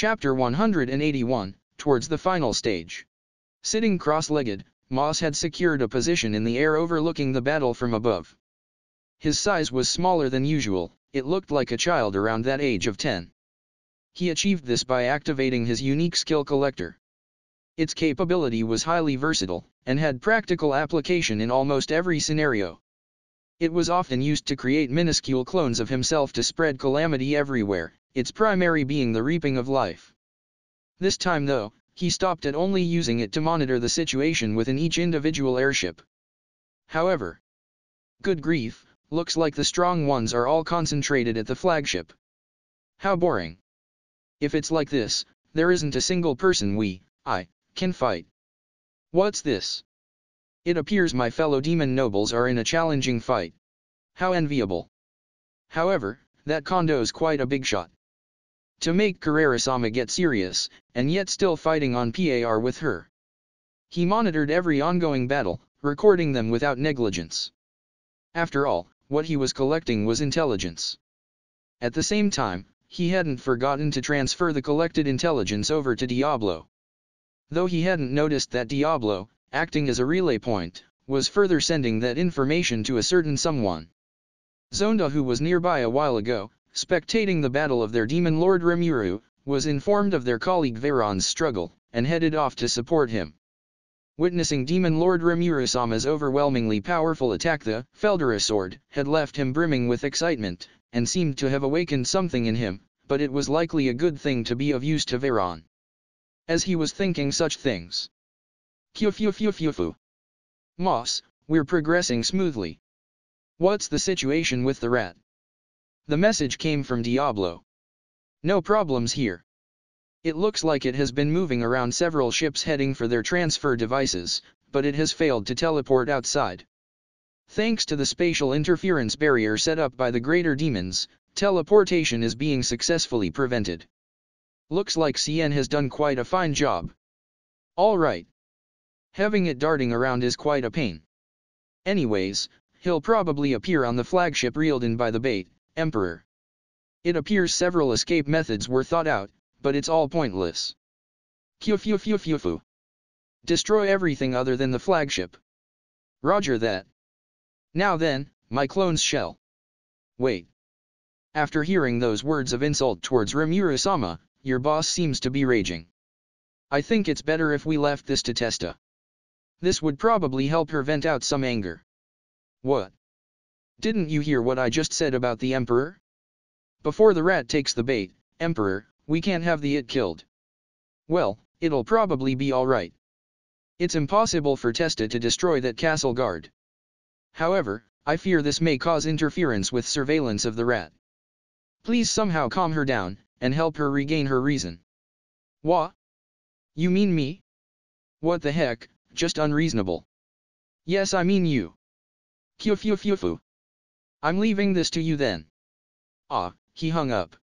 Chapter 181, Towards the Final Stage. Sitting cross-legged, Moss had secured a position in the air overlooking the battle from above. His size was smaller than usual, it looked like a child around that age of 10. He achieved this by activating his unique skill collector. Its capability was highly versatile, and had practical application in almost every scenario. It was often used to create minuscule clones of himself to spread calamity everywhere, its primary being the reaping of life. This time though, he stopped at only using it to monitor the situation within each individual airship. However, good grief, looks like the strong ones are all concentrated at the flagship. How boring. If it's like this, there isn't a single person I can fight. What's this? It appears my fellow demon nobles are in a challenging fight. How enviable. However, that Kondo's quite a big shot. To make Carrera-sama get serious, and yet still fighting on par with her. He monitored every ongoing battle, recording them without negligence. After all, what he was collecting was intelligence. At the same time, he hadn't forgotten to transfer the collected intelligence over to Diablo. Though he hadn't noticed that Diablo, acting as a relay point, was further sending that information to a certain someone. Zonda, who was nearby a while ago, spectating the battle of their demon lord Rimuru, was informed of their colleague Veyron's struggle, and headed off to support him. Witnessing demon lord Rimuru-sama's overwhelmingly powerful attack, the Feldera sword had left him brimming with excitement, and seemed to have awakened something in him, but it was likely a good thing to be of use to Veyron. As he was thinking such things. Fu. Moss, we're progressing smoothly. What's the situation with the rat? The message came from Diablo. No problems here. It looks like it has been moving around several ships heading for their transfer devices, but it has failed to teleport outside. Thanks to the spatial interference barrier set up by the greater demons, teleportation is being successfully prevented. Looks like CN has done quite a fine job. Alright. Having it darting around is quite a pain. Anyways, he'll probably appear on the flagship reeled in by the bait, Emperor. It appears several escape methods were thought out, but it's all pointless. Fu. Destroy everything other than the flagship. Roger that. Now then, my clones shall. Wait. After hearing those words of insult towards Rimuru-sama, your boss seems to be raging. I think it's better if we left this to Testa. This would probably help her vent out some anger. What? Didn't you hear what I just said about the Emperor? Before the rat takes the bait, Emperor, we can't have the it killed. Well, it'll probably be alright. It's impossible for Testa to destroy that castle guard. However, I fear this may cause interference with surveillance of the rat. Please somehow calm her down, and help her regain her reason. What? You mean me? What the heck, just unreasonable. Yes, I mean you. Fu. I'm leaving this to you then. Ah, he hung up.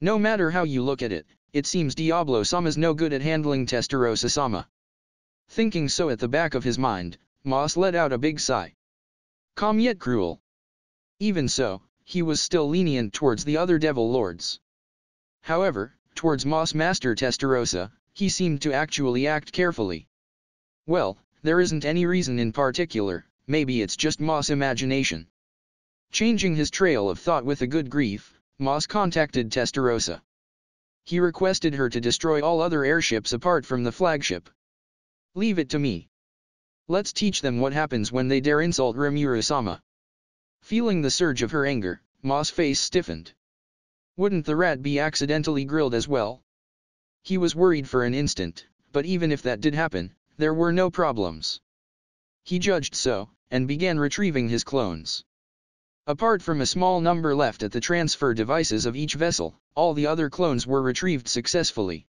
No matter how you look at it, it seems Diablo-sama's no good at handling Testarossa-sama. Thinking so at the back of his mind, Moss let out a big sigh. Calm yet cruel. Even so, he was still lenient towards the other devil lords. However, towards Moss Master Testarossa, he seemed to actually act carefully. Well, there isn't any reason in particular, maybe it's just Moss' imagination. Changing his trail of thought with a good grief, Moss contacted Testarossa. He requested her to destroy all other airships apart from the flagship. Leave it to me. Let's teach them what happens when they dare insult Rimuru-sama. Feeling the surge of her anger, Moss' face stiffened. Wouldn't the rat be accidentally grilled as well? He was worried for an instant, but even if that did happen, there were no problems. He judged so, and began retrieving his clones. Apart from a small number left at the transfer devices of each vessel, all the other clones were retrieved successfully.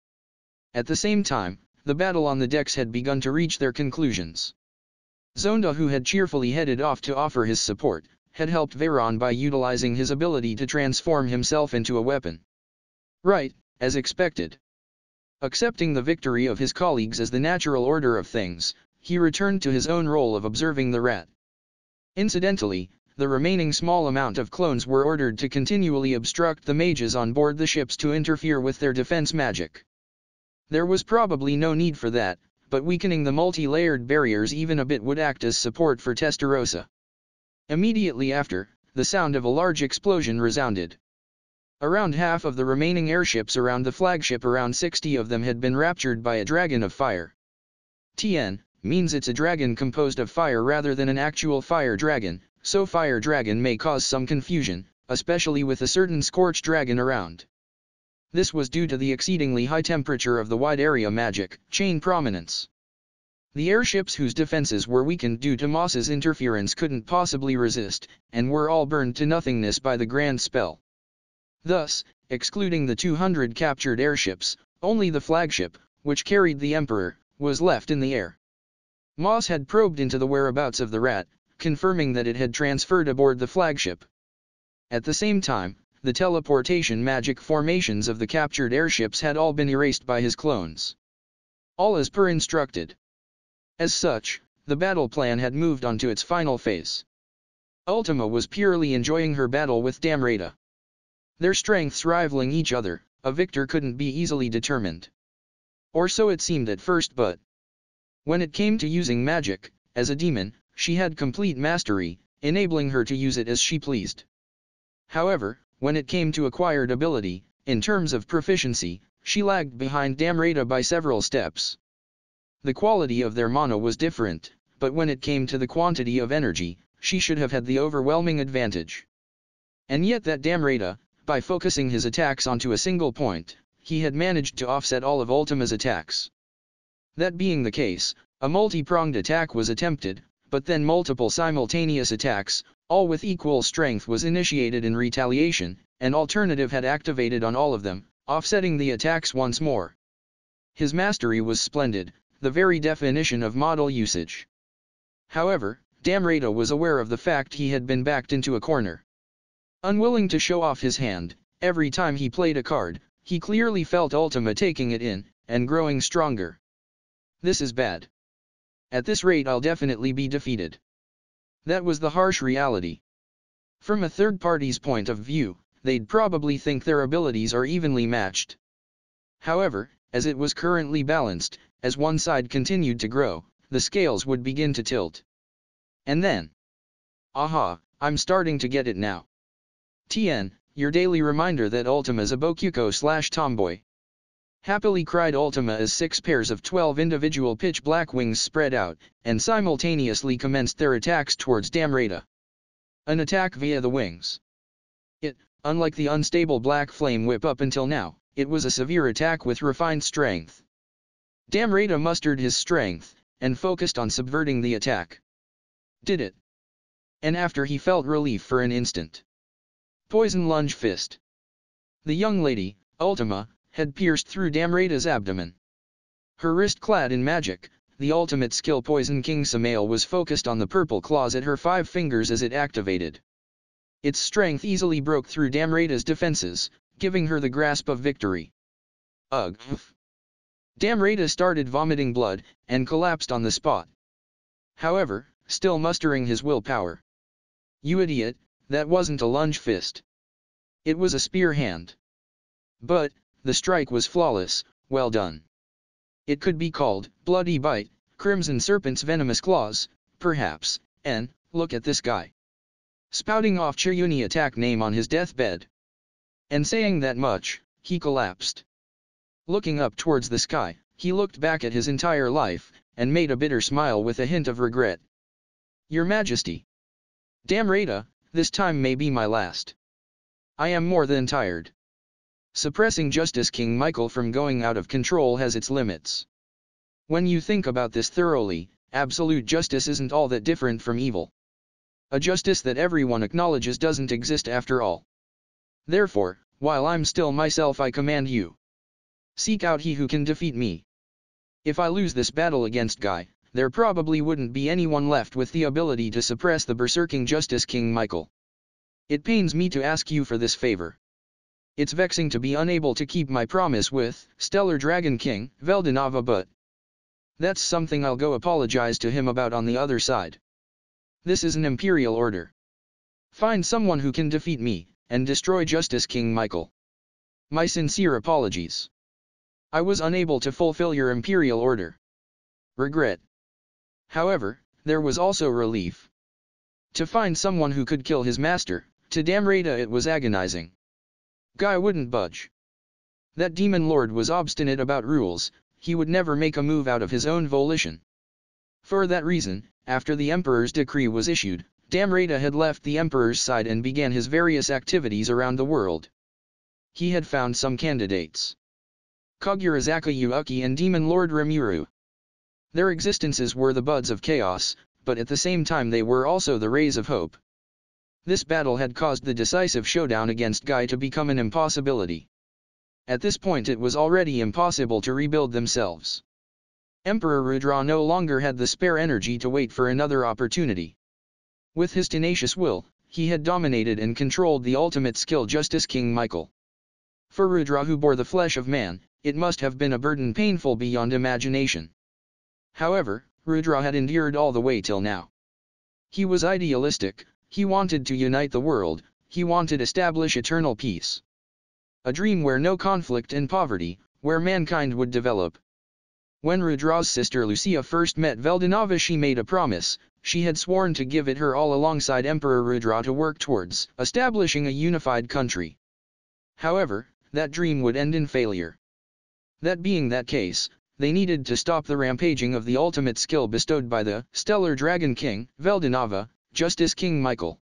At the same time, the battle on the decks had begun to reach their conclusions. Zonda, who had cheerfully headed off to offer his support, had helped Veyron by utilizing his ability to transform himself into a weapon. Right, as expected. Accepting the victory of his colleagues as the natural order of things, he returned to his own role of observing the rat. Incidentally, the remaining small amount of clones were ordered to continually obstruct the mages on board the ships to interfere with their defense magic. There was probably no need for that, but weakening the multi-layered barriers even a bit would act as support for Testarossa. Immediately after, the sound of a large explosion resounded. Around half of the remaining airships around the flagship, around 60 of them, had been raptured by a dragon of fire. TN means it's a dragon composed of fire rather than an actual fire dragon, so fire dragon may cause some confusion, especially with a certain scorch dragon around. This was due to the exceedingly high temperature of the wide area magic chain prominence. The airships whose defenses were weakened due to Moss's interference couldn't possibly resist, and were all burned to nothingness by the grand spell. Thus, excluding the 200 captured airships, only the flagship, which carried the Emperor, was left in the air. Moss had probed into the whereabouts of the rat, confirming that it had transferred aboard the flagship. At the same time, the teleportation magic formations of the captured airships had all been erased by his clones. All as per instructed. As such, the battle plan had moved on to its final phase. Ultima was purely enjoying her battle with Damrata. Their strengths rivaling each other, a victor couldn't be easily determined. Or so it seemed at first, but when it came to using magic, as a demon, she had complete mastery, enabling her to use it as she pleased. However, when it came to acquired ability, in terms of proficiency, she lagged behind Damrata by several steps. The quality of their mana was different, but when it came to the quantity of energy, she should have had the overwhelming advantage. And yet that Damrata, by focusing his attacks onto a single point, he had managed to offset all of Ultima's attacks. That being the case, a multi-pronged attack was attempted, but then multiple simultaneous attacks, all with equal strength, was initiated in retaliation. An alternative had activated on all of them, offsetting the attacks once more. His mastery was splendid, the very definition of model usage. However, Damrata was aware of the fact he had been backed into a corner. Unwilling to show off his hand, every time he played a card, he clearly felt Ultima taking it in, and growing stronger. This is bad. At this rate I'll definitely be defeated. That was the harsh reality. From a third party's point of view, they'd probably think their abilities are evenly matched. However, as it was currently balanced, as one side continued to grow, the scales would begin to tilt. And then, aha, I'm starting to get it now. TN, your daily reminder that Ultima's a bokuko/tomboy. Happily cried Ultima as 6 pairs of 12 individual pitch black wings spread out, and simultaneously commenced their attacks towards Damrata. An attack via the wings. It, unlike the unstable black flame whip up until now, it was a severe attack with refined strength. Damrata mustered his strength, and focused on subverting the attack. Did it. And after he felt relief for an instant. Poison lunge fist. The young lady, Ultima, had pierced through Damrata's abdomen. Her wrist clad in magic, the ultimate skill Poison King Samael was focused on the purple claws at her 5 fingers as it activated. Its strength easily broke through Damrata's defenses, giving her the grasp of victory. Ugh. Damrata started vomiting blood, and collapsed on the spot. However, still mustering his willpower. You idiot, that wasn't a lunge fist. It was a spear hand. But, the strike was flawless, well done. It could be called Bloody Bite, Crimson Serpent's Venomous Claws, perhaps, and, look at this guy. Spouting off Chiyuni attack name on his deathbed. And saying that much, he collapsed. Looking up towards the sky, he looked back at his entire life, and made a bitter smile with a hint of regret. Your Majesty. Damrata, this time may be my last. I am more than tired. Suppressing Justice King Michael from going out of control has its limits. When you think about this thoroughly, absolute justice isn't all that different from evil. A justice that everyone acknowledges doesn't exist after all. Therefore, while I'm still myself, I command you. Seek out he who can defeat me. If I lose this battle against Guy, there probably wouldn't be anyone left with the ability to suppress the berserking Justice King Michael. It pains me to ask you for this favor. It's vexing to be unable to keep my promise with Stellar Dragon King Veldanava, but that's something I'll go apologize to him about on the other side. This is an imperial order. Find someone who can defeat me, and destroy Justice King Michael. My sincere apologies. I was unable to fulfill your imperial order. Regret. However, there was also relief. To find someone who could kill his master, to Damrata it was agonizing. Guy wouldn't budge. That demon lord was obstinate about rules, he would never make a move out of his own volition. For that reason, after the emperor's decree was issued, Damrata had left the emperor's side and began his various activities around the world. He had found some candidates. Kogurasaka Yuuki and Demon Lord Rimuru. Their existences were the buds of chaos, but at the same time they were also the rays of hope. This battle had caused the decisive showdown against Guy to become an impossibility. At this point it was already impossible to rebuild themselves. Emperor Rudra no longer had the spare energy to wait for another opportunity. With his tenacious will, he had dominated and controlled the ultimate skill Justice King Michael. For Rudra who bore the flesh of man, it must have been a burden painful beyond imagination. However, Rudra had endured all the way till now. He was idealistic, he wanted to unite the world, he wanted to establish eternal peace. A dream where no conflict and poverty, where mankind would develop. When Rudra's sister Lucia first met Veldinava she made a promise, she had sworn to give it her all alongside Emperor Rudra to work towards establishing a unified country. However, that dream would end in failure. That being that case, they needed to stop the rampaging of the ultimate skill bestowed by the Stellar Dragon King, Veldinava, Justice King Michael.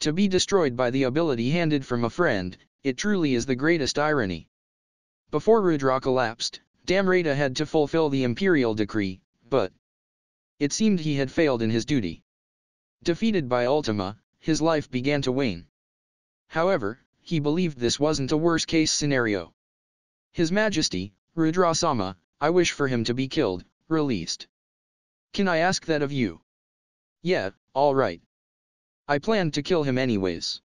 To be destroyed by the ability handed from a friend, it truly is the greatest irony. Before Rudra collapsed, Damrata had to fulfill the imperial decree, but it seemed he had failed in his duty. Defeated by Ultima, his life began to wane. However, he believed this wasn't a worst-case scenario. His Majesty, Rudra-sama, I wish for him to be killed, released. Can I ask that of you? Yeah, all right. I planned to kill him anyways.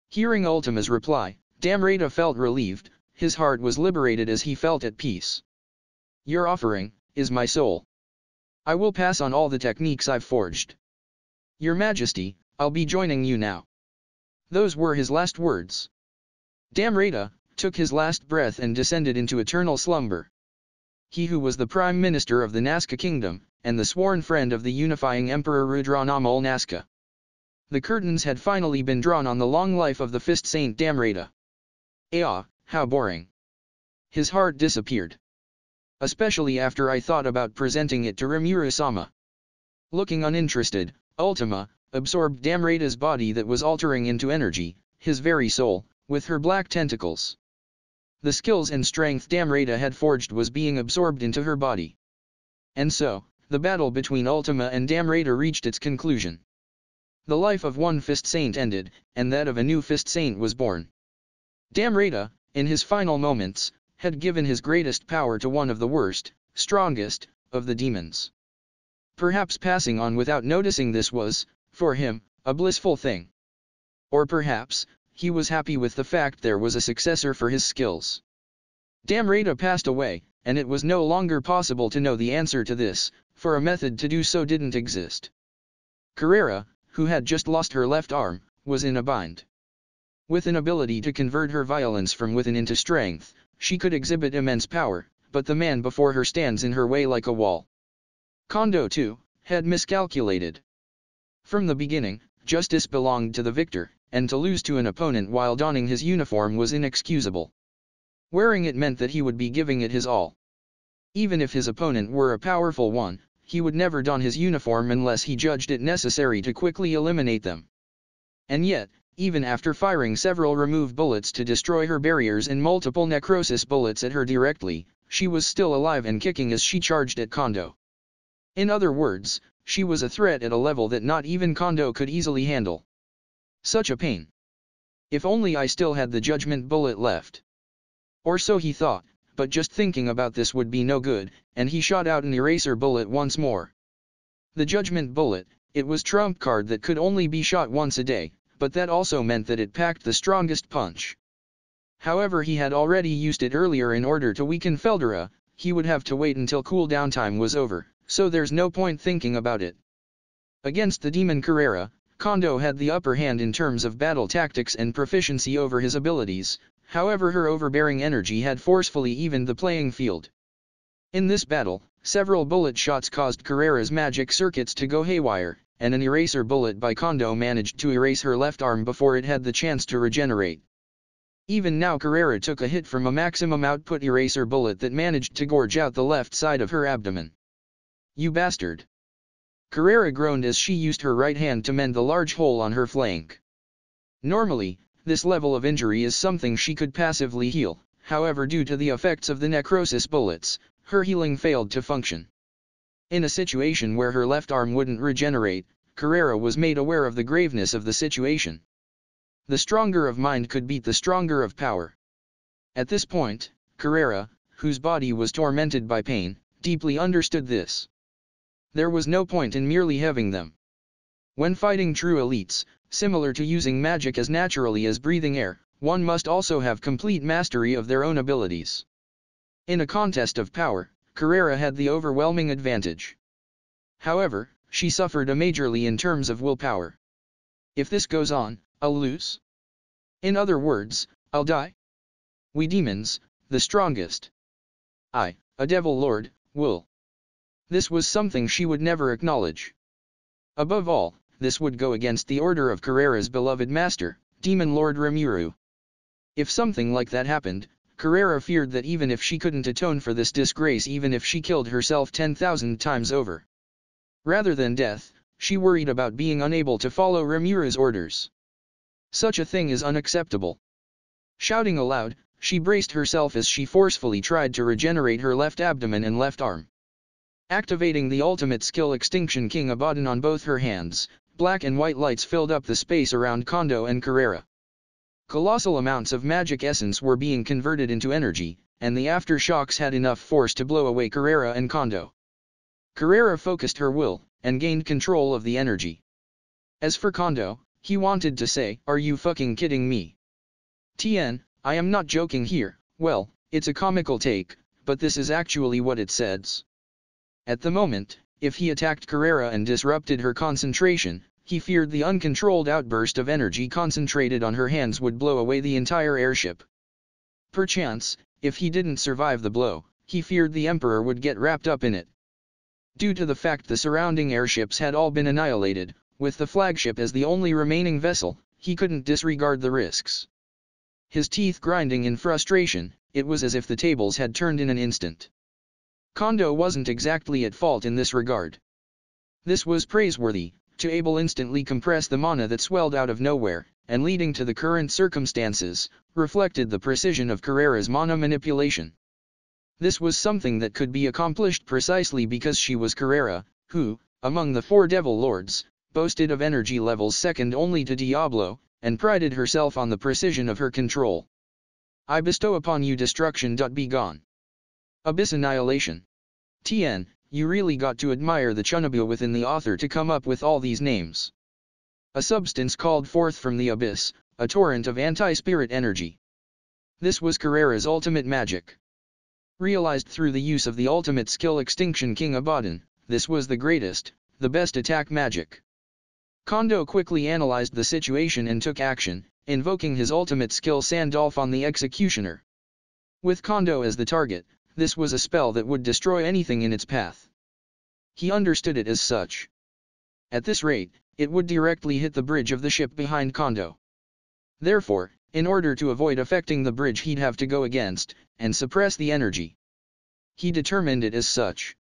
Hearing Ultima's reply, Damrata felt relieved, his heart was liberated as he felt at peace. Your offering is my soul. I will pass on all the techniques I've forged. Your Majesty, I'll be joining you now. Those were his last words. Damrata took his last breath and descended into eternal slumber. He who was the Prime Minister of the Nazca Kingdom, and the sworn friend of the unifying Emperor Rudranamal Nazca. The curtains had finally been drawn on the long life of the Fist Saint Damrata. Ah, how boring. His heart disappeared. Especially after I thought about presenting it to Rimuru-sama. Looking uninterested, Ultima absorbed Damrata's body that was altering into energy, his very soul, with her black tentacles. The skills and strength Damrata had forged was being absorbed into her body. And so, the battle between Ultima and Damrata reached its conclusion. The life of one Fist Saint ended, and that of a new Fist Saint was born. Damrata, in his final moments, had given his greatest power to one of the worst, strongest, of the demons. Perhaps passing on without noticing this was, for him, a blissful thing. Or perhaps, he was happy with the fact there was a successor for his skills. Damrata passed away, and it was no longer possible to know the answer to this, for a method to do so didn't exist. Carrera, who had just lost her left arm, was in a bind. With an ability to convert her violence from within into strength, she could exhibit immense power, but the man before her stands in her way like a wall. Kondo, too, had miscalculated. From the beginning, justice belonged to the victor, and to lose to an opponent while donning his uniform was inexcusable. Wearing it meant that he would be giving it his all. Even if his opponent were a powerful one, he would never don his uniform unless he judged it necessary to quickly eliminate them. And yet, even after firing several remove bullets to destroy her barriers and multiple necrosis bullets at her directly, she was still alive and kicking as she charged at Kondo. In other words, she was a threat at a level that not even Kondo could easily handle. Such a pain. If only I still had the judgment bullet left. Or so he thought, but just thinking about this would be no good, and he shot out an eraser bullet once more. The judgment bullet, it was trump card that could only be shot once a day, but that also meant that it packed the strongest punch. However, he had already used it earlier in order to weaken Feldera, he would have to wait until cooldown time was over, so there's no point thinking about it. Against the demon Carrera, Kondo had the upper hand in terms of battle tactics and proficiency over his abilities, however her overbearing energy had forcefully evened the playing field. In this battle, several bullet shots caused Carrera's magic circuits to go haywire, and an eraser bullet by Kondo managed to erase her left arm before it had the chance to regenerate. Even now Carrera took a hit from a maximum output eraser bullet that managed to gorge out the left side of her abdomen. "You bastard!" Carrera groaned as she used her right hand to mend the large hole on her flank. Normally, this level of injury is something she could passively heal, however due to the effects of the necrosis bullets, her healing failed to function. In a situation where her left arm wouldn't regenerate, Carrera was made aware of the graveness of the situation. The stronger of mind could beat the stronger of power. At this point, Carrera, whose body was tormented by pain, deeply understood this. There was no point in merely having them. When fighting true elites, similar to using magic as naturally as breathing air, one must also have complete mastery of their own abilities. In a contest of power, Carrera had the overwhelming advantage. However, she suffered majorly in terms of willpower. "If this goes on, I'll lose. In other words, I'll die. We demons, the strongest. I, a devil lord, will." This was something she would never acknowledge. Above all, this would go against the order of Carrera's beloved master, Demon Lord Rimuru. If something like that happened, Carrera feared that even if she couldn't atone for this disgrace, even if she killed herself 10,000 times over, rather than death, she worried about being unable to follow Rimuru's orders. Such a thing is unacceptable. Shouting aloud, she braced herself as she forcefully tried to regenerate her left abdomen and left arm. Activating the ultimate skill Extinction King Abaddon on both her hands, black and white lights filled up the space around Kondo and Carrera. Colossal amounts of magic essence were being converted into energy, and the aftershocks had enough force to blow away Carrera and Kondo. Carrera focused her will, and gained control of the energy. As for Kondo, he wanted to say, "Are you fucking kidding me? Tien, I am not joking here." Well, it's a comical take, but this is actually what it says. At the moment, if he attacked Carrera and disrupted her concentration, he feared the uncontrolled outburst of energy concentrated on her hands would blow away the entire airship. Perchance, if he didn't survive the blow, he feared the Emperor would get wrapped up in it. Due to the fact the surrounding airships had all been annihilated, with the flagship as the only remaining vessel, he couldn't disregard the risks. His teeth grinding in frustration, it was as if the tables had turned in an instant. Kondo wasn't exactly at fault in this regard. This was praiseworthy, to able instantly compress the mana that swelled out of nowhere, and leading to the current circumstances, reflected the precision of Carrera's mana manipulation. This was something that could be accomplished precisely because she was Carrera, who, among the 4 Devil Lords, boasted of energy levels second only to Diablo, and prided herself on the precision of her control. "I bestow upon you destruction. Be gone. Abyss annihilation." Tien, you really got to admire the chunabu within the author to come up with all these names. A substance called forth from the abyss, a torrent of anti-spirit energy. This was Carrera's ultimate magic. Realized through the use of the ultimate skill Extinction King Abaddon, this was the greatest, the best attack magic. Kondo quickly analyzed the situation and took action, invoking his ultimate skill Sandolph on the executioner. With Kondo as the target, this was a spell that would destroy anything in its path. He understood it as such. At this rate, it would directly hit the bridge of the ship behind Kondo. Therefore, in order to avoid affecting the bridge, he'd have to go against, and suppress the energy. He determined it as such.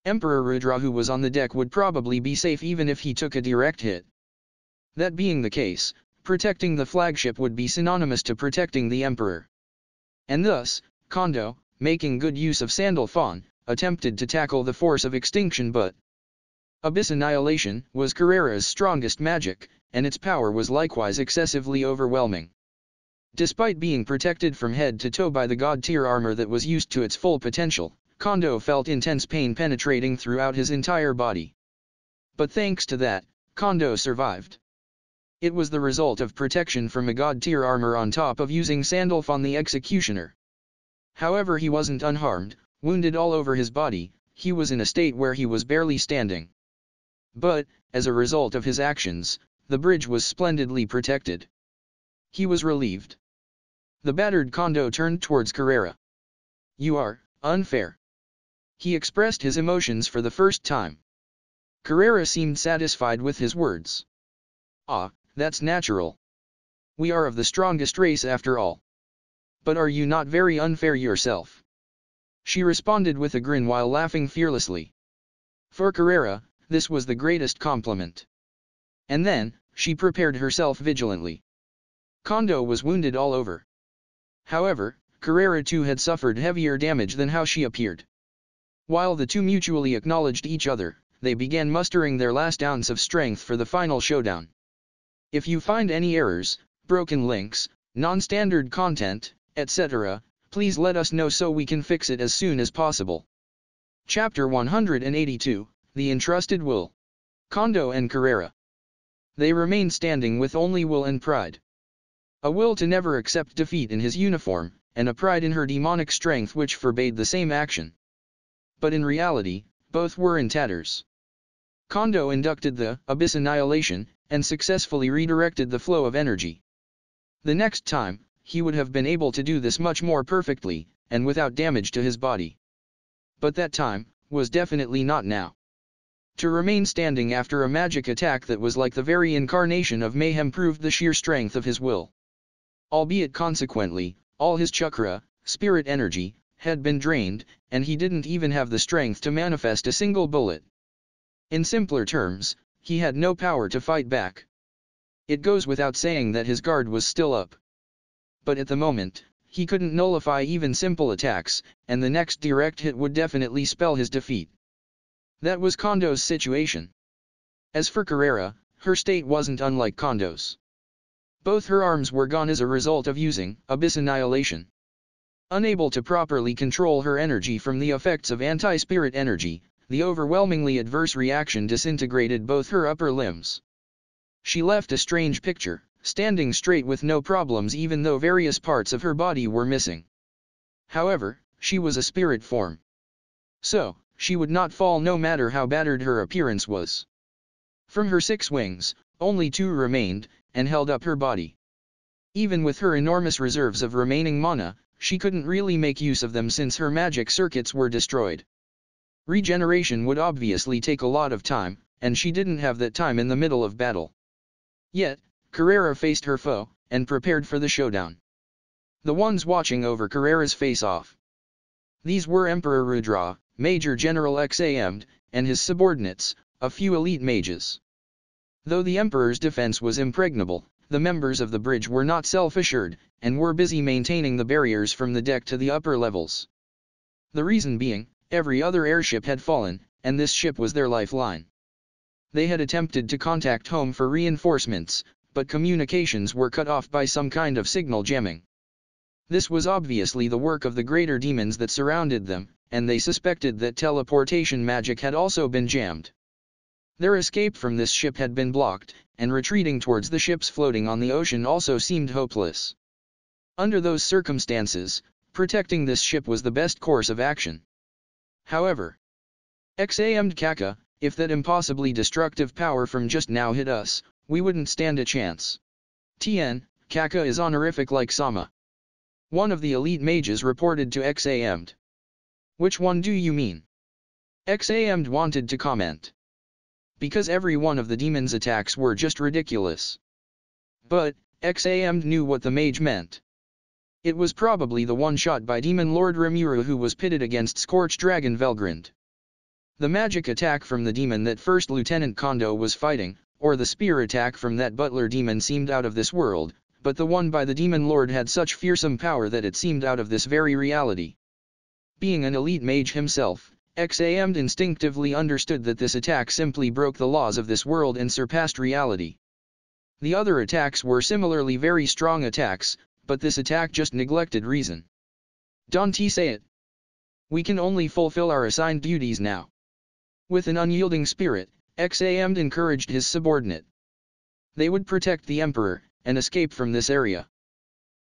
Emperor Rudra, who was on the deck, would probably be safe even if he took a direct hit. That being the case, protecting the flagship would be synonymous to protecting the Emperor. And thus, Kondo, making good use of Sandalphon, attempted to tackle the force of extinction, but Abyss Annihilation was Carrera's strongest magic, and its power was likewise excessively overwhelming. Despite being protected from head to toe by the god-tier armor that was used to its full potential, Kondo felt intense pain penetrating throughout his entire body. But thanks to that, Kondo survived. It was the result of protection from a god-tier armor on top of using Sandalphon the executioner. However, he wasn't unharmed. Wounded all over his body, he was in a state where he was barely standing. But, as a result of his actions, the bridge was splendidly protected. He was relieved. The battered Kondo turned towards Carrera. "You are unfair." He expressed his emotions for the first time. Carrera seemed satisfied with his words. "Ah, that's natural. We are of the strongest race after all. But are you not very unfair yourself?" She responded with a grin while laughing fearlessly. For Carrera, this was the greatest compliment. And then, she prepared herself vigilantly. Kondo was wounded all over. However, Carrera too had suffered heavier damage than how she appeared. While the two mutually acknowledged each other, they began mustering their last ounce of strength for the final showdown. If you find any errors, broken links, non-standard content, etc., please let us know so we can fix it as soon as possible. Chapter 182, The Entrusted Will. Kondo and Carrera. They remained standing with only will and pride. A will to never accept defeat in his uniform, and a pride in her demonic strength which forbade the same action. But in reality, both were in tatters. Kondo inducted the Abyss Annihilation, and successfully redirected the flow of energy. The next time, he would have been able to do this much more perfectly, and without damage to his body. But that time was definitely not now. To remain standing after a magic attack that was like the very incarnation of mayhem proved the sheer strength of his will. Albeit consequently, all his chakra, spirit energy, had been drained, and he didn't even have the strength to manifest a single bullet. In simpler terms, he had no power to fight back. It goes without saying that his guard was still up. But at the moment, he couldn't nullify even simple attacks, and the next direct hit would definitely spell his defeat. That was Kondo's situation. As for Carrera, her state wasn't unlike Kondo's. Both her arms were gone as a result of using Abyss Annihilation. Unable to properly control her energy from the effects of anti-spirit energy, the overwhelmingly adverse reaction disintegrated both her upper limbs. She left a strange picture, standing straight with no problems even though various parts of her body were missing. However, she was a spirit form. So, she would not fall no matter how battered her appearance was. From her 6 wings, only 2 remained, and held up her body. Even with her enormous reserves of remaining mana, she couldn't really make use of them since her magic circuits were destroyed. Regeneration would obviously take a lot of time, and she didn't have that time in the middle of battle. Yet, Carrera faced her foe, and prepared for the showdown. The ones watching over Carrera's face-off. These were Emperor Rudra, Major General XAM'd, and his subordinates, a few elite mages. Though the Emperor's defense was impregnable, the members of the bridge were not self-assured, and were busy maintaining the barriers from the deck to the upper levels. The reason being, every other airship had fallen, and this ship was their lifeline. They had attempted to contact home for reinforcements, but communications were cut off by some kind of signal jamming. This was obviously the work of the greater demons that surrounded them, and they suspected that teleportation magic had also been jammed. Their escape from this ship had been blocked, and retreating towards the ships floating on the ocean also seemed hopeless. Under those circumstances, protecting this ship was the best course of action. However, XAM'd Kaka, if that impossibly destructive power from just now hit us, we wouldn't stand a chance. Kaka is honorific like Sama. One of the elite mages reported to XAM'd. Which one do you mean? XAM'd wanted to comment. Because every one of the demon's attacks were just ridiculous. But, XAM'd knew what the mage meant. It was probably the one shot by Demon Lord Rimuru who was pitted against Scorched Dragon Velgrand. The magic attack from the demon that First Lieutenant Kondo was fighting, or the spear attack from that butler demon seemed out of this world, but the one by the Demon Lord had such fearsome power that it seemed out of this very reality. Being an elite mage himself, XAM'd instinctively understood that this attack simply broke the laws of this world and surpassed reality. The other attacks were similarly very strong attacks, but this attack just neglected reason. Don't say it. We can only fulfill our assigned duties now. With an unyielding spirit, XAM'd encouraged his subordinate. They would protect the Emperor, and escape from this area.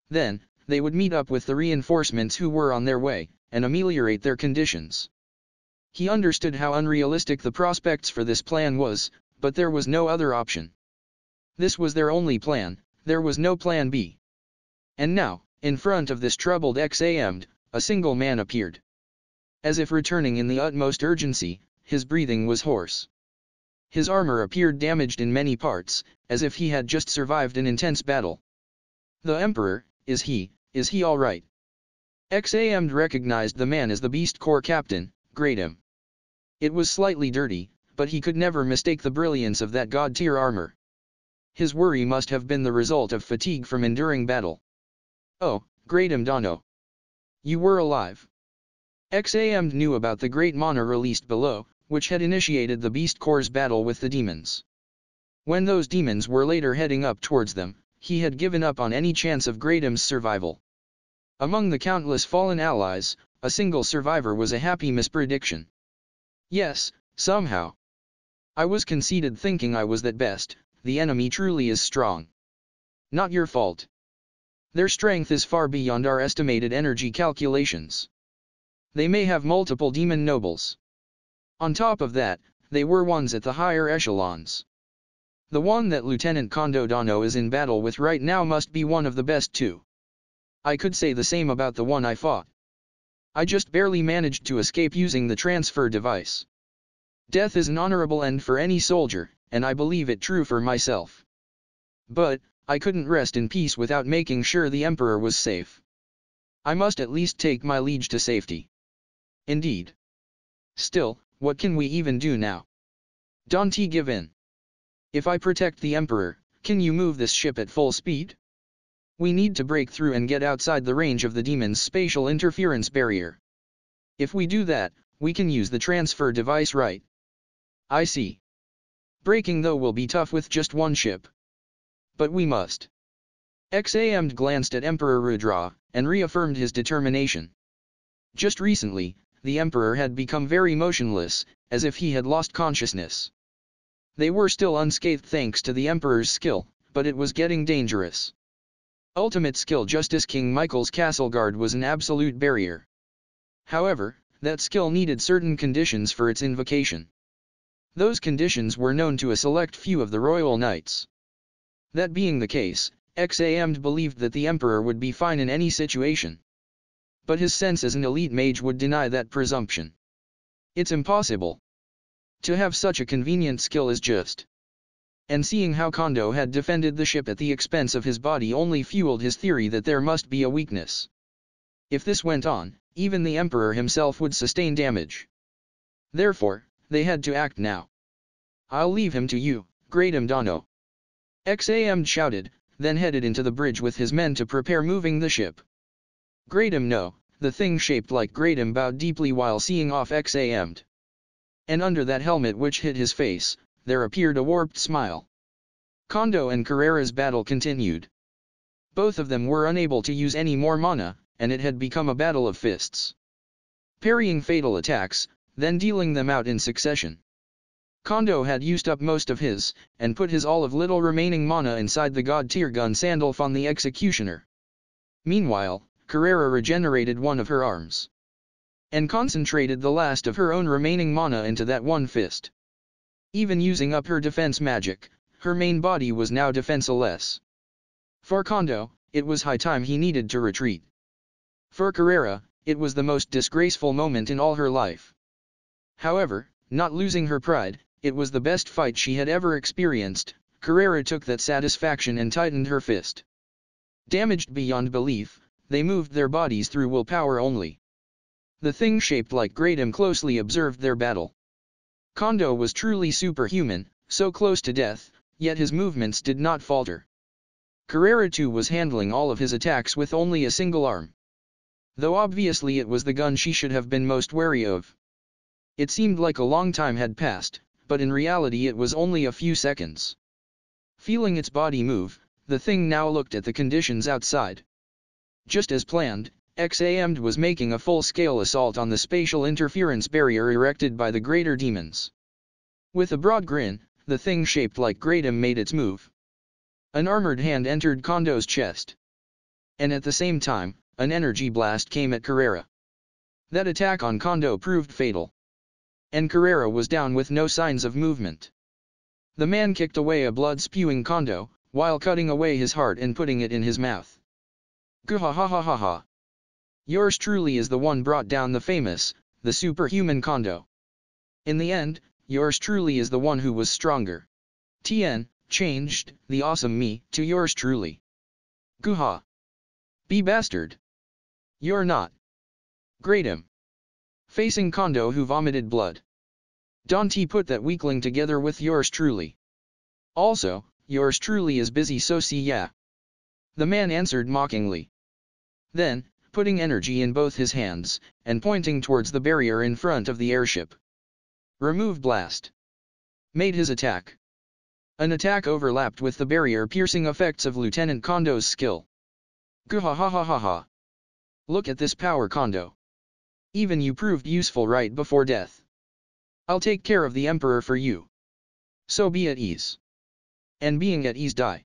Then, they would meet up with the reinforcements who were on their way, and ameliorate their conditions. He understood how unrealistic the prospects for this plan was, but there was no other option. This was their only plan, there was no plan B. And now, in front of this troubled XAMD, a single man appeared. As if returning in the utmost urgency, his breathing was hoarse. His armor appeared damaged in many parts, as if he had just survived an intense battle. The Emperor, is he all right? XAMD recognized the man as the Beast Corps captain, Gradam. It was slightly dirty, but he could never mistake the brilliance of that god-tier armor. His worry must have been the result of fatigue from enduring battle. Oh, Gradam Dano. You were alive. XAMD knew about the great mana released below, which had initiated the Beast Corps' battle with the demons. When those demons were later heading up towards them, he had given up on any chance of Gradam's survival. Among the countless fallen allies, a single survivor was a happy misprediction. Yes, somehow. I was conceited thinking I was that best, the enemy truly is strong. Not your fault. Their strength is far beyond our estimated energy calculations. They may have multiple demon nobles. On top of that, they were ones at the higher echelons. The one that Lieutenant Kondo Dano is in battle with right now must be one of the best too. I could say the same about the one I fought. I just barely managed to escape using the transfer device. Death is an honorable end for any soldier, and I believe it true for myself. But, I couldn't rest in peace without making sure the Emperor was safe. I must at least take my liege to safety. Indeed. Still, what can we even do now? Don't give in. If I protect the Emperor, can you move this ship at full speed? We need to break through and get outside the range of the demon's spatial interference barrier. If we do that, we can use the transfer device right. I see. Breaking though will be tough with just one ship. But we must. XAMD glanced at Emperor Rudra, and reaffirmed his determination. Just recently, the Emperor had become very motionless, as if he had lost consciousness. They were still unscathed thanks to the Emperor's skill, but it was getting dangerous. Ultimate skill Justice King Michael's Castle Guard was an absolute barrier. However, that skill needed certain conditions for its invocation. Those conditions were known to a select few of the Royal Knights. That being the case, XAMD believed that the Emperor would be fine in any situation. But his sense as an elite mage would deny that presumption. It's impossible. To have such a convenient skill is just. And seeing how Kondo had defended the ship at the expense of his body only fueled his theory that there must be a weakness. If this went on, even the Emperor himself would sustain damage. Therefore, they had to act now. I'll leave him to you, Gradam Dano. XAMD shouted, then headed into the bridge with his men to prepare moving the ship. Gradam no, the thing shaped like Gradam bowed deeply while seeing off XAMD. And under that helmet which hid his face, there appeared a warped smile. Kondo and Carrera's battle continued. Both of them were unable to use any more mana, and it had become a battle of fists. Parrying fatal attacks, then dealing them out in succession. Kondo had used up most of his, and put his all of little remaining mana inside the god-tier gun Sandalf on the executioner. Meanwhile, Carrera regenerated one of her arms. And concentrated the last of her own remaining mana into that one fist. Even using up her defense magic, her main body was now defenseless. For Kondo, it was high time he needed to retreat. For Carrera, it was the most disgraceful moment in all her life. However, not losing her pride, it was the best fight she had ever experienced. Carrera took that satisfaction and tightened her fist. Damaged beyond belief, they moved their bodies through willpower only. The thing shaped like Gradam closely observed their battle. Kondo was truly superhuman, so close to death, yet his movements did not falter. Carrera too was handling all of his attacks with only a single arm. Though obviously it was the gun she should have been most wary of. It seemed like a long time had passed, but in reality it was only a few seconds. Feeling its body move, the thing now looked at the conditions outside. Just as planned, XAMD was making a full-scale assault on the spatial interference barrier erected by the greater demons. With a broad grin, the thing shaped like Gradam made its move. An armored hand entered Kondo's chest. And at the same time, an energy blast came at Carrera. That attack on Kondo proved fatal. And Carrera was down with no signs of movement. The man kicked away a blood-spewing Kondo, while cutting away his heart and putting it in his mouth. Gah-ha-ha-ha-ha. Yours truly is the one brought down the famous, the superhuman Kondo. In the end, yours truly is the one who was stronger. Tien, changed, the awesome me, to yours truly. Goo-ha. Be bastard. You're not. Grate him. Facing Kondo who vomited blood. Dante put that weakling together with yours truly. Also, yours truly is busy so see ya. The man answered mockingly. Then, putting energy in both his hands, and pointing towards the barrier in front of the airship. Remove blast. Made his attack. An attack overlapped with the barrier-piercing effects of Lieutenant Kondo's skill. Gah-ha-ha-ha-ha. Look at this power, Kondo. Even you proved useful right before death. I'll take care of the Emperor for you. So be at ease. And being at ease die.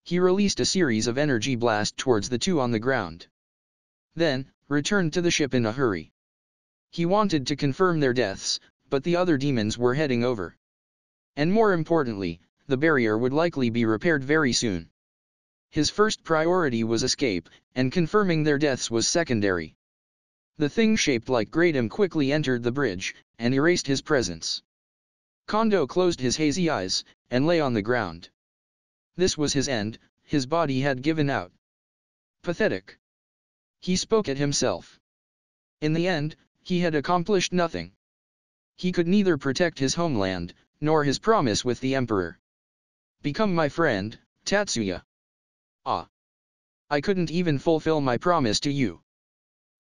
He released a series of energy blasts towards the two on the ground. Then, returned to the ship in a hurry. He wanted to confirm their deaths, but the other demons were heading over. And more importantly, the barrier would likely be repaired very soon. His first priority was escape, and confirming their deaths was secondary. The thing shaped like Gratum quickly entered the bridge, and erased his presence. Kondo closed his hazy eyes, and lay on the ground. This was his end, his body had given out. Pathetic. He spoke at himself. In the end, he had accomplished nothing. He could neither protect his homeland, nor his promise with the Emperor. Become my friend, Tatsuya. Ah. I couldn't even fulfill my promise to you.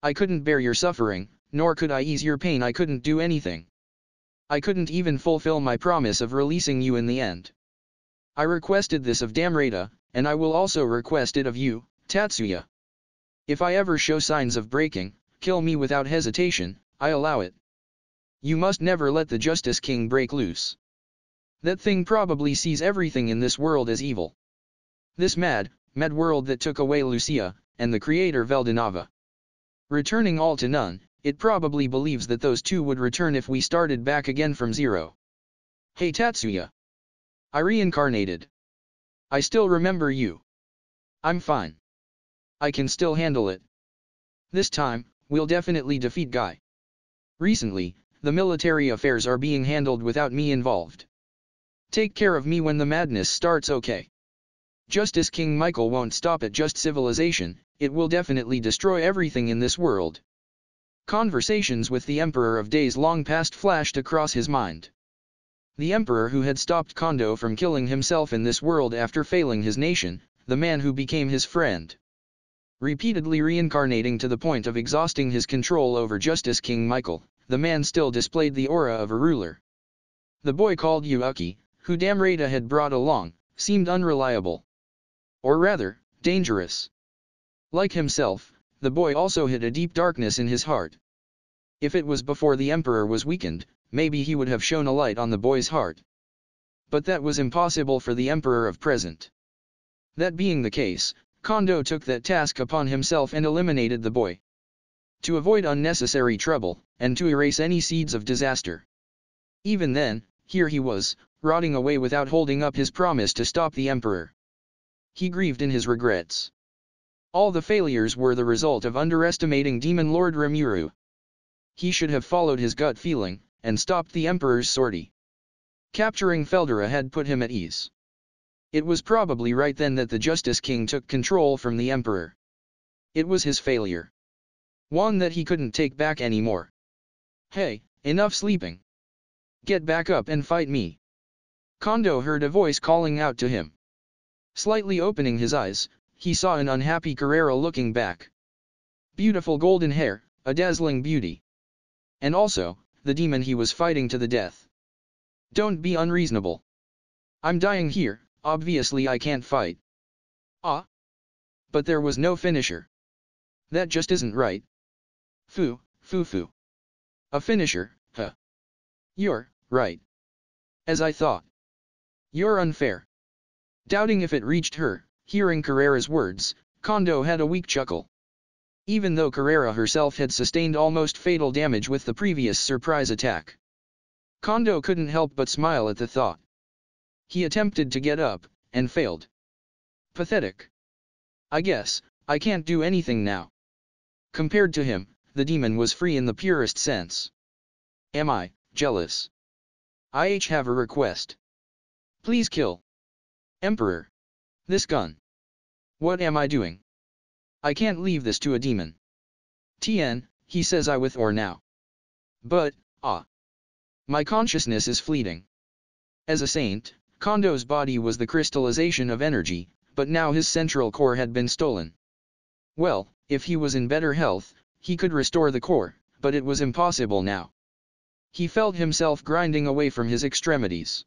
I couldn't bear your suffering, nor could I ease your pain. I couldn't do anything. I couldn't even fulfill my promise of releasing you in the end. I requested this of Damrata, and I will also request it of you, Tatsuya. If I ever show signs of breaking, kill me without hesitation, I allow it. You must never let the Justice King break loose. That thing probably sees everything in this world as evil. This mad world that took away Lucia, and the creator Veldinava. Returning all to none, it probably believes that those two would return if we started back again from zero. Hey Tatsuya. I reincarnated. I still remember you. I'm fine. I can still handle it. This time, we'll definitely defeat Guy. Recently, the military affairs are being handled without me involved. Take care of me when the madness starts, okay? Justice King Michael won't stop at just civilization, it will definitely destroy everything in this world. Conversations with the Emperor of days long past flashed across his mind. The Emperor who had stopped Kondo from killing himself in this world after failing his nation, the man who became his friend. Repeatedly reincarnating to the point of exhausting his control over Justice King Michael, the man still displayed the aura of a ruler. The boy called Yuuki, who Damrata had brought along, seemed unreliable. Or rather, dangerous. Like himself, the boy also hid a deep darkness in his heart. If it was before the Emperor was weakened, maybe he would have shown a light on the boy's heart. But that was impossible for the Emperor of present. That being the case, Kondo took that task upon himself and eliminated the boy. To avoid unnecessary trouble, and to erase any seeds of disaster. Even then, here he was, rotting away without holding up his promise to stop the Emperor. He grieved in his regrets. All the failures were the result of underestimating Demon Lord Rimuru. He should have followed his gut feeling, and stopped the Emperor's sortie. Capturing Feldera had put him at ease. It was probably right then that the Justice King took control from the Emperor. It was his failure. One that he couldn't take back anymore. Hey, enough sleeping. Get back up and fight me. Kondo heard a voice calling out to him. Slightly opening his eyes, he saw an unhappy Carrera looking back. Beautiful golden hair, a dazzling beauty. And also, the demon he was fighting to the death. Don't be unreasonable. I'm dying here, obviously I can't fight. Ah? But there was no finisher. That just isn't right. Foo. A finisher, huh? You're right. As I thought. You're unfair. Doubting if it reached her, hearing Carrera's words, Kondo had a weak chuckle. Even though Carrera herself had sustained almost fatal damage with the previous surprise attack. Kondo couldn't help but smile at the thought. He attempted to get up, and failed. Pathetic. I guess, I can't do anything now. Compared to him, the demon was free in the purest sense. Am I jealous? I have a request. Please kill Emperor. This gun. What am I doing? I can't leave this to a demon. Tien, he says I with or now. But, my consciousness is fleeting. As a saint, Kondo's body was the crystallization of energy, but now his central core had been stolen. Well, if he was in better health, he could restore the core, but it was impossible now. He felt himself grinding away from his extremities.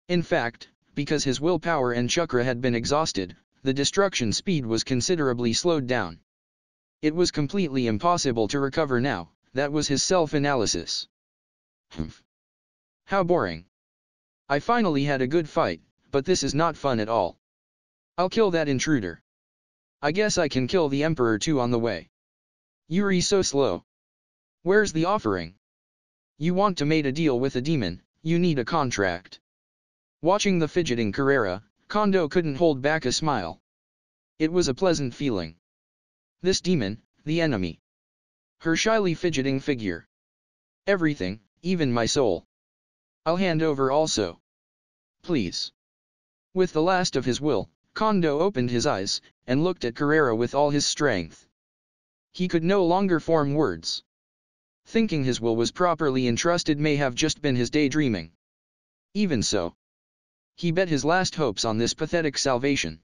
In fact, because his willpower and chakra had been exhausted, the destruction speed was considerably slowed down. It was completely impossible to recover now, that was his self-analysis. How boring. I finally had a good fight, but this is not fun at all. I'll kill that intruder. I guess I can kill the Emperor too on the way. Yuri so slow. Where's the offering? You want to make a deal with a demon, you need a contract. Watching the fidgeting Carrera, Kondo couldn't hold back a smile. It was a pleasant feeling. This demon, the enemy. Her shyly fidgeting figure. Everything, even my soul. I'll hand over also. Please. With the last of his will, Kondo opened his eyes, and looked at Carrera with all his strength. He could no longer form words. Thinking his will was properly entrusted may have just been his daydreaming. Even so. He bet his last hopes on this pathetic salvation.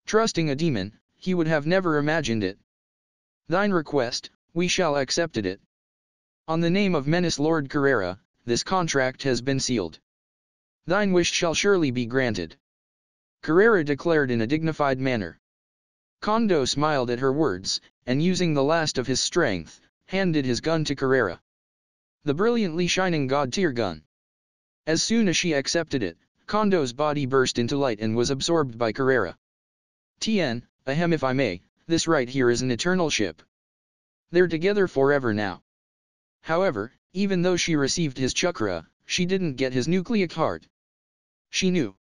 Trusting a demon, he would have never imagined it. Thine request, we shall accept it. On the name of Menace Lord Carrera, this contract has been sealed. Thine wish shall surely be granted. Carrera declared in a dignified manner. Kondo smiled at her words, and using the last of his strength, handed his gun to Carrera. The brilliantly shining god-tier gun. As soon as she accepted it, Kondo's body burst into light and was absorbed by Carrera. Tien, ahem if I may, this right here is an eternal ship. They're together forever now. However, even though she received his chakra, she didn't get his nucleic heart. She knew.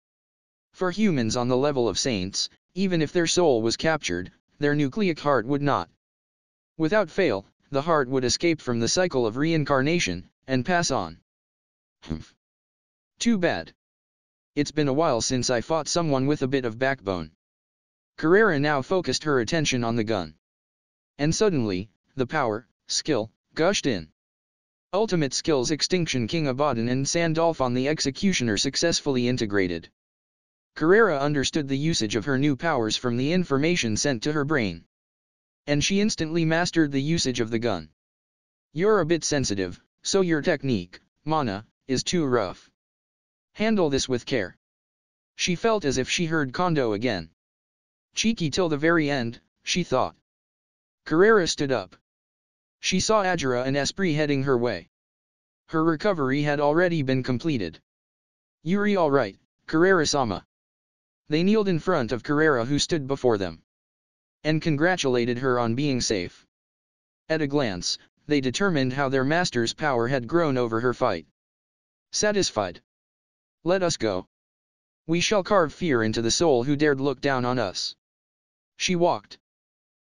For humans on the level of saints, even if their soul was captured, their nucleic heart would not. Without fail, the heart would escape from the cycle of reincarnation, and pass on. Too bad. It's been a while since I fought someone with a bit of backbone. Carrera now focused her attention on the gun. And suddenly, the power, skill, gushed in. Ultimate skills Extinction King Abaddon and Sandolph on the Executioner successfully integrated. Carrera understood the usage of her new powers from the information sent to her brain. And she instantly mastered the usage of the gun. You're a bit sensitive, so your technique, mana, is too rough. Handle this with care. She felt as if she heard Kondo again. Cheeky till the very end, she thought. Carrera stood up. She saw Ajira and Esprit heading her way. Her recovery had already been completed. Yuri all right, Carrera-sama. They kneeled in front of Carrera who stood before them. And congratulated her on being safe. At a glance, they determined how their master's power had grown over her fight. Satisfied. Let us go. We shall carve fear into the soul who dared look down on us. She walked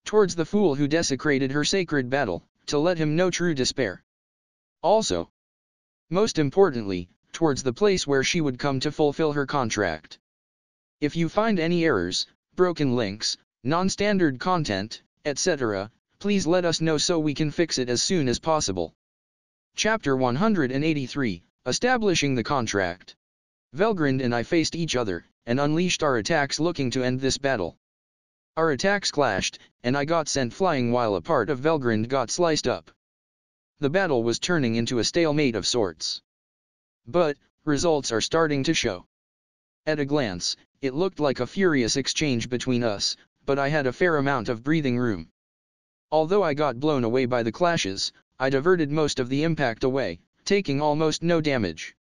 towards the fool who desecrated her sacred battle, to let him know true despair. Also, most importantly, towards the place where she would come to fulfill her contract. If you find any errors, broken links, non-standard content, etc., please let us know so we can fix it as soon as possible. Chapter 183, Establishing the Contract. Velgrind and I faced each other, and unleashed our attacks looking to end this battle. Our attacks clashed, and I got sent flying while a part of Velgrind got sliced up. The battle was turning into a stalemate of sorts. But, results are starting to show. At a glance, it looked like a furious exchange between us, but I had a fair amount of breathing room. Although I got blown away by the clashes, I diverted most of the impact away, taking almost no damage.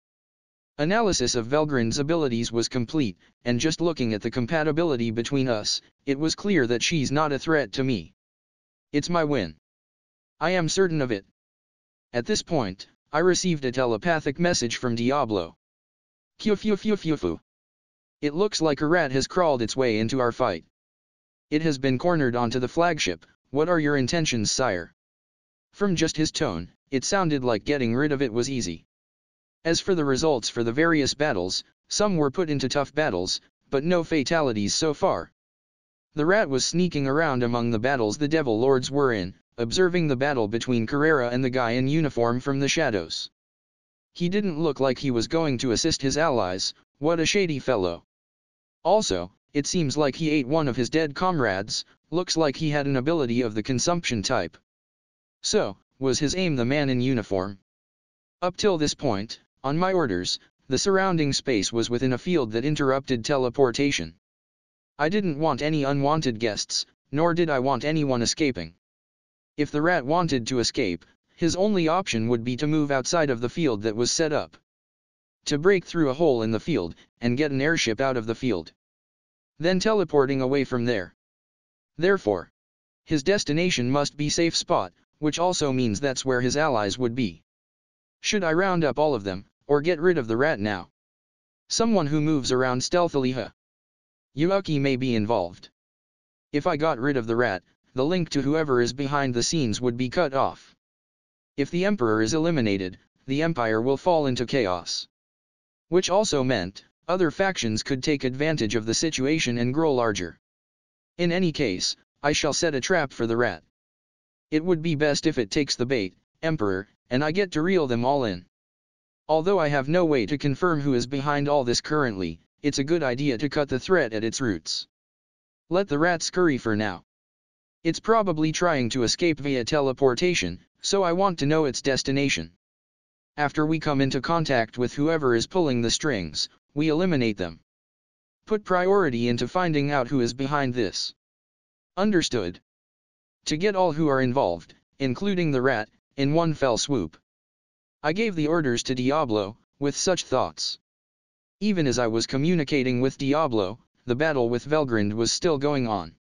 Analysis of Velgrind's abilities was complete, and just looking at the compatibility between us, it was clear that she's not a threat to me. It's my win. I am certain of it. At this point, I received a telepathic message from Diablo. Fu. It looks like a rat has crawled its way into our fight. It has been cornered onto the flagship. What are your intentions, sire? From just his tone, it sounded like getting rid of it was easy. As for the results for the various battles, some were put into tough battles, but no fatalities so far. The rat was sneaking around among the battles the Devil Lords were in, observing the battle between Carrera and the guy in uniform from the shadows. He didn't look like he was going to assist his allies. What a shady fellow. Also, it seems like he ate one of his dead comrades. Looks like he had an ability of the consumption type. So, was his aim the man in uniform? Up till this point, on my orders, the surrounding space was within a field that interrupted teleportation. I didn't want any unwanted guests, nor did I want anyone escaping. If the rat wanted to escape, his only option would be to move outside of the field that was set up. To break through a hole in the field, and get an airship out of the field. Then teleporting away from there. Therefore, his destination must be safe spot, which also means that's where his allies would be. Should I round up all of them, or get rid of the rat now? Someone who moves around stealthily, Yuuki may be involved. If I got rid of the rat, the link to whoever is behind the scenes would be cut off. If the Emperor is eliminated, the Empire will fall into chaos. Which also meant, other factions could take advantage of the situation and grow larger. In any case, I shall set a trap for the rat. It would be best if it takes the bait, Emperor, and I get to reel them all in. Although I have no way to confirm who is behind all this currently, it's a good idea to cut the threat at its roots. Let the rat scurry for now. It's probably trying to escape via teleportation, so I want to know its destination. After we come into contact with whoever is pulling the strings, we eliminate them. Put priority into finding out who is behind this. Understood. To get all who are involved, including the rat, in one fell swoop. I gave the orders to Diablo, with such thoughts. Even as I was communicating with Diablo, the battle with Velgrund was still going on.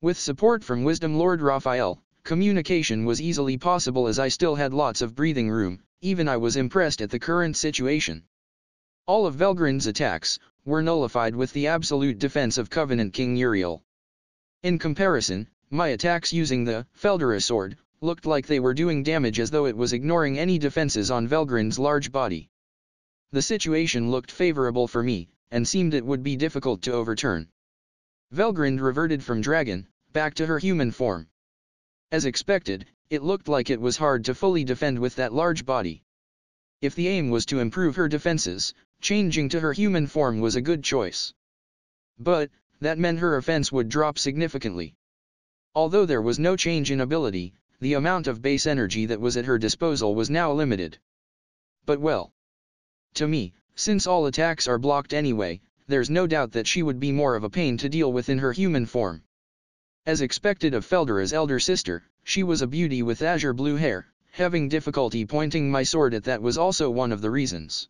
With support from Wisdom Lord Raphael, communication was easily possible as I still had lots of breathing room. Even I was impressed at the current situation. All of Velgrund's attacks were nullified with the absolute defense of Covenant King Uriel. In comparison, my attacks using the Feldera sword looked like they were doing damage as though it was ignoring any defenses on Velgrund's large body. The situation looked favorable for me, and seemed it would be difficult to overturn. Velgrund reverted from dragon, back to her human form. As expected, it looked like it was hard to fully defend with that large body. If the aim was to improve her defenses, changing to her human form was a good choice. But, that meant her offense would drop significantly. Although there was no change in ability, the amount of base energy that was at her disposal was now limited. But well. To me, since all attacks are blocked anyway, there's no doubt that she would be more of a pain to deal with in her human form. As expected of Feldera's elder sister, she was a beauty with azure blue hair. Having difficulty pointing my sword at that was also one of the reasons.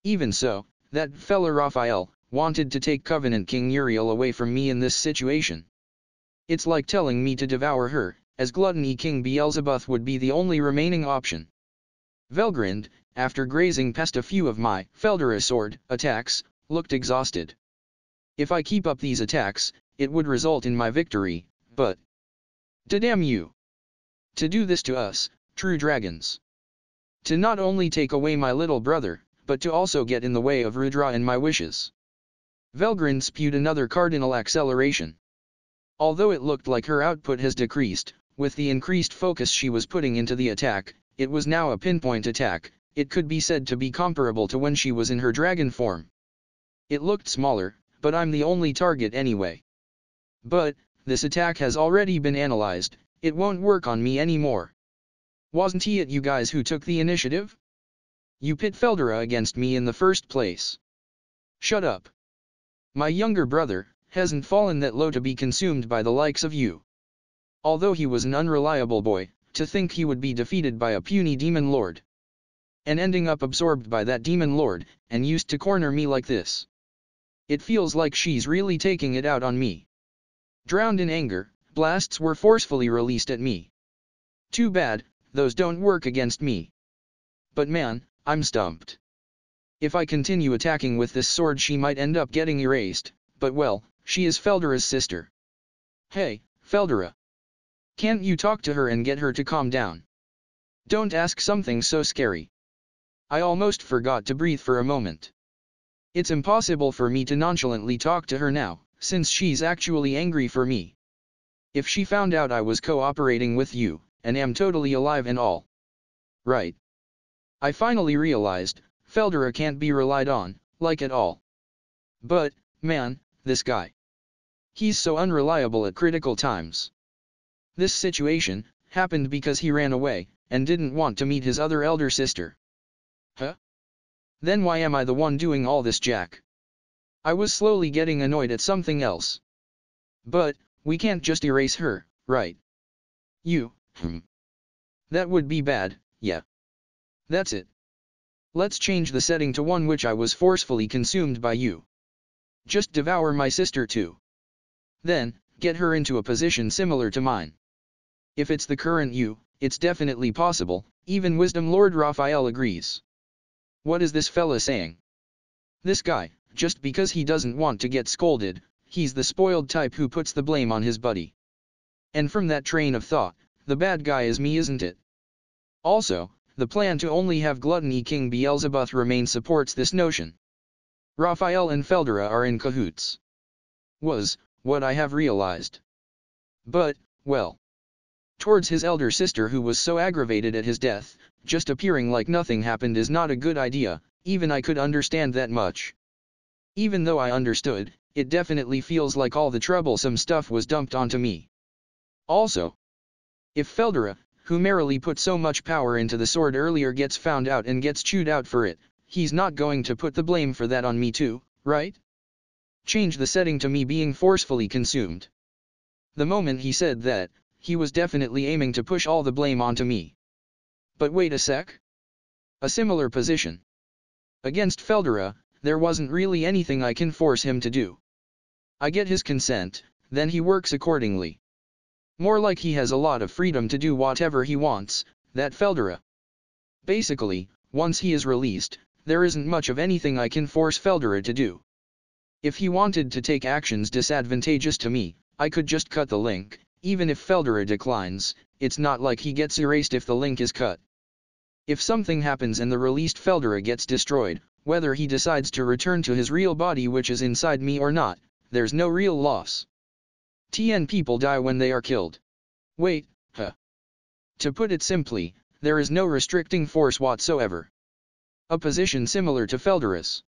Even so, that fella Raphael wanted to take Covenant King Uriel away from me in this situation. It's like telling me to devour her, as Gluttony King Beelzebub would be the only remaining option. Velgrund, after grazing past a few of my Feldera sword attacks, looked exhausted. If I keep up these attacks, it would result in my victory, but... damn you! To do this to us, true dragons. To not only take away my little brother, but to also get in the way of Rudra and my wishes. Velgrund spewed another cardinal acceleration. Although it looked like her output has decreased, with the increased focus she was putting into the attack, it was now a pinpoint attack. It could be said to be comparable to when she was in her dragon form. It looked smaller, but I'm the only target anyway. But, this attack has already been analyzed, it won't work on me anymore. Wasn't it you guys who took the initiative? You pit Feldera against me in the first place. Shut up. My younger brother hasn't fallen that low to be consumed by the likes of you. Although he was an unreliable boy, to think he would be defeated by a puny demon lord. And ending up absorbed by that demon lord, and used to corner me like this. It feels like she's really taking it out on me. Drowned in anger, blasts were forcefully released at me. Too bad, those don't work against me. But man, I'm stumped. If I continue attacking with this sword she might end up getting erased, but well, she is Feldera's sister. Hey, Feldera. Can't you talk to her and get her to calm down? Don't ask something so scary. I almost forgot to breathe for a moment. It's impossible for me to nonchalantly talk to her now, since she's actually angry for me. If she found out I was cooperating with you, and am totally alive and all. Right. I finally realized, Feldera can't be relied on, like at all. But, man, this guy. He's so unreliable at critical times. This situation happened because he ran away, and didn't want to meet his other elder sister. Huh? Then why am I the one doing all this, Jack? I was slowly getting annoyed at something else. But, we can't just erase her, right? That would be bad, yeah. That's it. Let's change the setting to one which I was forcefully consumed by you. Just devour my sister too. Then, get her into a position similar to mine. If it's the current you, it's definitely possible, even Wisdom Lord Raphael agrees. What is this fella saying? This guy, just because he doesn't want to get scolded, he's the spoiled type who puts the blame on his buddy. And from that train of thought, the bad guy is me, isn't it? Also, the plan to only have Gluttony King Beelzebub remain supports this notion. Raphael and Feldera are in cahoots. Was what I have realized. But, well. Towards his elder sister who was so aggravated at his death, just appearing like nothing happened is not a good idea, even I could understand that much. Even though I understood, it definitely feels like all the troublesome stuff was dumped onto me. Also, if Feldera, who merrily put so much power into the sword earlier, gets found out and gets chewed out for it, he's not going to put the blame for that on me too, right? Change the setting to me being forcefully consumed. The moment he said that, he was definitely aiming to push all the blame onto me. But wait a sec. A similar position. Against Feldera, there wasn't really anything I can force him to do. I get his consent, then he works accordingly. More like he has a lot of freedom to do whatever he wants, that Feldera. Basically, once he is released, there isn't much of anything I can force Feldera to do. If he wanted to take actions disadvantageous to me, I could just cut the link. Even if Feldera declines, it's not like he gets erased if the link is cut. If something happens and the released Feldera gets destroyed, whether he decides to return to his real body which is inside me or not, there's no real loss. TN people die when they are killed. Wait, huh. To put it simply, there is no restricting force whatsoever. A position similar to Feldera's.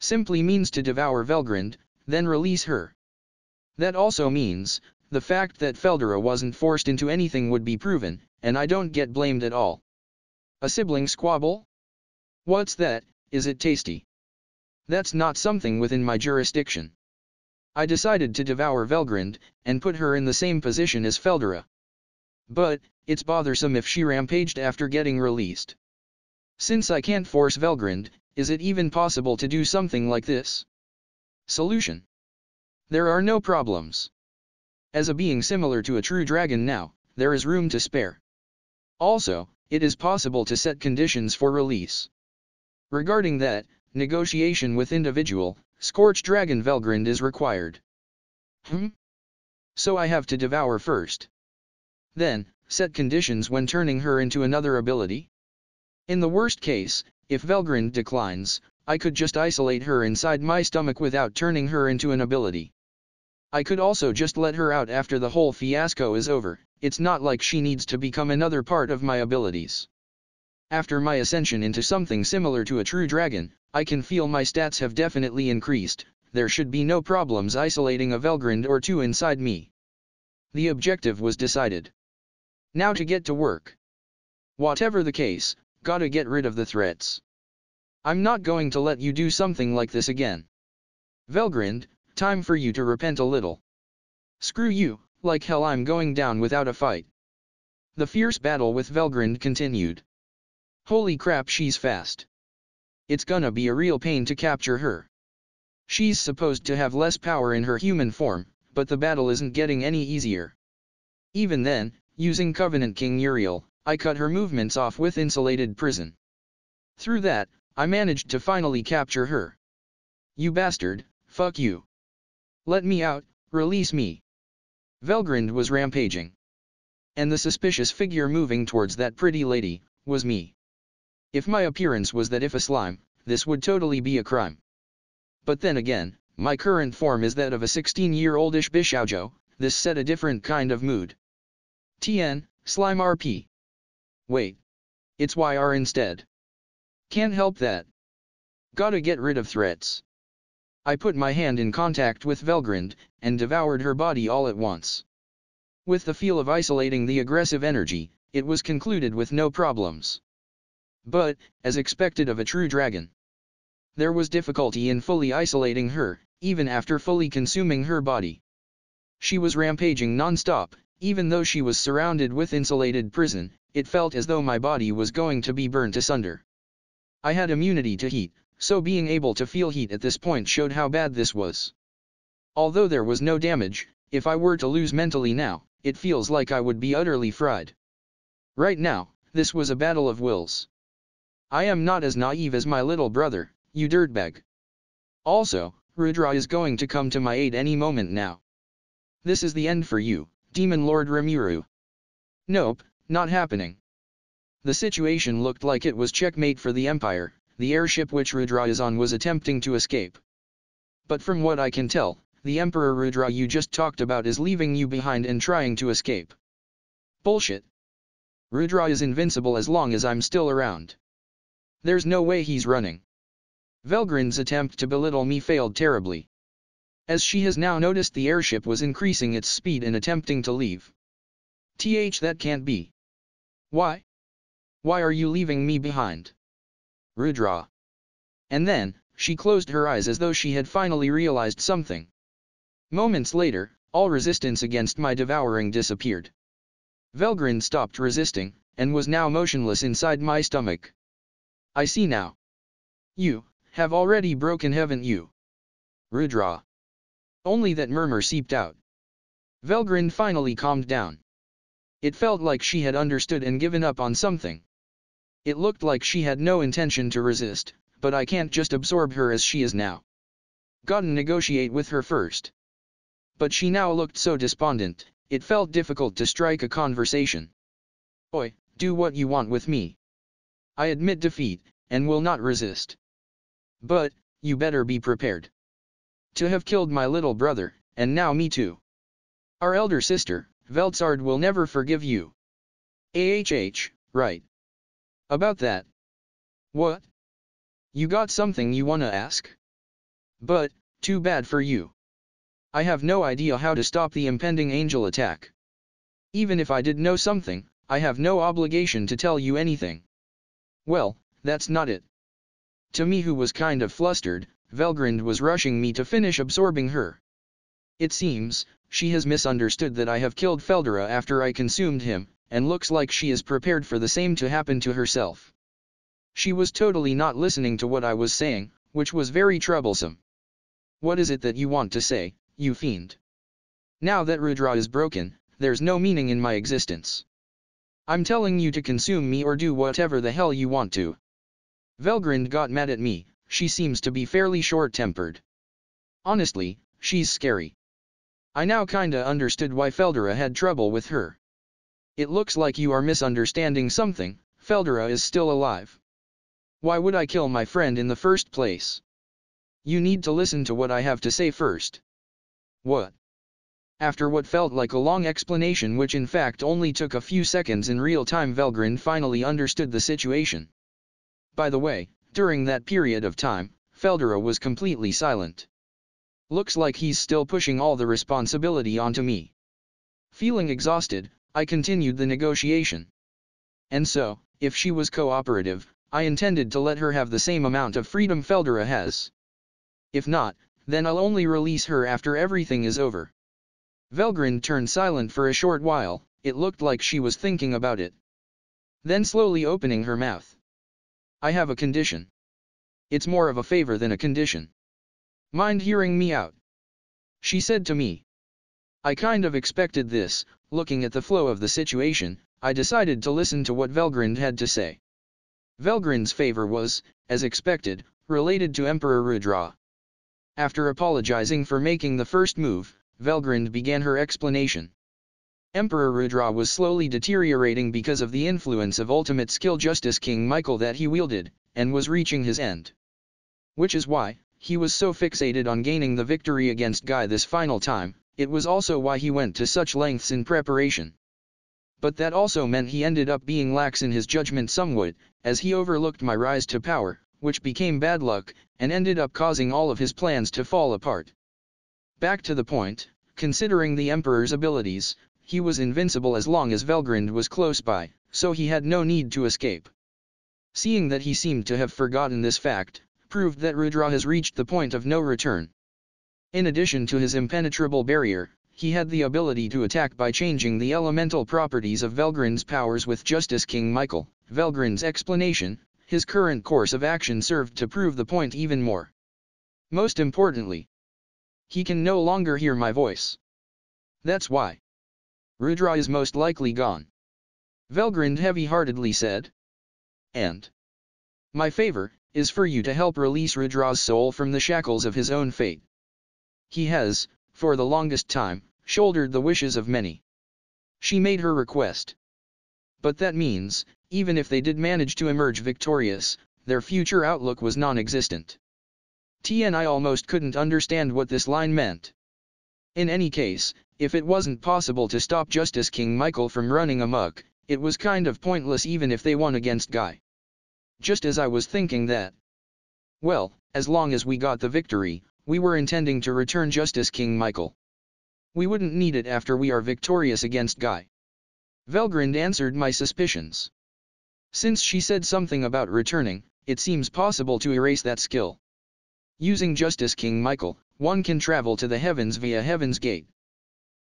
Simply means to devour Velgrind, then release her. That also means, the fact that Feldera wasn't forced into anything would be proven, and I don't get blamed at all. A sibling squabble? What's that? Is it tasty? That's not something within my jurisdiction. I decided to devour Velgrind, and put her in the same position as Feldera. But, it's bothersome if she rampaged after getting released. Since I can't force Velgrind, is it even possible to do something like this? Solution. There are no problems. As a being similar to a true dragon now, there is room to spare. Also, it is possible to set conditions for release. Regarding that, negotiation with individual, Scorched Dragon Velgrind is required. So I have to devour first. Then, set conditions when turning her into another ability? In the worst case, if Velgrind declines, I could just isolate her inside my stomach without turning her into an ability. I could also just let her out after the whole fiasco is over, it's not like she needs to become another part of my abilities. After my ascension into something similar to a true dragon, I can feel my stats have definitely increased, there should be no problems isolating a Velgrind or two inside me. The objective was decided. Now to get to work. Whatever the case, gotta get rid of the threats. I'm not going to let you do something like this again. Velgrind, time for you to repent a little. Screw you, like hell I'm going down without a fight. The fierce battle with Velgrind continued. Holy crap, she's fast. It's gonna be a real pain to capture her. She's supposed to have less power in her human form, but the battle isn't getting any easier. Even then, using Covenant King Uriel, I cut her movements off with Insulated Prison. Through that, I managed to finally capture her. You bastard, fuck you. Let me out, release me. Velgrind was rampaging. And the suspicious figure moving towards that pretty lady, was me. If my appearance was that if a slime, this would totally be a crime. But then again, my current form is that of a 16-year-oldish bishoujo, this set a different kind of mood. TN, slime RP. Wait. It's YR instead. Can't help that. Gotta get rid of threats. I put my hand in contact with Velgrind, and devoured her body all at once. With the feel of isolating the aggressive energy, it was concluded with no problems. But, as expected of a true dragon, there was difficulty in fully isolating her, even after fully consuming her body. She was rampaging non-stop, even though she was surrounded with insulated prison, it felt as though my body was going to be burnt asunder. I had immunity to heat, so being able to feel heat at this point showed how bad this was. Although there was no damage, if I were to lose mentally now, it feels like I would be utterly fried. Right now, this was a battle of wills. I am not as naive as my little brother, you dirtbag. Also, Rudra is going to come to my aid any moment now. This is the end for you, Demon Lord Rimuru. Nope, not happening. The situation looked like it was checkmate for the Empire. The airship which Rudra is on was attempting to escape. But from what I can tell, the Emperor Rudra you just talked about is leaving you behind and trying to escape. Bullshit. Rudra is invincible as long as I'm still around. There's no way he's running. Velgrind's attempt to belittle me failed terribly, as she has now noticed the airship was increasing its speed in attempting to leave. That can't be. Why? Why are you leaving me behind? Rudra. And then, she closed her eyes as though she had finally realized something. Moments later, all resistance against my devouring disappeared. Velgrind stopped resisting, and was now motionless inside my stomach. I see now. You have already broken, haven't you? Rudra. Only that murmur seeped out. Velgrind finally calmed down. It felt like she had understood and given up on something. It looked like she had no intention to resist, but I can't just absorb her as she is now. Gotta negotiate with her first. But she now looked so despondent, it felt difficult to strike a conversation. Oi, do what you want with me. I admit defeat, and will not resist. But, you better be prepared to have killed my little brother, and now me too. Our elder sister, Veltsard, will never forgive you. Right. About that. What? You got something you wanna ask? But, too bad for you. I have no idea how to stop the impending angel attack. Even if I did know something, I have no obligation to tell you anything. Well, that's not it. To me, who was kind of flustered, Velgrind was rushing me to finish absorbing her. It seems, she has misunderstood that I have killed Feldera after I consumed him, and looks like she is prepared for the same to happen to herself. She was totally not listening to what I was saying, which was very troublesome. What is it that you want to say, you fiend? Now that Rudra is broken, there's no meaning in my existence. I'm telling you to consume me or do whatever the hell you want to. Velgrind got mad at me. She seems to be fairly short-tempered. Honestly, she's scary. I now kinda understood why Feldera had trouble with her. It looks like you are misunderstanding something. Feldera is still alive. Why would I kill my friend in the first place? You need to listen to what I have to say first. What? After what felt like a long explanation, which in fact only took a few seconds in real time, Velgrind finally understood the situation. By the way, during that period of time, Feldera was completely silent. Looks like he's still pushing all the responsibility onto me. Feeling exhausted, I continued the negotiation. And so, if she was cooperative, I intended to let her have the same amount of freedom Feldera has. If not, then I'll only release her after everything is over. Velgrind turned silent for a short while. It looked like she was thinking about it. Then slowly opening her mouth. I have a condition. It's more of a favor than a condition. Mind hearing me out? She said to me. I kind of expected this. Looking at the flow of the situation, I decided to listen to what Velgrind had to say. Velgrind's favor was, as expected, related to Emperor Rudra. After apologizing for making the first move, Velgrind began her explanation. Emperor Rudra was slowly deteriorating because of the influence of ultimate skill Justice King Michael that he wielded, and was reaching his end. Which is why he was so fixated on gaining the victory against Guy this final time. It was also why he went to such lengths in preparation. But that also meant he ended up being lax in his judgment somewhat, as he overlooked my rise to power, which became bad luck, and ended up causing all of his plans to fall apart. Back to the point, considering the Emperor's abilities, he was invincible as long as Velgrind was close by, so he had no need to escape. Seeing that he seemed to have forgotten this fact, proved that Rudra has reached the point of no return. In addition to his impenetrable barrier, he had the ability to attack by changing the elemental properties of Velgrind's powers with Justice King Michael. Velgrind's explanation, his current course of action served to prove the point even more. Most importantly, he can no longer hear my voice. That's why Rudra is most likely gone. Velgrind heavy-heartedly said. And my favor is for you to help release Rudra's soul from the shackles of his own fate. He has, for the longest time, shouldered the wishes of many. She made her request. But that means, even if they did manage to emerge victorious, their future outlook was non-existent. I almost couldn't understand what this line meant. In any case, if it wasn't possible to stop Justice King Michael from running amok, it was kind of pointless even if they won against Guy. Just as I was thinking that. Well, as long as we got the victory, we were intending to return Justice King Michael. We wouldn't need it after we are victorious against Guy. Velgrind answered my suspicions. Since she said something about returning, it seems possible to erase that skill. Using Justice King Michael, one can travel to the heavens via Heaven's Gate.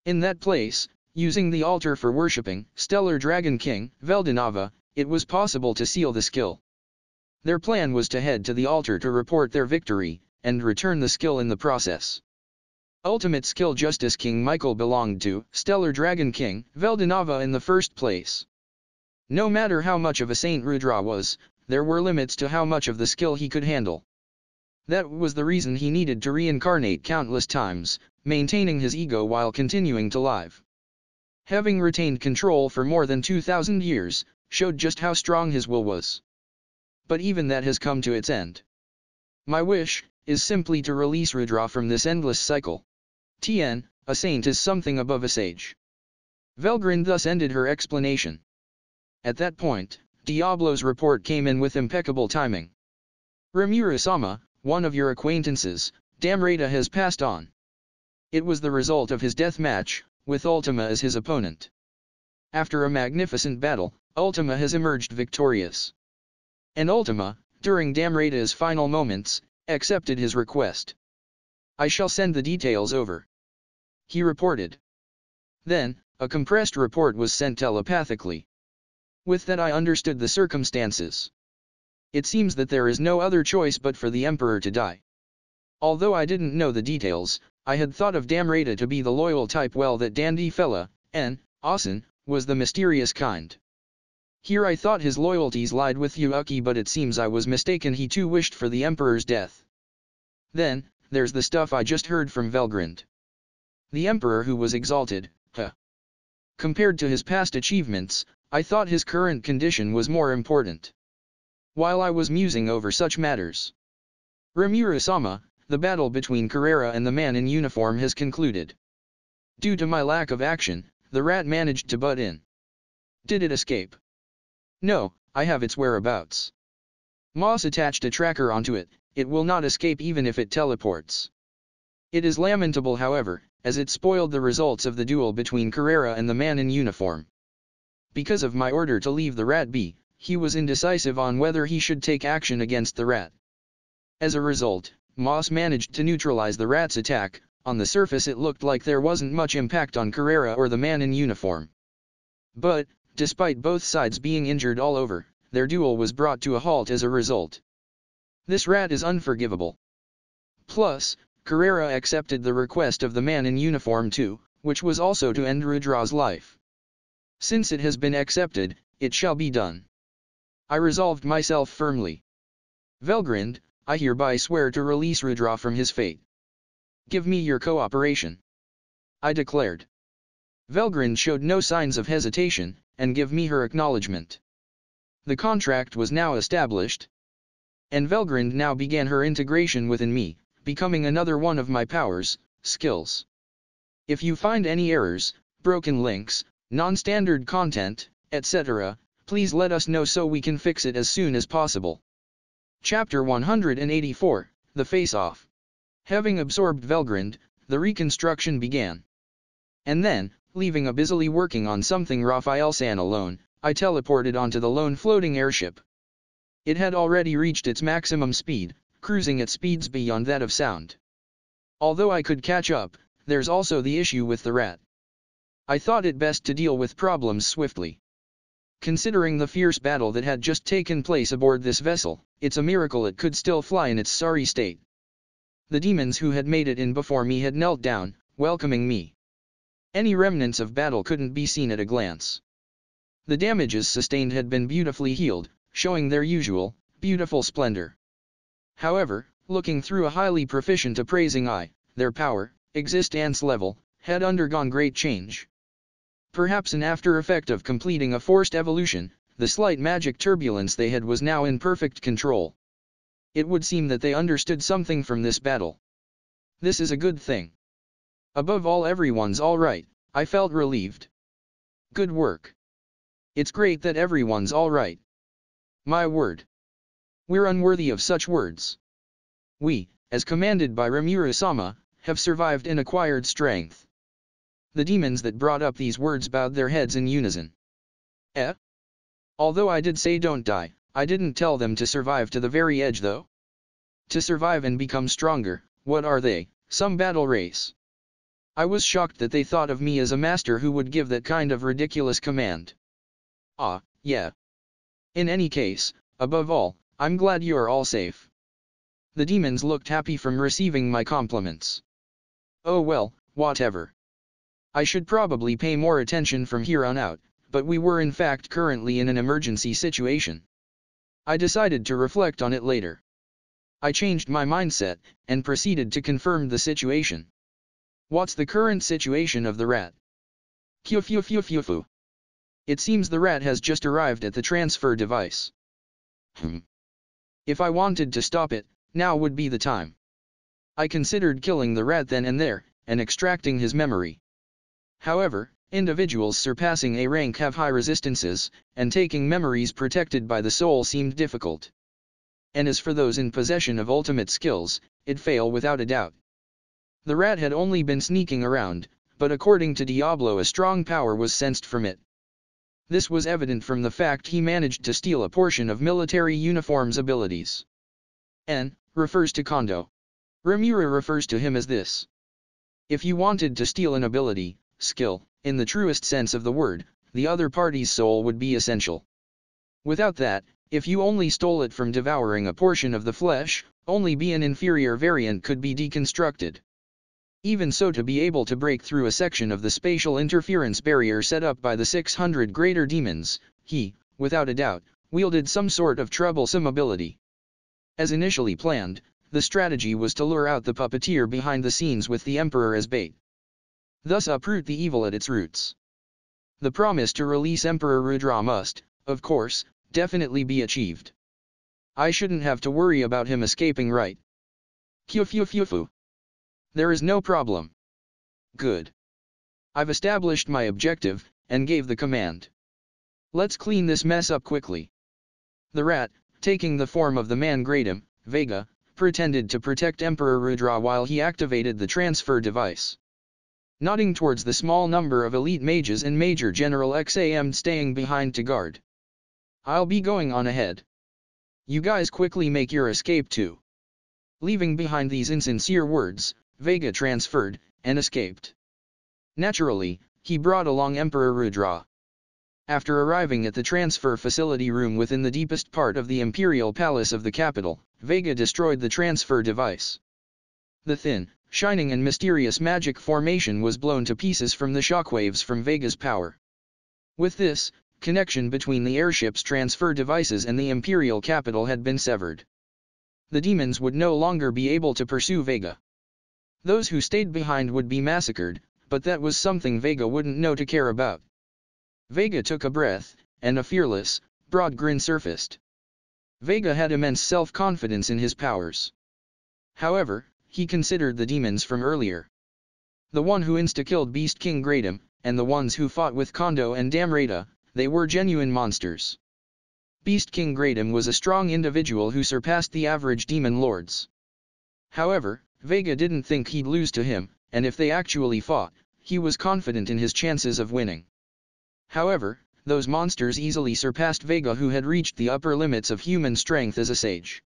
In that place, using the altar for worshipping Stellar Dragon King Veldinava, it was possible to seal the skill. Their plan was to head to the altar to report their victory, and return the skill in the process. Ultimate skill Justice King Michael belonged to Stellar Dragon King Veldinava in the first place. No matter how much of a saint Rudra was, there were limits to how much of the skill he could handle. That was the reason he needed to reincarnate countless times, maintaining his ego while continuing to live. Having retained control for more than 2,000 years, showed just how strong his will was. But even that has come to its end. My wish is simply to release Rudra from this endless cycle. A saint is something above a sage. Velgrind thus ended her explanation. At that point, Diablo's report came in with impeccable timing. Rimuru-sama, one of your acquaintances, Damrata has passed on. It was the result of his death match, with Ultima as his opponent. After a magnificent battle, Ultima has emerged victorious. And Ultima, during Damrata's final moments, accepted his request. I shall send the details over. He reported. Then, a compressed report was sent telepathically. With that I understood the circumstances. It seems that there is no other choice but for the Emperor to die. Although I didn't know the details, I had thought of Damrata to be the loyal type, well that dandy fella, Asen, was the mysterious kind. Here I thought his loyalties lied with Yuuki, but it seems I was mistaken, he too wished for the Emperor's death. Then, there's the stuff I just heard from Velgrind. The Emperor who was exalted, Compared to his past achievements, I thought his current condition was more important. While I was musing over such matters, Rimuru-sama, the battle between Carrera and the man in uniform has concluded. Due to my lack of action, the rat managed to butt in. Did it escape? No, I have its whereabouts. Moss attached a tracker onto it, it will not escape even if it teleports. It is lamentable, however, as it spoiled the results of the duel between Carrera and the man in uniform. Because of my order to leave the rat be, he was indecisive on whether he should take action against the rat. As a result, Moss managed to neutralize the rat's attack. On the surface it looked like there wasn't much impact on Carrera or the man in uniform. But, despite both sides being injured all over, their duel was brought to a halt as a result. This rat is unforgivable. Plus, Carrera accepted the request of the man in uniform too, which was also to end Rudra's life. Since it has been accepted, it shall be done. I resolved myself firmly. Velgrind, I hereby swear to release Rudra from his fate. Give me your cooperation, I declared. Velgrind showed no signs of hesitation, and gave me her acknowledgement. The contract was now established, and Velgrind now began her integration within me, becoming another one of my powers, skills. If you find any errors, broken links, non-standard content, etc., please let us know so we can fix it as soon as possible. Chapter 184, The Faceoff. Having absorbed Velgrind, the reconstruction began. And then, leaving a busily working on something Raphael San alone, I teleported onto the lone floating airship. It had already reached its maximum speed, cruising at speeds beyond that of sound. Although I could catch up, there's also the issue with the rat. I thought it best to deal with problems swiftly. Considering the fierce battle that had just taken place aboard this vessel, it's a miracle it could still fly in its sorry state. The demons who had made it in before me had knelt down, welcoming me. Any remnants of battle couldn't be seen at a glance. The damages sustained had been beautifully healed, showing their usual, beautiful splendor. However, looking through a highly proficient appraising eye, their power, existence level, had undergone great change. Perhaps an after effect of completing a forced evolution, the slight magic turbulence they had was now in perfect control. It would seem that they understood something from this battle. This is a good thing. Above all, everyone's alright, I felt relieved. Good work. It's great that everyone's alright. My word. We're unworthy of such words. We, as commanded by Rimuru-sama, have survived and acquired strength. The demons that brought up these words bowed their heads in unison. Although I did say don't die, I didn't tell them to survive to the very edge though. To survive and become stronger, what are they, some battle race? I was shocked that they thought of me as a master who would give that kind of ridiculous command. Ah, yeah. In any case, above all, I'm glad you're all safe. The demons looked happy from receiving my compliments. Oh well, whatever. I should probably pay more attention from here on out, but we were in fact currently in an emergency situation. I decided to reflect on it later. I changed my mindset, and proceeded to confirm the situation. What's the current situation of the rat? Fu. It seems the rat has just arrived at the transfer device. If I wanted to stop it, now would be the time. I considered killing the rat then and there, and extracting his memory. However, individuals surpassing A rank have high resistances, and taking memories protected by the soul seemed difficult. And as for those in possession of ultimate skills, it'd fail without a doubt. The rat had only been sneaking around, but according to Diablo a strong power was sensed from it. This was evident from the fact he managed to steal a portion of military uniform's abilities. N refers to Kondo. Rimuru refers to him as this. If you wanted to steal an ability, skill, in the truest sense of the word, the other party's soul would be essential. Without that, if you only stole it from devouring a portion of the flesh, only an inferior variant could be deconstructed. Even so, to be able to break through a section of the spatial interference barrier set up by the 600 greater demons, he, without a doubt, wielded some sort of troublesome ability. As initially planned, the strategy was to lure out the puppeteer behind the scenes with the Emperor as bait. Thus uproot the evil at its roots. The promise to release Emperor Rudra must, of course, definitely be achieved. I shouldn't have to worry about him escaping, right? Fu. There is no problem. Good. I've established my objective, and gave the command. Let's clean this mess up quickly. The rat, taking the form of the man Gradam, Vega, pretended to protect Emperor Rudra while he activated the transfer device. Nodding towards the small number of elite mages and Major General XAM staying behind to guard. I'll be going on ahead. You guys quickly make your escape too. Leaving behind these insincere words, Vega transferred, and escaped. Naturally, he brought along Emperor Rudra. After arriving at the transfer facility room within the deepest part of the Imperial Palace of the capital, Vega destroyed the transfer device. The thin, shining and mysterious magic formation was blown to pieces from the shockwaves from Vega's power. With this, connection between the airship's transfer devices and the Imperial capital had been severed. The demons would no longer be able to pursue Vega. Those who stayed behind would be massacred, but that was something Vega wouldn't know to care about. Vega took a breath, and a fearless, broad grin surfaced. Vega had immense self-confidence in his powers. However, he considered the demons from earlier. The one who insta-killed Beast King Gradam, and the ones who fought with Kondo and Damrata, they were genuine monsters. Beast King Gradam was a strong individual who surpassed the average demon lords. However, Vega didn't think he'd lose to him, and if they actually fought, he was confident in his chances of winning. However, those monsters easily surpassed Vega, who had reached the upper limits of human strength as a sage.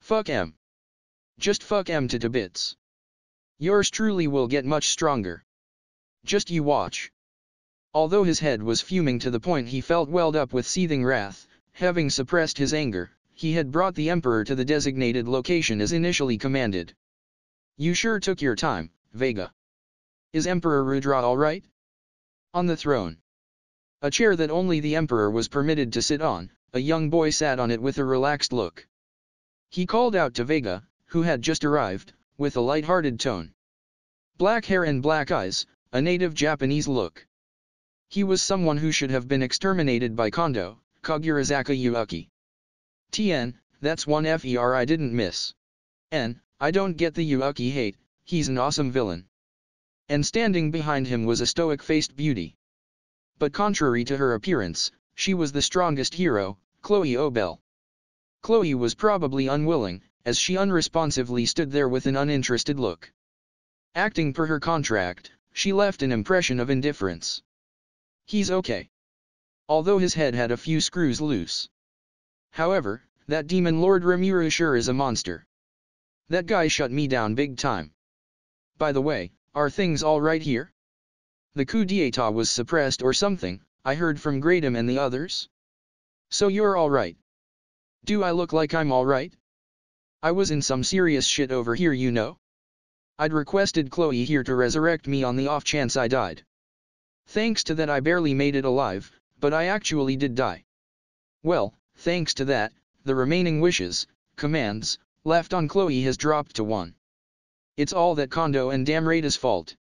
Fuck em. Just fuck em to bits. Yours truly will get much stronger. Just you watch. Although his head was fuming to the point he felt welled up with seething wrath, having suppressed his anger, he had brought the Emperor to the designated location as initially commanded. You sure took your time, Vega. Is Emperor Rudra alright? On the throne. A chair that only the Emperor was permitted to sit on, a young boy sat on it with a relaxed look. He called out to Vega, who had just arrived, with a light-hearted tone. Black hair and black eyes, a native Japanese look. He was someone who should have been exterminated by Kondo, Kagurazaka Yuaki. TN, that's one FER I didn't miss. N, I don't get the Yuaki hate, he's an awesome villain. And standing behind him was a stoic-faced beauty. But contrary to her appearance, she was the strongest hero, Chloe Obel. Chloe was probably unwilling, as she unresponsively stood there with an uninterested look. Acting per her contract, she left an impression of indifference. He's okay. Although his head had a few screws loose. However, that demon Lord Rimuru sure is a monster. That guy shut me down big time. By the way, are things all right here? The coup d'état was suppressed or something, I heard from Gradam and the others. So you're all right. Do I look like I'm all right? I was in some serious shit over here, you know. I'd requested Chloe here to resurrect me on the off chance I died. Thanks to that I barely made it alive, but I actually did die. Well, thanks to that, the remaining wishes, commands, left on Chloe has dropped to 1. It's all that Kondo and Damrata's fault.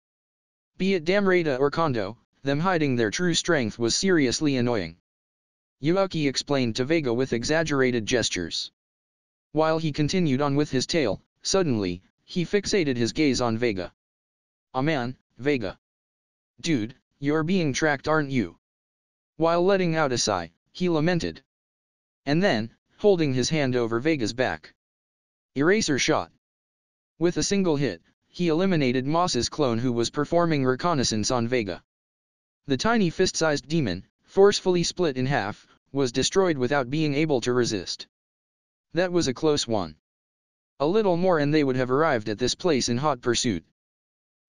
Be it Damrata or Kondo, them hiding their true strength was seriously annoying. Yuaki explained to Vega with exaggerated gestures. While he continued on with his tale, suddenly, he fixated his gaze on Vega. "Ah man, Vega. Dude, you're being tracked, aren't you?" While letting out a sigh, he lamented. And then, holding his hand over Vega's back. Eraser shot. With a single hit, he eliminated Moss's clone who was performing reconnaissance on Vega. The tiny fist-sized demon, forcefully split in half, was destroyed without being able to resist. That was a close one. A little more and they would have arrived at this place in hot pursuit.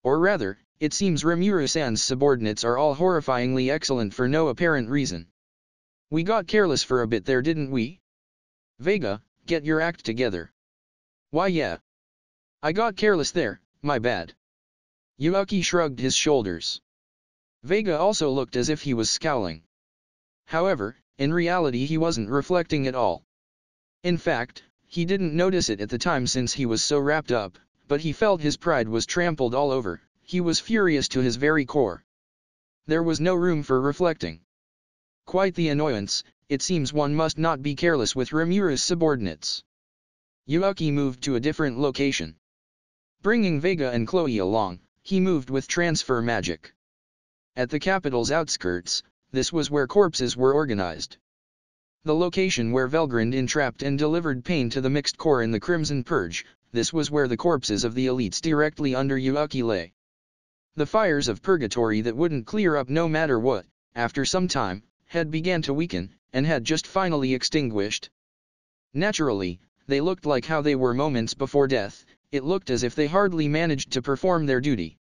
Or rather, it seems Rimuru-san's subordinates are all horrifyingly excellent for no apparent reason. We got careless for a bit there, didn't we? Vega, get your act together. Why yeah. I got careless there, my bad. Yuaki shrugged his shoulders. Vega also looked as if he was scowling. However, in reality he wasn't reflecting at all. In fact, he didn't notice it at the time since he was so wrapped up, but he felt his pride was trampled all over, he was furious to his very core. There was no room for reflecting. Quite the annoyance, it seems one must not be careless with Rimuru's subordinates. Yuaki moved to a different location. Bringing Vega and Chloe along, he moved with transfer magic. At the capital's outskirts, this was where corpses were organized. The location where Velgrind entrapped and delivered pain to the mixed core in the Crimson Purge, this was where the corpses of the elites directly under Yuaki lay. The fires of purgatory that wouldn't clear up no matter what, after some time, had began to weaken, and had just finally extinguished. Naturally, they looked like how they were moments before death, it looked as if they hardly managed to perform their duty.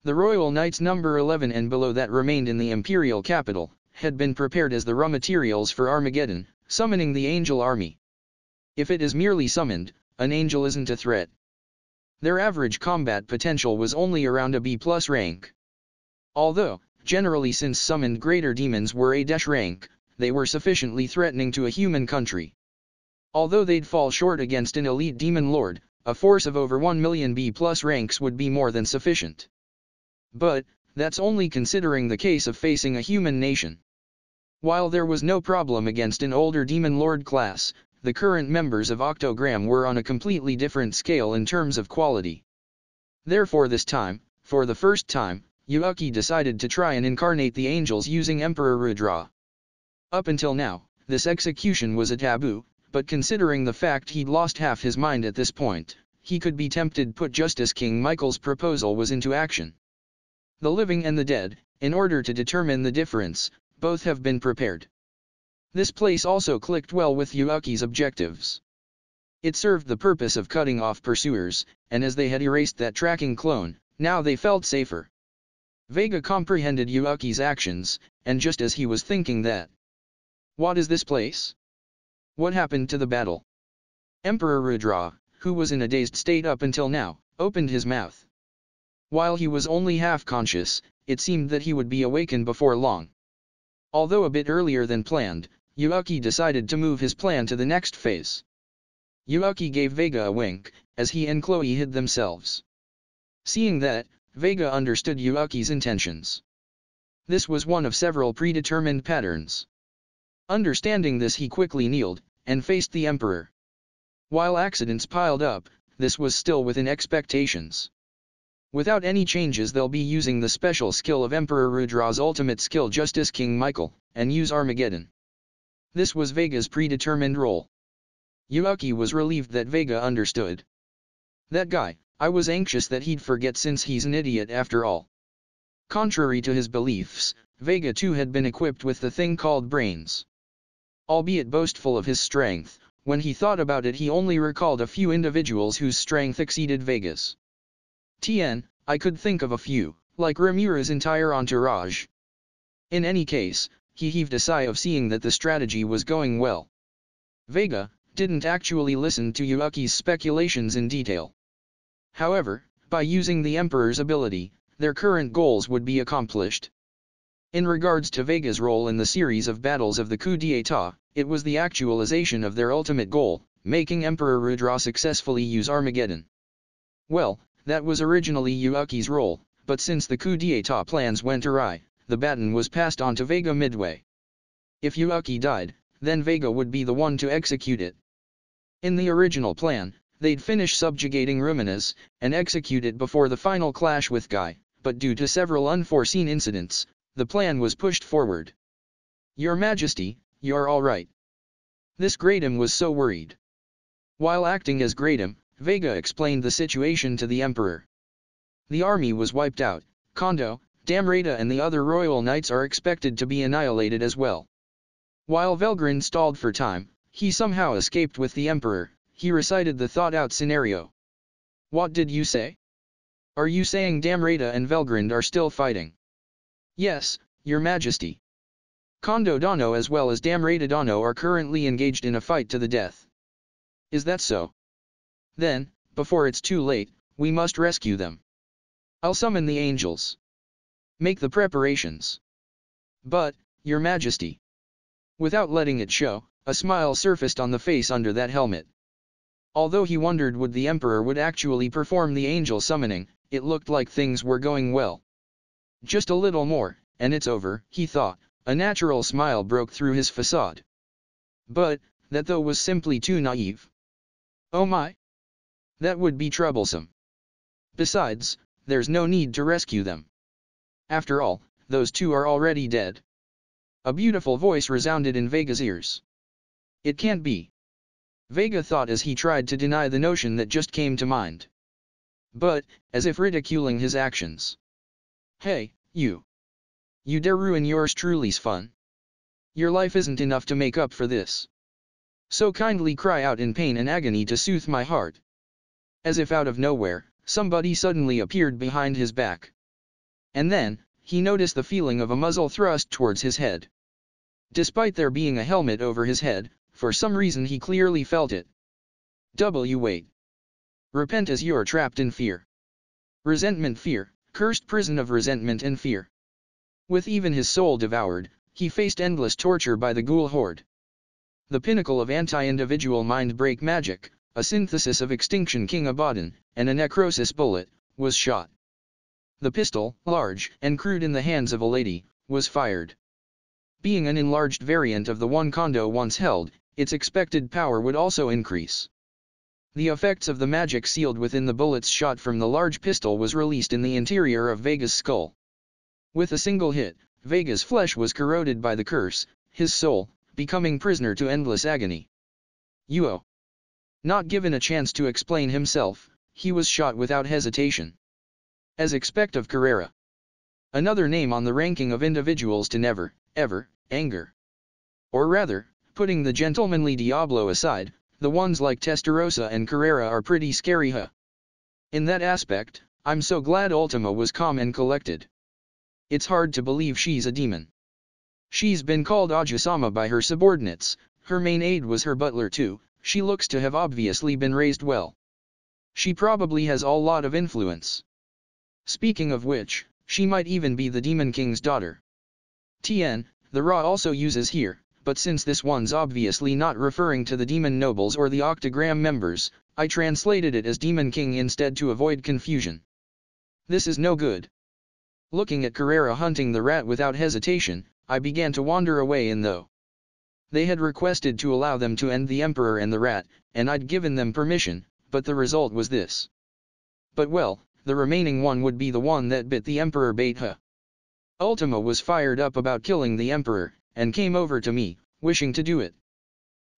The Royal Knights number 11 and below that remained in the Imperial capital, had been prepared as the raw materials for Armageddon, summoning the angel army. If it is merely summoned, an angel isn't a threat. Their average combat potential was only around a B+ rank. Although, generally since summoned greater demons were a rank, they were sufficiently threatening to a human country. Although they'd fall short against an elite demon lord, a force of over 1 million B+ ranks would be more than sufficient. But, that's only considering the case of facing a human nation. While there was no problem against an older demon lord class, the current members of Octogram were on a completely different scale in terms of quality. Therefore this time, for the first time, Yuuki decided to try and incarnate the angels using Emperor Rudra. Up until now, this execution was a taboo, but considering the fact he'd lost half his mind at this point, he could be tempted to put Justice King Michael's proposal was into action. The living and the dead, in order to determine the difference, both have been prepared. This place also clicked well with Yuuki's objectives. It served the purpose of cutting off pursuers, and as they had erased that tracking clone, now they felt safer. Vega comprehended Yuuki's actions, and just as he was thinking that, "What is this place? What happened to the battle?" Emperor Rudra, who was in a dazed state up until now, opened his mouth. While he was only half conscious, it seemed that he would be awakened before long. Although a bit earlier than planned, Yuuki decided to move his plan to the next phase. Yuuki gave Vega a wink, as he and Chloe hid themselves. Seeing that, Vega understood Yuuki's intentions. This was one of several predetermined patterns. Understanding this, he quickly kneeled, and faced the Emperor. While accidents piled up, this was still within expectations. Without any changes, they'll be using the special skill of Emperor Rudra's ultimate skill, Justice King Michael, and use Armageddon. This was Vega's predetermined role. Yuuki was relieved that Vega understood. That guy, I was anxious that he'd forget since he's an idiot after all. Contrary to his beliefs, Vega too had been equipped with the thing called brains. Albeit boastful of his strength, when he thought about it he only recalled a few individuals whose strength exceeded Vega's. I could think of a few, like Rimura's entire entourage. In any case, he heaved a sigh of seeing that the strategy was going well. Vega didn't actually listen to Yuuki's speculations in detail. However, by using the Emperor's ability, their current goals would be accomplished. In regards to Vega's role in the series of battles of the coup d'état, it was the actualization of their ultimate goal, making Emperor Rudra successfully use Armageddon. Well, that was originally Yuuki's role, but since the coup d'état plans went awry, the baton was passed on to Vega midway. If Yuuki died, then Vega would be the one to execute it. In the original plan, they'd finish subjugating Ruminas, and execute it before the final clash with Guy, but due to several unforeseen incidents, the plan was pushed forward. Your Majesty, you're all right. This Greatum was so worried. While acting as Greatum, Vega explained the situation to the Emperor. The army was wiped out, Kondo, Damrata and the other royal knights are expected to be annihilated as well. While Velgrin stalled for time, he somehow escaped with the Emperor. He recited the thought-out scenario. What did you say? Are you saying Damrata and Velgrind are still fighting? Yes, Your Majesty. Kondo Dano as well as Damrata Dano are currently engaged in a fight to the death. Is that so? Then, before it's too late, we must rescue them. I'll summon the angels. Make the preparations. But, Your Majesty. Without letting it show, a smile surfaced on the face under that helmet. Although he wondered would the Emperor would actually perform the angel summoning, it looked like things were going well. Just a little more, and it's over, he thought. A natural smile broke through his facade. But, that though was simply too naive. Oh my! That would be troublesome. Besides, there's no need to rescue them. After all, those two are already dead. A beautiful voice resounded in Vega's ears. It can't be. Vega thought as he tried to deny the notion that just came to mind. But, as if ridiculing his actions. Hey, you. You dare ruin yours truly's fun. Your life isn't enough to make up for this. So kindly cry out in pain and agony to soothe my heart. As if out of nowhere, somebody suddenly appeared behind his back. And then, he noticed the feeling of a muzzle thrust towards his head. Despite there being a helmet over his head, for some reason he clearly felt it. Wait. Repent as you're trapped in fear. Resentment fear, cursed prison of resentment and fear. With even his soul devoured, he faced endless torture by the ghoul horde. The pinnacle of anti-individual mind-break magic, a synthesis of Extinction King Abaddon, and a necrosis bullet, was shot. The pistol, large and crude in the hands of a lady, was fired. Being an enlarged variant of the one Kondo once held, its expected power would also increase. The effects of the magic sealed within the bullets shot from the large pistol was released in the interior of Vega's skull. With a single hit, Vega's flesh was corroded by the curse, his soul, becoming prisoner to endless agony. Uo. Not given a chance to explain himself, he was shot without hesitation. As expect of Carrera. Another name on the ranking of individuals to never, ever, anger. Or rather, putting the gentlemanly Diablo aside, the ones like Testarossa and Carrera are pretty scary In that aspect, I'm so glad Ultima was calm and collected. It's hard to believe she's a demon. She's been called Ajisama by her subordinates, her main aide was her butler too, she looks to have obviously been raised well. She probably has a lot of influence. Speaking of which, she might even be the Demon King's daughter. Tien, the Ra also uses here, but since this one's obviously not referring to the demon nobles or the octagram members, I translated it as Demon King instead to avoid confusion. This is no good. Looking at Carrera hunting the rat without hesitation, I began to wander away though. They had requested to allow them to end the Emperor and the rat, and I'd given them permission, but the result was this. But well, the remaining one would be the one that bit the Emperor bait. Ultima was fired up about killing the Emperor, and came over to me, wishing to do it.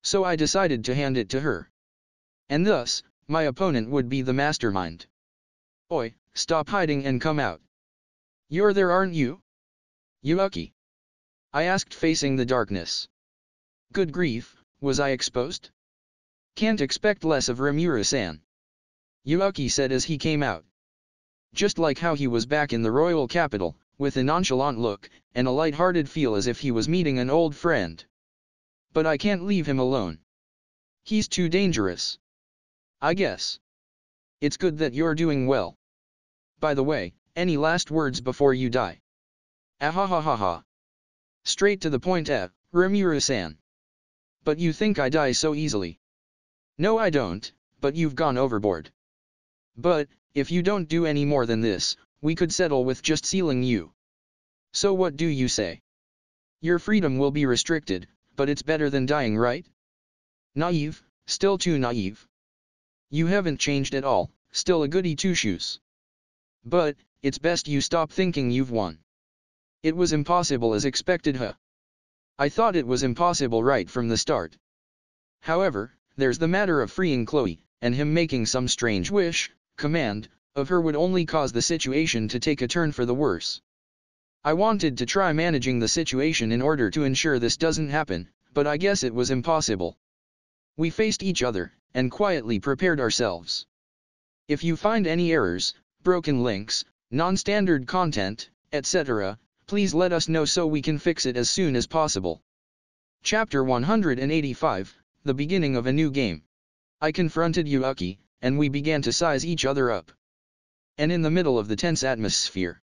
So I decided to hand it to her. And thus, my opponent would be the mastermind. Oi, stop hiding and come out. You're there, aren't you? Yuuki. I asked, facing the darkness. Good grief, was I exposed? Can't expect less of Rimura-san. Yuuki said as he came out. Just like how he was back in the royal capital, with a nonchalant look, and a light-hearted feel as if he was meeting an old friend. But I can't leave him alone. He's too dangerous. I guess. It's good that you're doing well. By the way, any last words before you die? Ahahaha. Straight to the point, Rimura-san. But you think I die so easily? No, I don't, but you've gone overboard. But, if you don't do any more than this, we could settle with just sealing you. So what do you say? Your freedom will be restricted, but it's better than dying, right? Naive, still too naive. You haven't changed at all, still a goody two-shoes. But, it's best you stop thinking you've won. It was impossible as expected, I thought it was impossible right from the start. However, there's the matter of freeing Chloe, and him making some strange command, of her would only cause the situation to take a turn for the worse. I wanted to try managing the situation in order to ensure this doesn't happen, but I guess it was impossible. We faced each other, and quietly prepared ourselves. If you find any errors, broken links, non-standard content, etc., please let us know so we can fix it as soon as possible. Chapter 185, The Beginning of a New Game. I confronted Yuuki, and we began to size each other up. And in the middle of the tense atmosphere.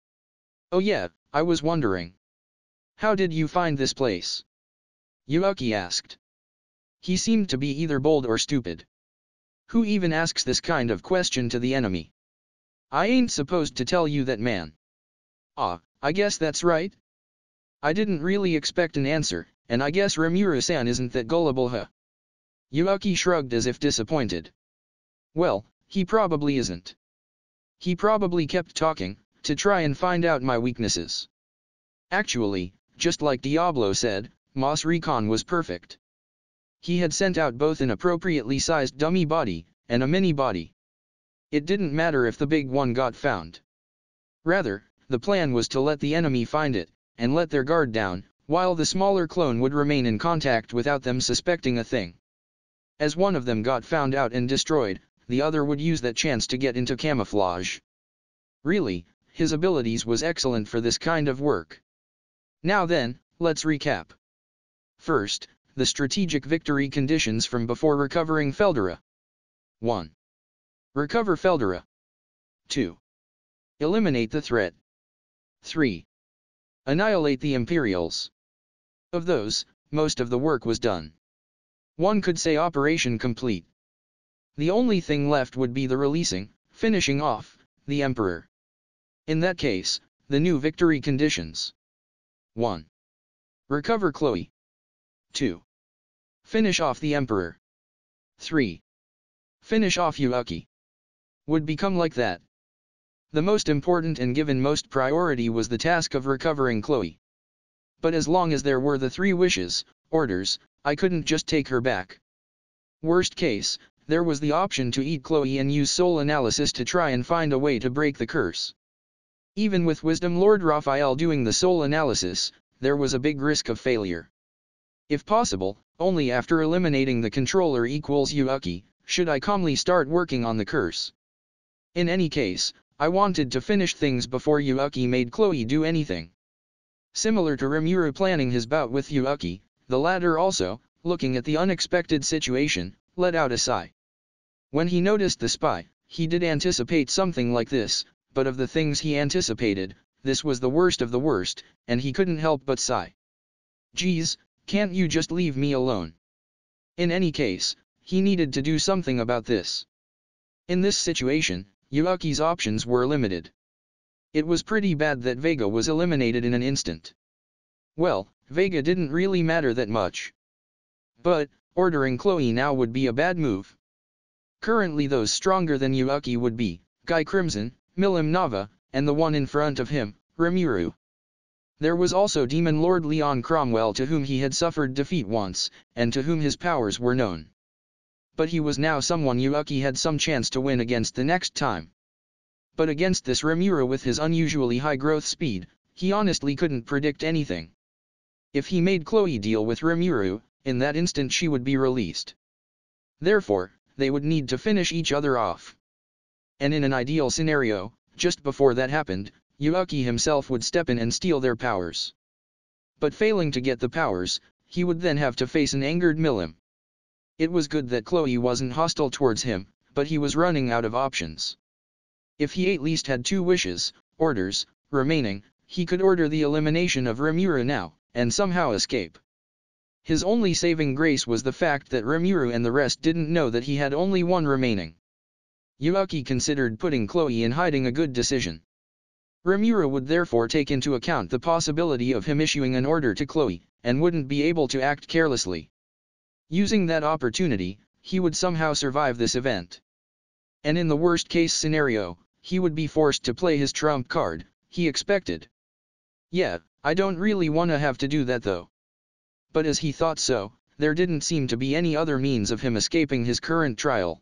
Oh yeah, I was wondering. How did you find this place? Yuuki asked. He seemed to be either bold or stupid. Who even asks this kind of question to the enemy? I ain't supposed to tell you that, man. Ah, I guess that's right. I didn't really expect an answer, and I guess Rimura-san isn't that gullible, Yuuki shrugged as if disappointed. Well, he probably isn't. He probably kept talking, to try and find out my weaknesses. Actually, just like Diablo said, Moss Recon was perfect. He had sent out both an appropriately sized dummy body, and a mini body. It didn't matter if the big one got found. Rather, the plan was to let the enemy find it, and let their guard down, while the smaller clone would remain in contact without them suspecting a thing. As one of them got found out and destroyed, the other would use that chance to get into camouflage. Really, his abilities was excellent for this kind of work. Now then, let's recap. First, the strategic victory conditions from before recovering Feldera. 1. Recover Feldera. 2. Eliminate the threat. 3. Annihilate the Imperials. Of those, most of the work was done. One could say operation complete. The only thing left would be the releasing, finishing off, the Emperor. In that case, the new victory conditions. 1. Recover Chloe. 2. Finish off the Emperor. 3. Finish off Yuuki. Would become like that. The most important and given most priority was the task of recovering Chloe. But as long as there were the 3 wishes, orders, I couldn't just take her back. Worst case, there was the option to eat Chloe and use soul analysis to try and find a way to break the curse. Even with Wisdom Lord Raphael doing the soul analysis, there was a big risk of failure. If possible, only after eliminating the controller equals Yuuki, should I calmly start working on the curse. In any case, I wanted to finish things before Yuuki made Chloe do anything. Similar to Rimuru planning his bout with Yuuki, the latter also, looking at the unexpected situation, let out a sigh. When he noticed the spy, he did anticipate something like this, but of the things he anticipated, this was the worst of the worst, and he couldn't help but sigh. Geez, can't you just leave me alone? In any case, he needed to do something about this. In this situation, Yuuki's options were limited. It was pretty bad that Vega was eliminated in an instant. Well, Vega didn't really matter that much. But, ordering Chloe now would be a bad move. Currently those stronger than Yuuki would be, Guy Crimson, Milim Nava, and the one in front of him, Rimuru. There was also Demon Lord Leon Cromwell to whom he had suffered defeat once, and to whom his powers were known. But he was now someone Yuuki had some chance to win against the next time. But against this Rimuru with his unusually high growth speed, he honestly couldn't predict anything. If he made Chloe deal with Rimuru, in that instant she would be released. Therefore, they would need to finish each other off. And in an ideal scenario, just before that happened, Yuuki himself would step in and steal their powers. But failing to get the powers, he would then have to face an angered Milim. It was good that Chloe wasn't hostile towards him, but he was running out of options. If he at least had 2 wishes, orders, remaining, he could order the elimination of Rimuru now, and somehow escape. His only saving grace was the fact that Rimuru and the rest didn't know that he had only 1 remaining. Yuuki considered putting Chloe in hiding a good decision. Rimuru would therefore take into account the possibility of him issuing an order to Chloe, and wouldn't be able to act carelessly. Using that opportunity, he would somehow survive this event. And in the worst case scenario, he would be forced to play his trump card, he expected. Yeah, I don't really want to have to do that though. But as he thought so, there didn't seem to be any other means of him escaping his current trial.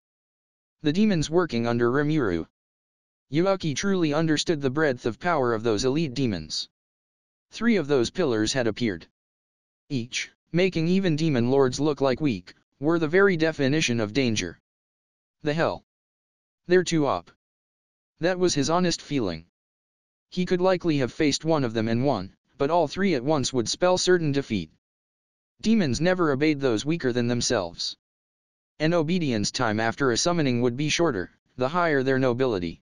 The demons working under Rimuru. Yuuki truly understood the breadth of power of those elite demons. 3 of those pillars had appeared. Each, making even demon lords look like weak, were the very definition of danger. The hell. They're too up. That was his honest feeling. He could likely have faced one of them and won, but all 3 at once would spell certain defeat. Demons never obeyed those weaker than themselves. And obedience time after a summoning would be shorter, the higher their nobility.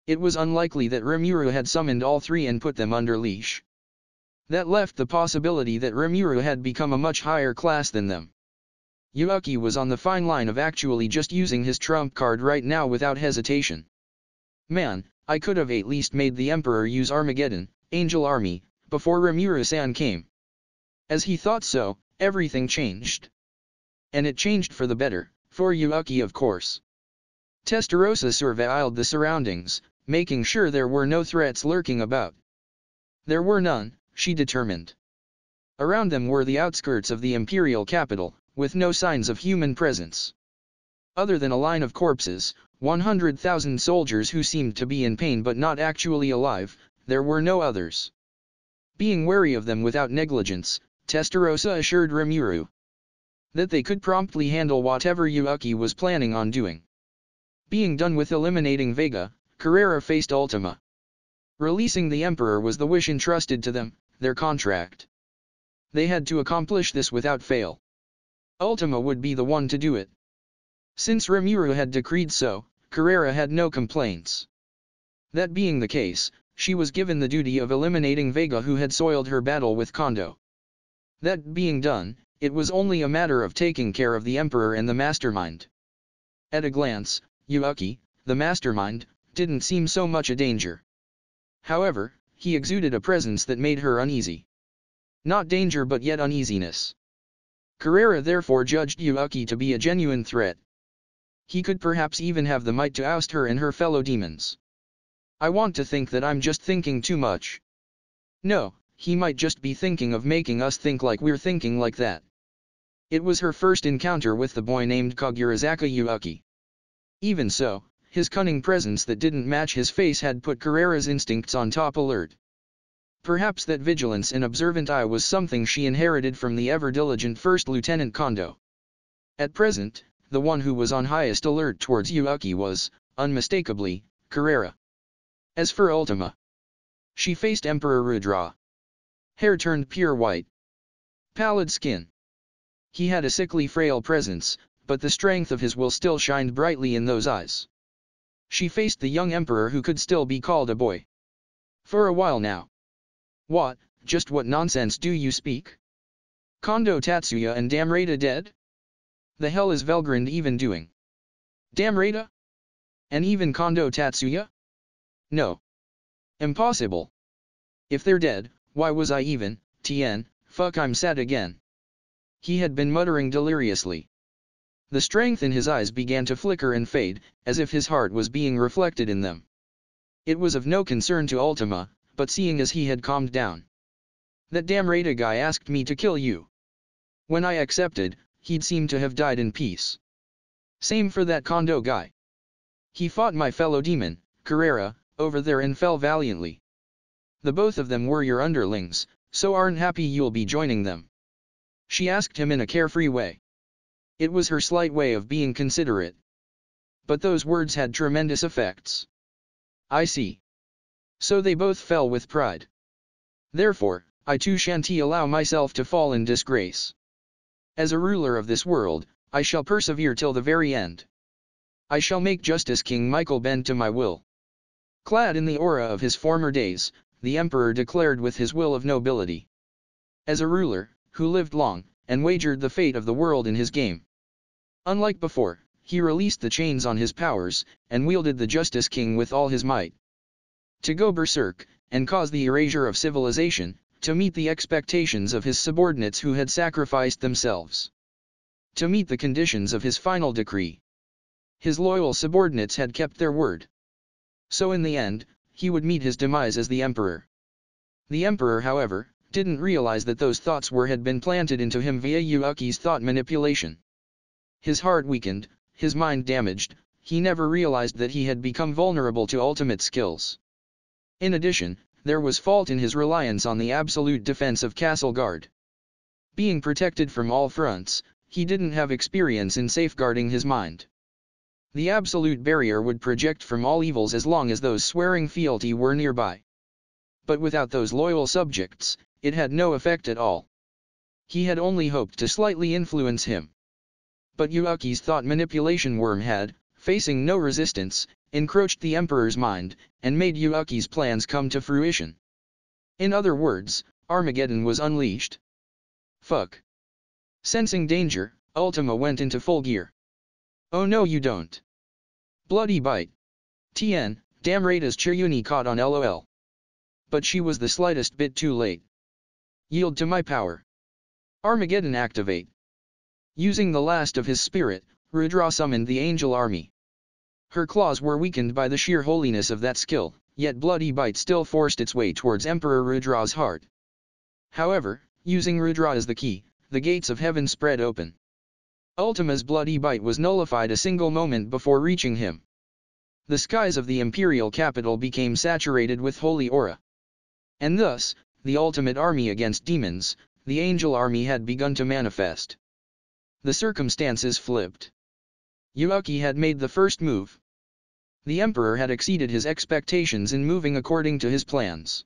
It was unlikely that Rimuru had summoned all 3 and put them under leash. That left the possibility that Rimuru had become a much higher class than them. Yuuki was on the fine line of actually just using his trump card right now without hesitation. Man, I could have at least made the Emperor use Armageddon, Angel Army, before Rimuru-san came. As he thought so, everything changed. And it changed for the better, for Yuuki of course. Testarossa surveilled the surroundings, making sure there were no threats lurking about. There were none, she determined. Around them were the outskirts of the imperial capital, with no signs of human presence. Other than a line of corpses, 100,000 soldiers who seemed to be in pain but not actually alive, there were no others. Being wary of them without negligence, Testarossa assured Rimuru that they could promptly handle whatever Yuuki was planning on doing. Being done with eliminating Vega, Carrera faced Ultima. Releasing the Emperor was the wish entrusted to them, their contract. They had to accomplish this without fail. Ultima would be the one to do it. Since Rimuru had decreed so, Carrera had no complaints. That being the case, she was given the duty of eliminating Vega, who had soiled her battle with Kondo. That being done, it was only a matter of taking care of the Emperor and the Mastermind. At a glance, Yuuki, the Mastermind, didn't seem so much a danger. However, he exuded a presence that made her uneasy. Not danger but yet uneasiness. Carrera therefore judged Yuuki to be a genuine threat. He could perhaps even have the might to oust her and her fellow demons. I want to think that I'm just thinking too much. No, he might just be thinking of making us think like we're thinking like that. It was her first encounter with the boy named Kagurazaka Yuuki. Even so, his cunning presence that didn't match his face had put Carrera's instincts on top alert. Perhaps that vigilance and observant eye was something she inherited from the ever-diligent First Lieutenant Kondo. At present, the one who was on highest alert towards Yuuki was, unmistakably, Carrera. As for Ultima, she faced Emperor Rudra. Hair turned pure white. Pallid skin. He had a sickly frail presence, but the strength of his will still shined brightly in those eyes. She faced the young emperor who could still be called a boy. For a while now. What, just what nonsense do you speak? Kondo Tatsuya and Damrata dead? The hell is Velgrund even doing? Damrata? And even Kondo Tatsuya? No. Impossible. If they're dead, why was I even, fuck I'm sad again. He had been muttering deliriously. The strength in his eyes began to flicker and fade, as if his heart was being reflected in them. It was of no concern to Ultima, but seeing as he had calmed down. That Damrata guy asked me to kill you. When I accepted, he'd seem to have died in peace. Same for that Kondo guy. He fought my fellow demon, Carrera, over there and fell valiantly. The both of them were your underlings, so aren't happy you'll be joining them. She asked him in a carefree way. It was her slight way of being considerate. But those words had tremendous effects. I see. So they both fell with pride. Therefore, I too shan't allow myself to fall in disgrace. As a ruler of this world, I shall persevere till the very end. I shall make Justice King Michael bend to my will. Clad in the aura of his former days, the Emperor declared with his will of nobility. As a ruler, who lived long, and wagered the fate of the world in his game. Unlike before, he released the chains on his powers, and wielded the Justice King with all his might. To go berserk, and cause the erasure of civilization, to meet the expectations of his subordinates who had sacrificed themselves. To meet the conditions of his final decree. His loyal subordinates had kept their word. So in the end, he would meet his demise as the Emperor. The Emperor, however, didn't realize that those thoughts had been planted into him via Yuuki's thought manipulation. His heart weakened, his mind damaged, he never realized that he had become vulnerable to ultimate skills. In addition, there was fault in his reliance on the absolute defense of Castle Guard. Being protected from all fronts, he didn't have experience in safeguarding his mind. The absolute barrier would project from all evils as long as those swearing fealty were nearby. But without those loyal subjects, it had no effect at all. He had only hoped to slightly influence him. But Yuuki's thought manipulation worm had, facing no resistance, encroached the Emperor's mind, and made Yuuki's plans come to fruition. In other words, Armageddon was unleashed. Fuck. Sensing danger, Ultima went into full gear. Oh no you don't. Bloody bite. Damrata's Chiryuni caught on LOL. But she was the slightest bit too late. Yield to my power. Armageddon activate. Using the last of his spirit, Rudra summoned the angel army. Her claws were weakened by the sheer holiness of that skill, yet Bloody Bite still forced its way towards Emperor Rudra's heart. However, using Rudra as the key, the gates of heaven spread open. Ultima's Bloody Bite was nullified a single moment before reaching him. The skies of the imperial capital became saturated with holy aura. And thus, the ultimate army against demons, the angel army had begun to manifest. The circumstances flipped. Yuuki had made the first move. The Emperor had exceeded his expectations in moving according to his plans.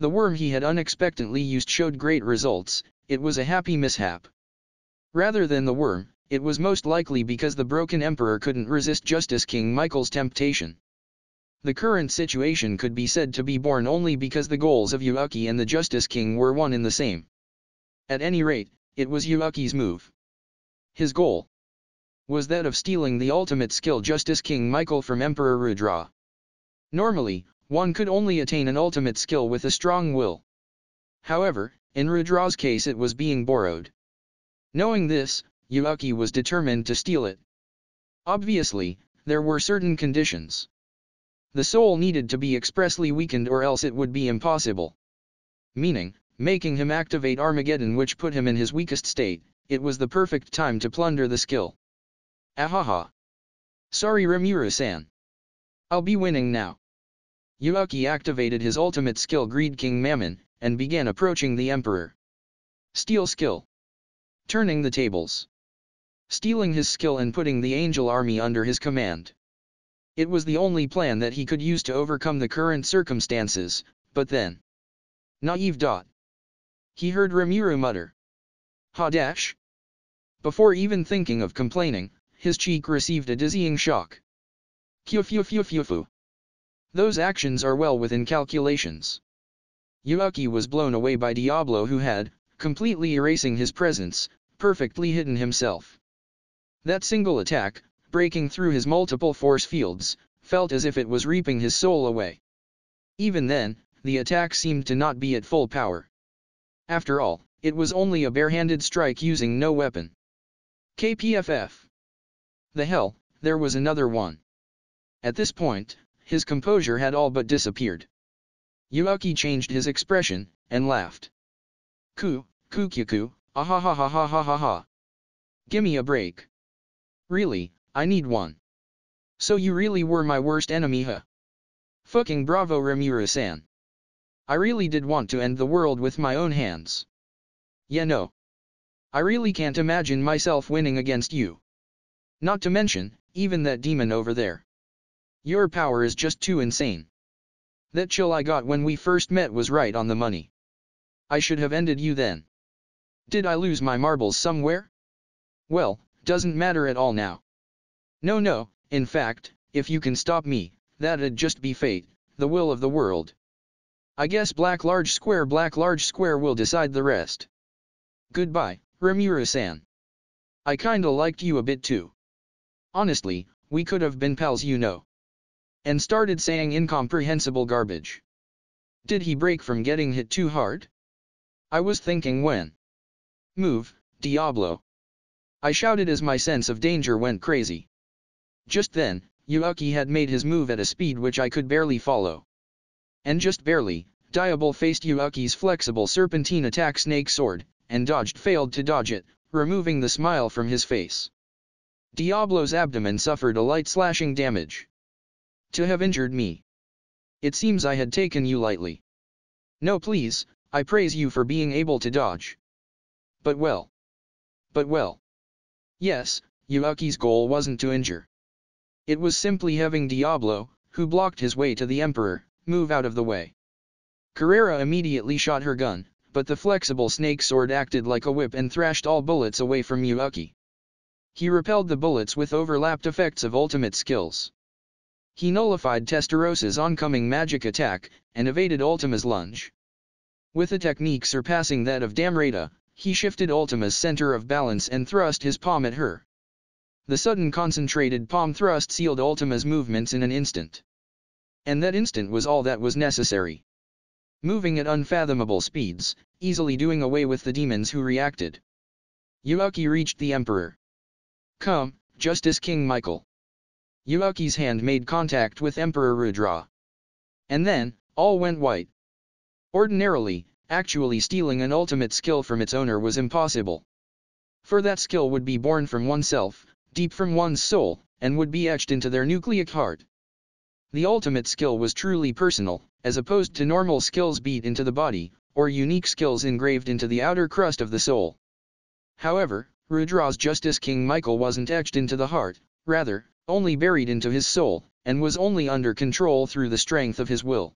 The worm he had unexpectedly used showed great results, it was a happy mishap. Rather than the worm, it was most likely because the broken Emperor couldn't resist Justice King Michael's temptation. The current situation could be said to be born only because the goals of Yuuki and the Justice King were one and the same. At any rate, it was Yuuki's move. His goal was that of stealing the ultimate skill Justice King Michael from Emperor Rudra. Normally, one could only attain an ultimate skill with a strong will. However, in Rudra's case it was being borrowed. Knowing this, Yuuki was determined to steal it. Obviously, there were certain conditions. The soul needed to be expressly weakened or else it would be impossible. Meaning, making him activate Armageddon, which put him in his weakest state. It was the perfect time to plunder the skill. Ahaha. Sorry Rimuru-san. I'll be winning now. Yuuki activated his ultimate skill Greed King Mammon, and began approaching the Emperor. Steal skill. Turning the tables. Stealing his skill and putting the angel army under his command. It was the only plan that he could use to overcome the current circumstances, but then. Naive. He heard Rimuru mutter. Ha dash. Before even thinking of complaining, his cheek received a dizzying shock. Kyu-fyu-fyu-fyu-fu. Those actions are well within calculations. Yuuki was blown away by Diablo, who had, completely erasing his presence, perfectly hidden himself. That single attack, breaking through his multiple force fields, felt as if it was reaping his soul away. Even then, the attack seemed to not be at full power. After all, it was only a barehanded strike using no weapon. KPFF. The hell, there was another one. At this point, his composure had all but disappeared. Yuuki changed his expression, and laughed. Kukyaku, ahahahahahaha. Gimme a break. Really, I need one. So you really were my worst enemy, huh? Fucking bravo Rimuru-san. I really did want to end the world with my own hands. Yeah, no. I really can't imagine myself winning against you. Not to mention, even that demon over there. Your power is just too insane. That chill I got when we first met was right on the money. I should have ended you then. Did I lose my marbles somewhere? Well, doesn't matter at all now. No, in fact, if you can stop me, that'd just be fate, the will of the world. I guess black large square will decide the rest. Goodbye, Rimuru-san. I kinda liked you a bit too. Honestly, we could have been pals, you know. And started saying incomprehensible garbage. Did he break from getting hit too hard? I was thinking when. Move, Diablo. I shouted as my sense of danger went crazy. Just then, Yuuki had made his move at a speed which I could barely follow. And just barely, Diablo faced Yuuki's flexible serpentine attack snake sword, and failed to dodge it, removing the smile from his face. Diablo's abdomen suffered a light slashing damage. To have injured me. It seems I had taken you lightly. No, please, I praise you for being able to dodge. But well. Yes, Yuuki's goal wasn't to injure. It was simply having Diablo, who blocked his way to the Emperor, move out of the way. Carrera immediately shot her gun, but the flexible snake sword acted like a whip and thrashed all bullets away from Yuuki. He repelled the bullets with overlapped effects of ultimate skills. He nullified Testarosa's oncoming magic attack, and evaded Ultima's lunge. With a technique surpassing that of Damrata, he shifted Ultima's center of balance and thrust his palm at her. The sudden concentrated palm thrust sealed Ultima's movements in an instant. And that instant was all that was necessary. Moving at unfathomable speeds, easily doing away with the demons who reacted. Yuuki reached the Emperor. Come, Justice King Michael. Yuuki's hand made contact with Emperor Rudra. And then, all went white. Ordinarily, actually stealing an ultimate skill from its owner was impossible. For that skill would be born from oneself, deep from one's soul, and would be etched into their nucleic heart. The ultimate skill was truly personal, as opposed to normal skills beat into the body, or unique skills engraved into the outer crust of the soul. However, Rudra's Justice King Michael wasn't etched into the heart, rather, only buried into his soul, and was only under control through the strength of his will.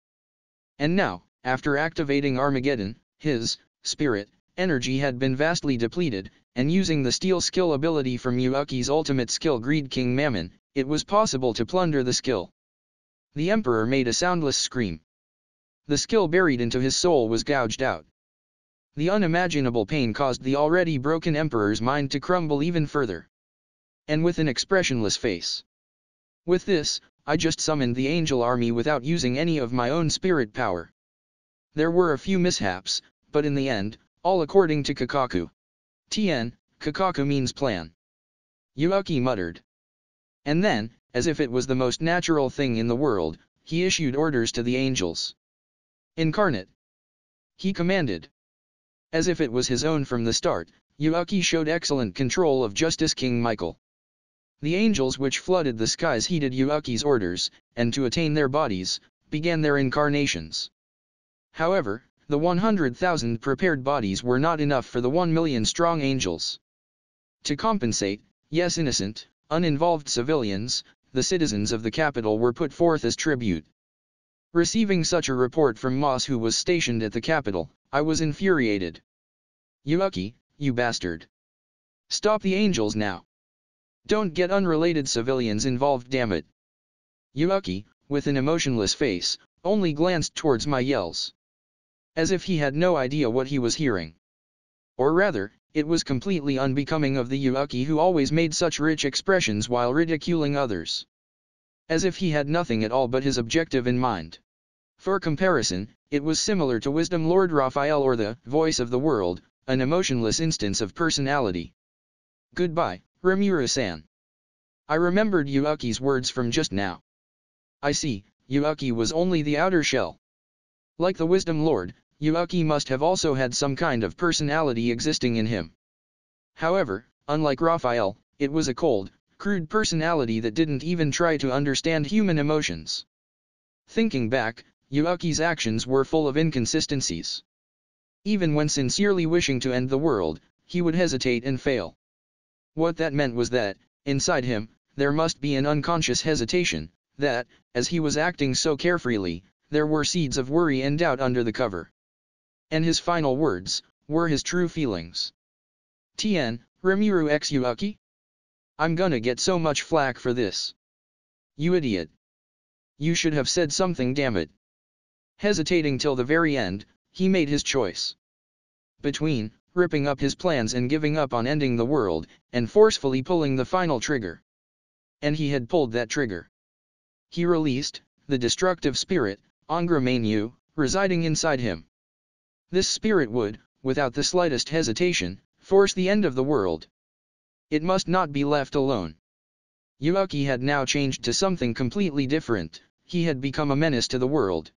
And now, after activating Armageddon, his spirit energy had been vastly depleted, and using the steal skill ability from Yuuki's ultimate skill Greed King Mammon, it was possible to plunder the skill. The Emperor made a soundless scream. The skill buried into his soul was gouged out. The unimaginable pain caused the already broken Emperor's mind to crumble even further. And with an expressionless face. With this, I just summoned the angel army without using any of my own spirit power. There were a few mishaps, but in the end, all according to Kakaku. Kakaku means plan. Yuuki muttered. And then, as if it was the most natural thing in the world, he issued orders to the angels. Incarnate. He commanded. As if it was his own from the start, Yuuki showed excellent control of Justice King Michael. The angels which flooded the skies heeded Yuuki's orders, and to attain their bodies, began their incarnations. However, the 100,000 prepared bodies were not enough for the 1 million strong angels. To compensate, yes, innocent, uninvolved civilians, the citizens of the capital were put forth as tribute. Receiving such a report from Moss, who was stationed at the capital, I was infuriated. Yuuki, you bastard. Stop the angels now. Don't get unrelated civilians involved, damn it. Yuuki, with an emotionless face, only glanced towards my yells. As if he had no idea what he was hearing. Or rather, it was completely unbecoming of the Yuuki who always made such rich expressions while ridiculing others. As if he had nothing at all but his objective in mind. For comparison, it was similar to Wisdom Lord Raphael or the Voice of the World, an emotionless instance of personality. Goodbye, Rimuru-san. I remembered Yuuki's words from just now. I see, Yuuki was only the outer shell. Like the Wisdom Lord, Yuuki must have also had some kind of personality existing in him. However, unlike Raphael, it was a cold, crude personality that didn't even try to understand human emotions. Thinking back, Yuuki's actions were full of inconsistencies. Even when sincerely wishing to end the world, he would hesitate and fail. What that meant was that, inside him, there must be an unconscious hesitation, that, as he was acting so carefreely, there were seeds of worry and doubt under the cover. And his final words were his true feelings. Rimuru x Yuuki? I'm gonna get so much flack for this. You idiot. You should have said something, damn it. Hesitating till the very end, he made his choice. Between ripping up his plans and giving up on ending the world, and forcefully pulling the final trigger. And he had pulled that trigger. He released the destructive spirit, Angra Mainyu, residing inside him. This spirit would, without the slightest hesitation, force the end of the world. It must not be left alone. Yuuki had now changed to something completely different, he had become a menace to the world.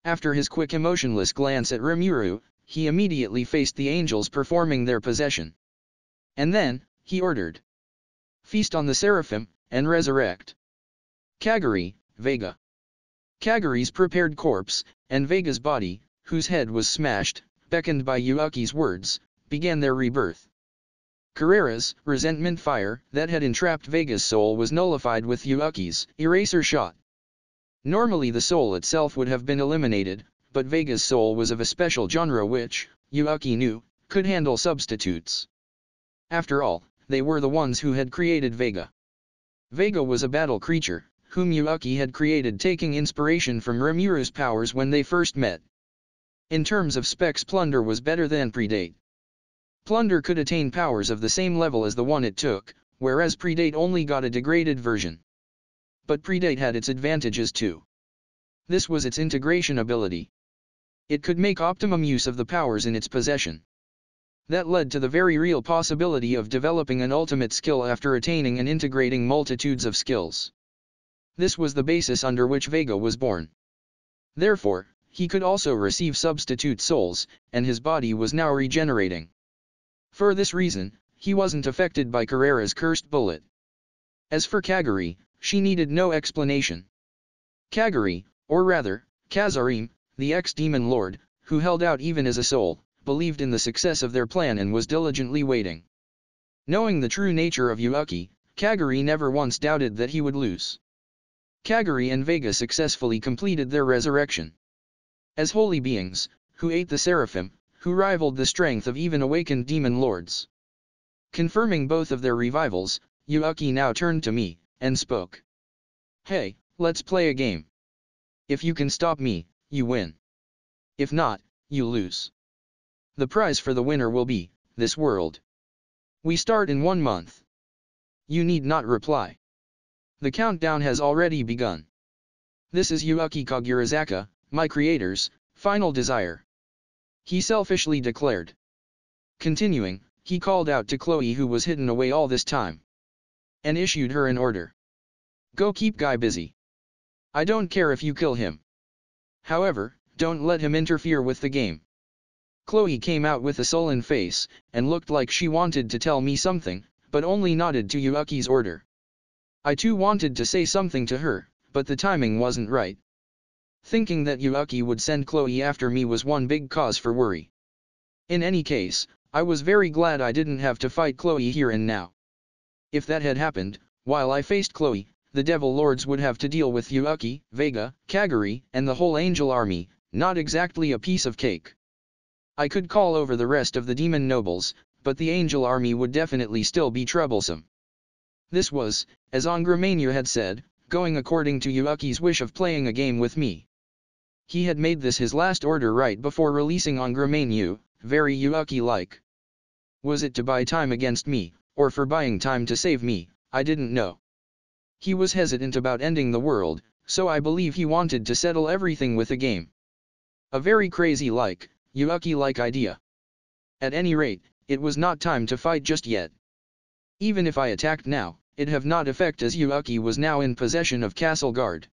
After his quick emotionless glance at Rimuru, he immediately faced the angels performing their possession. And then, he ordered. Feast on the seraphim, and resurrect. Kaguri, Vega. Kaguri's prepared corpse, and Vega's body, whose head was smashed, beckoned by Yuuki's words, began their rebirth. Carrera's resentment fire that had entrapped Vega's soul was nullified with Yuuki's eraser shot. Normally the soul itself would have been eliminated, but Vega's soul was of a special genre which, Yuuki knew, could handle substitutes. After all, they were the ones who had created Vega. Vega was a battle creature, whom Yuuki had created taking inspiration from Rimuru's powers when they first met. In terms of specs, Plunder was better than Predate. Plunder could attain powers of the same level as the one it took, whereas Predate only got a degraded version. But Predate had its advantages too. This was its integration ability. It could make optimum use of the powers in its possession. That led to the very real possibility of developing an ultimate skill after attaining and integrating multitudes of skills. This was the basis under which Vega was born. Therefore, he could also receive substitute souls, and his body was now regenerating. For this reason, he wasn't affected by Carrera's cursed bullet. As for Kaguri, she needed no explanation. Kaguri, or rather, Kazarim, the ex-demon lord, who held out even as a soul, believed in the success of their plan and was diligently waiting. Knowing the true nature of Yuuki, Kaguri never once doubted that he would lose. Kaguri and Vega successfully completed their resurrection. As holy beings, who ate the seraphim, who rivaled the strength of even awakened demon lords. Confirming both of their revivals, Yuuki now turned to me, and spoke. Hey, let's play a game. If you can stop me, you win. If not, you lose. The prize for the winner will be this world. We start in 1 month. You need not reply. The countdown has already begun. This is Yuuki Kagurazaka, my creator's final desire. He selfishly declared. Continuing, he called out to Chloe, who was hidden away all this time, and issued her an order. Go keep Guy busy. I don't care if you kill him. However, don't let him interfere with the game. Chloe came out with a sullen face, and looked like she wanted to tell me something, but only nodded to Yuuki's order. I too wanted to say something to her, but the timing wasn't right. Thinking that Yuuki would send Chloe after me was one big cause for worry. In any case, I was very glad I didn't have to fight Chloe here and now. If that had happened, while I faced Chloe, the Devil Lords would have to deal with Yuuki, Vega, Kaguri, and the whole angel army, not exactly a piece of cake. I could call over the rest of the demon nobles, but the angel army would definitely still be troublesome. This was, as Angramania had said, going according to Yuuki's wish of playing a game with me. He had made this his last order right before releasing Angramania, very Yuuki-like. Was it to buy time against me, or for buying time to save me? I didn't know. He was hesitant about ending the world, so I believe he wanted to settle everything with a game. A very crazy-like, Yuuki-like idea. At any rate, it was not time to fight just yet. Even if I attacked now, it'd have not effect, as Yuuki was now in possession of Castle Guard.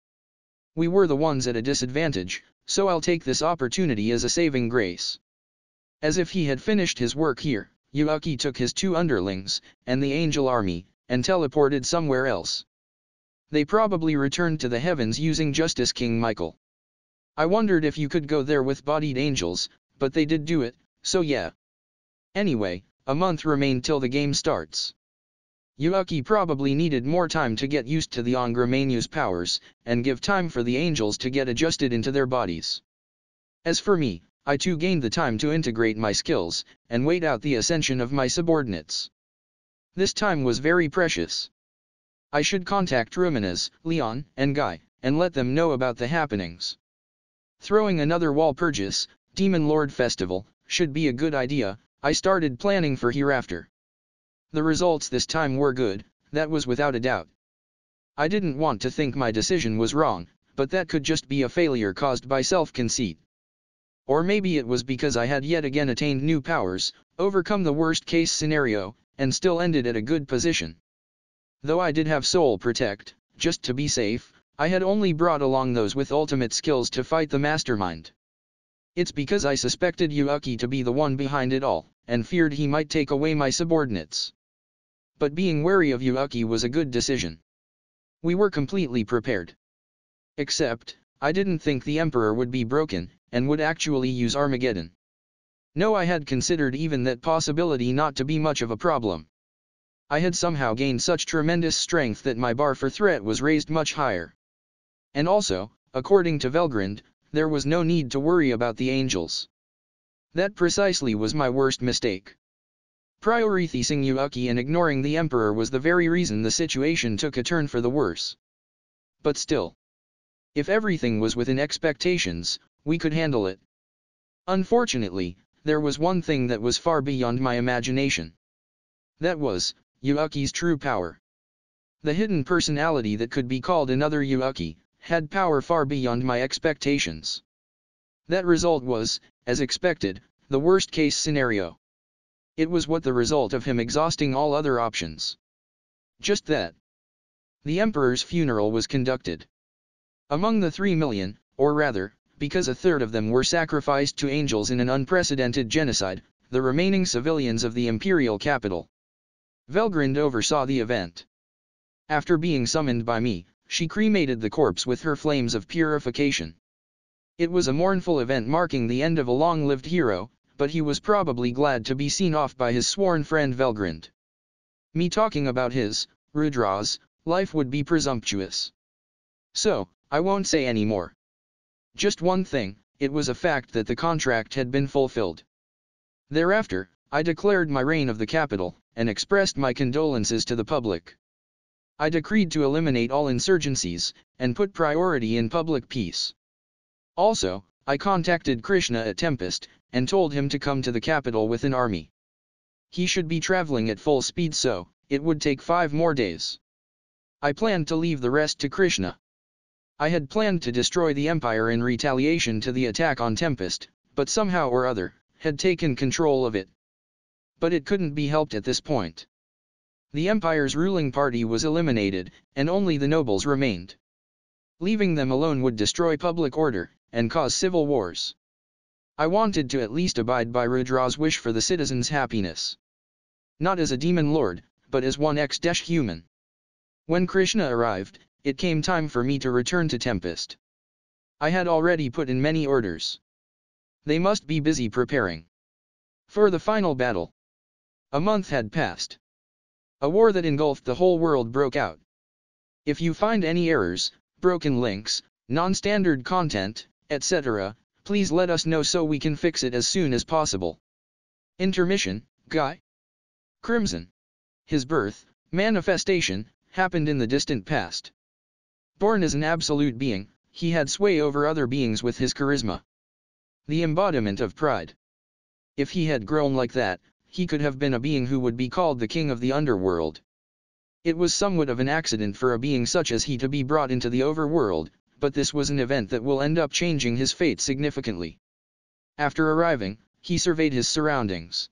We were the ones at a disadvantage, so I'll take this opportunity as a saving grace. As if he had finished his work here, Yuuki took his 2 underlings, and the angel army, and teleported somewhere else. They probably returned to the heavens using Justice King Michael. I wondered if you could go there with bodied angels, but they did do it, so yeah. Anyway, a month remained till the game starts. Yuuki probably needed more time to get used to the Angramania's powers, and give time for the angels to get adjusted into their bodies. As for me, I too gained the time to integrate my skills, and wait out the ascension of my subordinates. This time was very precious. I should contact Ruminez, Leon, and Guy, and let them know about the happenings. Throwing another Walpurgis, Demon Lord Festival, should be a good idea. I started planning for hereafter. The results this time were good, that was without a doubt. I didn't want to think my decision was wrong, but that could just be a failure caused by self-conceit. Or maybe it was because I had yet again attained new powers, overcome the worst-case scenario, and still ended at a good position. Though I did have Soul Protect, just to be safe, I had only brought along those with ultimate skills to fight the mastermind. It's because I suspected Yuuki to be the one behind it all, and feared he might take away my subordinates. But being wary of Yuuki was a good decision. We were completely prepared. Except, I didn't think the Emperor would be broken, and would actually use Armageddon. No, I had considered even that possibility not to be much of a problem. I had somehow gained such tremendous strength that my bar for threat was raised much higher. And also, according to Velgrind, there was no need to worry about the angels. That precisely was my worst mistake. Prioritizing Yuuki and ignoring the Emperor was the very reason the situation took a turn for the worse. But still, if everything was within expectations, we could handle it. Unfortunately, there was one thing that was far beyond my imagination. That was Yuuki's true power. The hidden personality that could be called another Yuuki had power far beyond my expectations. That result was, as expected, the worst-case scenario. It was what the result of him exhausting all other options. Just that. The Emperor's funeral was conducted. Among the 3 million, or rather, because a third of them were sacrificed to angels in an unprecedented genocide, the remaining civilians of the imperial capital. Velgrind oversaw the event. After being summoned by me, she cremated the corpse with her flames of purification. It was a mournful event marking the end of a long-lived hero, but he was probably glad to be seen off by his sworn friend Velgrind. Me talking about his, Rudra's, life would be presumptuous. So, I won't say any more. Just one thing, it was a fact that the contract had been fulfilled. Thereafter, I declared my reign of the capital, and expressed my condolences to the public. I decreed to eliminate all insurgencies, and put priority in public peace. Also, I contacted Krishna at Tempest, and told him to come to the capital with an army. He should be traveling at full speed, so it would take 5 more days. I planned to leave the rest to Krishna. I had planned to destroy the Empire in retaliation to the attack on Tempest, but somehow or other, had taken control of it. But it couldn't be helped at this point. The Empire's ruling party was eliminated, and only the nobles remained. Leaving them alone would destroy public order, and cause civil wars. I wanted to at least abide by Rudra's wish for the citizens' happiness. Not as a demon lord, but as one ex-human. When Krishna arrived, it came time for me to return to Tempest. I had already put in many orders. They must be busy preparing for the final battle. A month had passed. A war that engulfed the whole world broke out. If you find any errors, broken links, non-standard content, etc., please let us know so we can fix it as soon as possible. Intermission, Guy. Crimson. His birth, manifestation, happened in the distant past. Born as an absolute being, he had sway over other beings with his charisma. The embodiment of pride. If he had grown like that, he could have been a being who would be called the king of the underworld. It was somewhat of an accident for a being such as he to be brought into the overworld, but this was an event that will end up changing his fate significantly. After arriving, he surveyed his surroundings.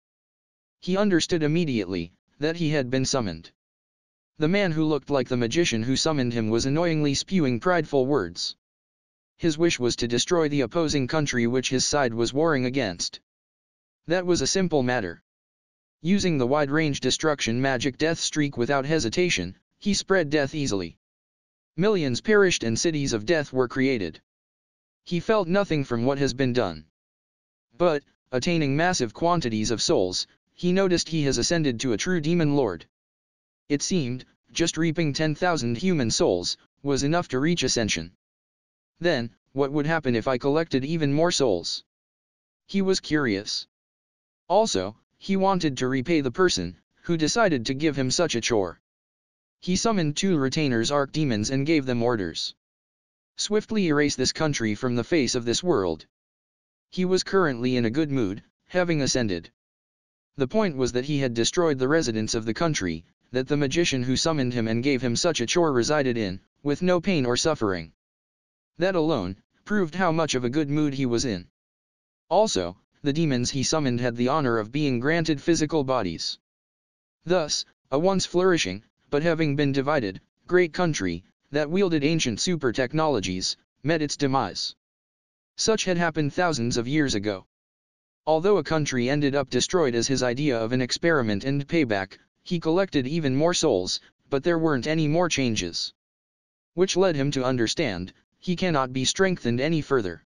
He understood immediately that he had been summoned. The man who looked like the magician who summoned him was annoyingly spewing prideful words. His wish was to destroy the opposing country which his side was warring against. That was a simple matter. Using the wide-range destruction magic Death Streak without hesitation, he spread death easily. Millions perished and cities of death were created. He felt nothing from what has been done. But, attaining massive quantities of souls, he noticed he has ascended to a true demon lord. It seemed, just reaping 10,000 human souls, was enough to reach ascension. Then, what would happen if I collected even more souls? He was curious. Also, he wanted to repay the person who decided to give him such a chore. He summoned 2 retainers archdemons and gave them orders. Swiftly erase this country from the face of this world. He was currently in a good mood, having ascended. The point was that he had destroyed the residents of the country, that the magician who summoned him and gave him such a chore resided in, with no pain or suffering. That alone proved how much of a good mood he was in. Also, the demons he summoned had the honor of being granted physical bodies. Thus, a once flourishing, but having been divided, great country, that wielded ancient super technologies, met its demise. Such had happened thousands of years ago. Although a country ended up destroyed as his idea of an experiment and payback, he collected even more souls, but there weren't any more changes. Which led him to understand, he cannot be strengthened any further.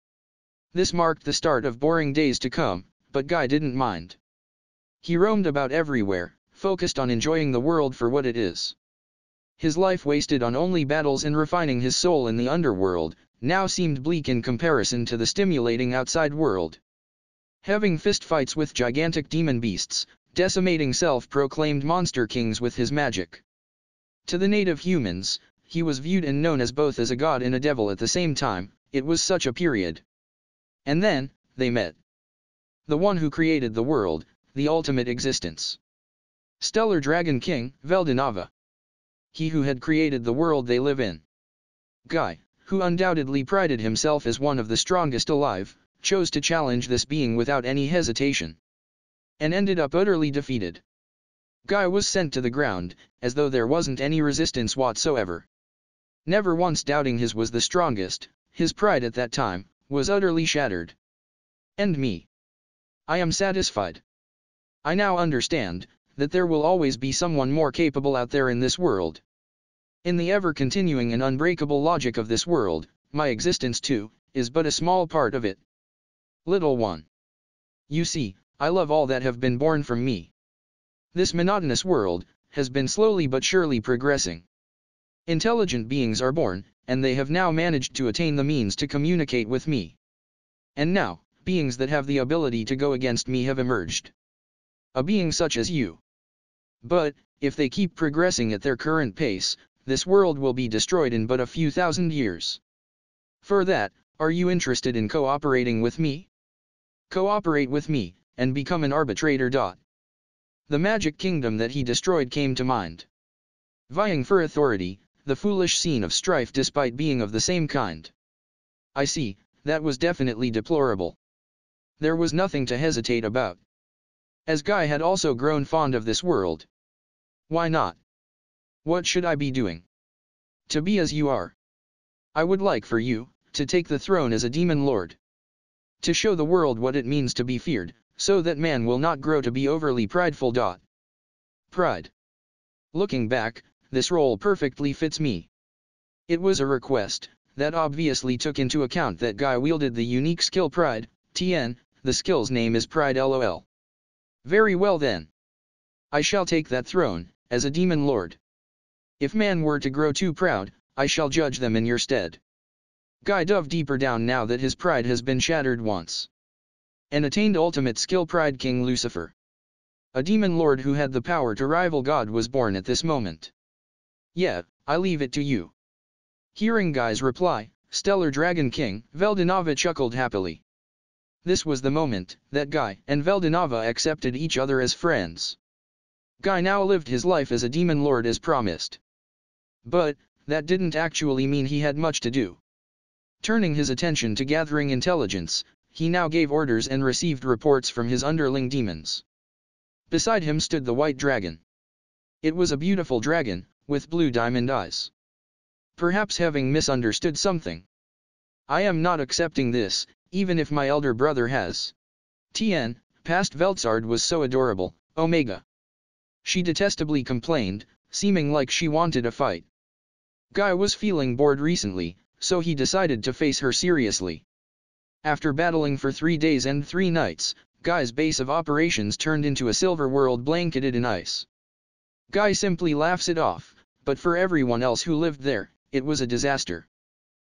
This marked the start of boring days to come, but Guy didn't mind. He roamed about everywhere, focused on enjoying the world for what it is. His life wasted on only battles and refining his soul in the underworld, now seemed bleak in comparison to the stimulating outside world. Having fistfights with gigantic demon beasts, decimating self-proclaimed monster kings with his magic. To the native humans, he was viewed and known as both as a god and a devil at the same time. It was such a period. And then, they met. The one who created the world, the ultimate existence. Stellar Dragon King, Veldanava. He who had created the world they live in. Guy, who undoubtedly prided himself as one of the strongest alive, chose to challenge this being without any hesitation. And ended up utterly defeated. Guy was sent to the ground, as though there wasn't any resistance whatsoever. Never once doubting his was the strongest, his pride at that time was utterly shattered. And me. I am satisfied. I now understand that there will always be someone more capable out there in this world. In the ever-continuing and unbreakable logic of this world, my existence too is but a small part of it. Little one. You see, I love all that have been born from me. This monotonous world has been slowly but surely progressing. Intelligent beings are born, and they have now managed to attain the means to communicate with me. And now, beings that have the ability to go against me have emerged. A being such as you. But, if they keep progressing at their current pace, this world will be destroyed in but a few thousand years. For that, are you interested in cooperating with me? Cooperate with me, and become an arbitrator. The magic kingdom that he destroyed came to mind. Vying for authority, the foolish scene of strife despite being of the same kind. I see, that was definitely deplorable. There was nothing to hesitate about. As Guy had also grown fond of this world. Why not? What should I be doing? To be as you are. I would like for you, to take the throne as a demon lord. To show the world what it means to be feared, so that man will not grow to be overly prideful. Pride. Looking back, this role perfectly fits me. It was a request, that obviously took into account that Guy wielded the unique skill Pride, TN, the skill's name is Pride LOL. Very well then. I shall take that throne, as a demon lord. If man were to grow too proud, I shall judge them in your stead. Guy dove deeper down now that his pride has been shattered once. And attained ultimate skill Pride King Lucifer. A demon lord who had the power to rival God was born at this moment. Yeah, I leave it to you. Hearing Guy's reply, Stellar Dragon King Veldanava chuckled happily. This was the moment that Guy and Veldanava accepted each other as friends. Guy now lived his life as a demon lord as promised. But, that didn't actually mean he had much to do. Turning his attention to gathering intelligence, he now gave orders and received reports from his underling demons. Beside him stood the white dragon. It was a beautiful dragon, with blue diamond eyes. Perhaps having misunderstood something. I am not accepting this, even if my elder brother has. TN, past Veltsard was so adorable, Omega. She detestably complained, seeming like she wanted a fight. Guy was feeling bored recently, so he decided to face her seriously. After battling for 3 days and 3 nights, Guy's base of operations turned into a silver world blanketed in ice. Guy simply laughs it off, but for everyone else who lived there, it was a disaster.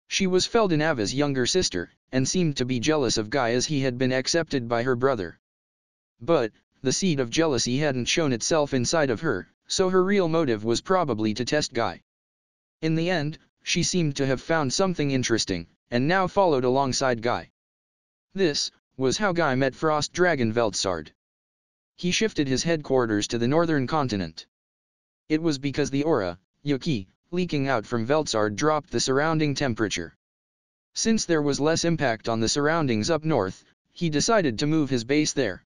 She was Veldanava's younger sister, and seemed to be jealous of Guy as he had been accepted by her brother. But, the seed of jealousy hadn't shown itself inside of her, so her real motive was probably to test Guy. In the end, she seemed to have found something interesting, and now followed alongside Guy. This was how Guy met Frost Dragon Veltsard. He shifted his headquarters to the northern continent. It was because the aura, Yuki, leaking out from Veltsard dropped the surrounding temperature. Since there was less impact on the surroundings up north, he decided to move his base there.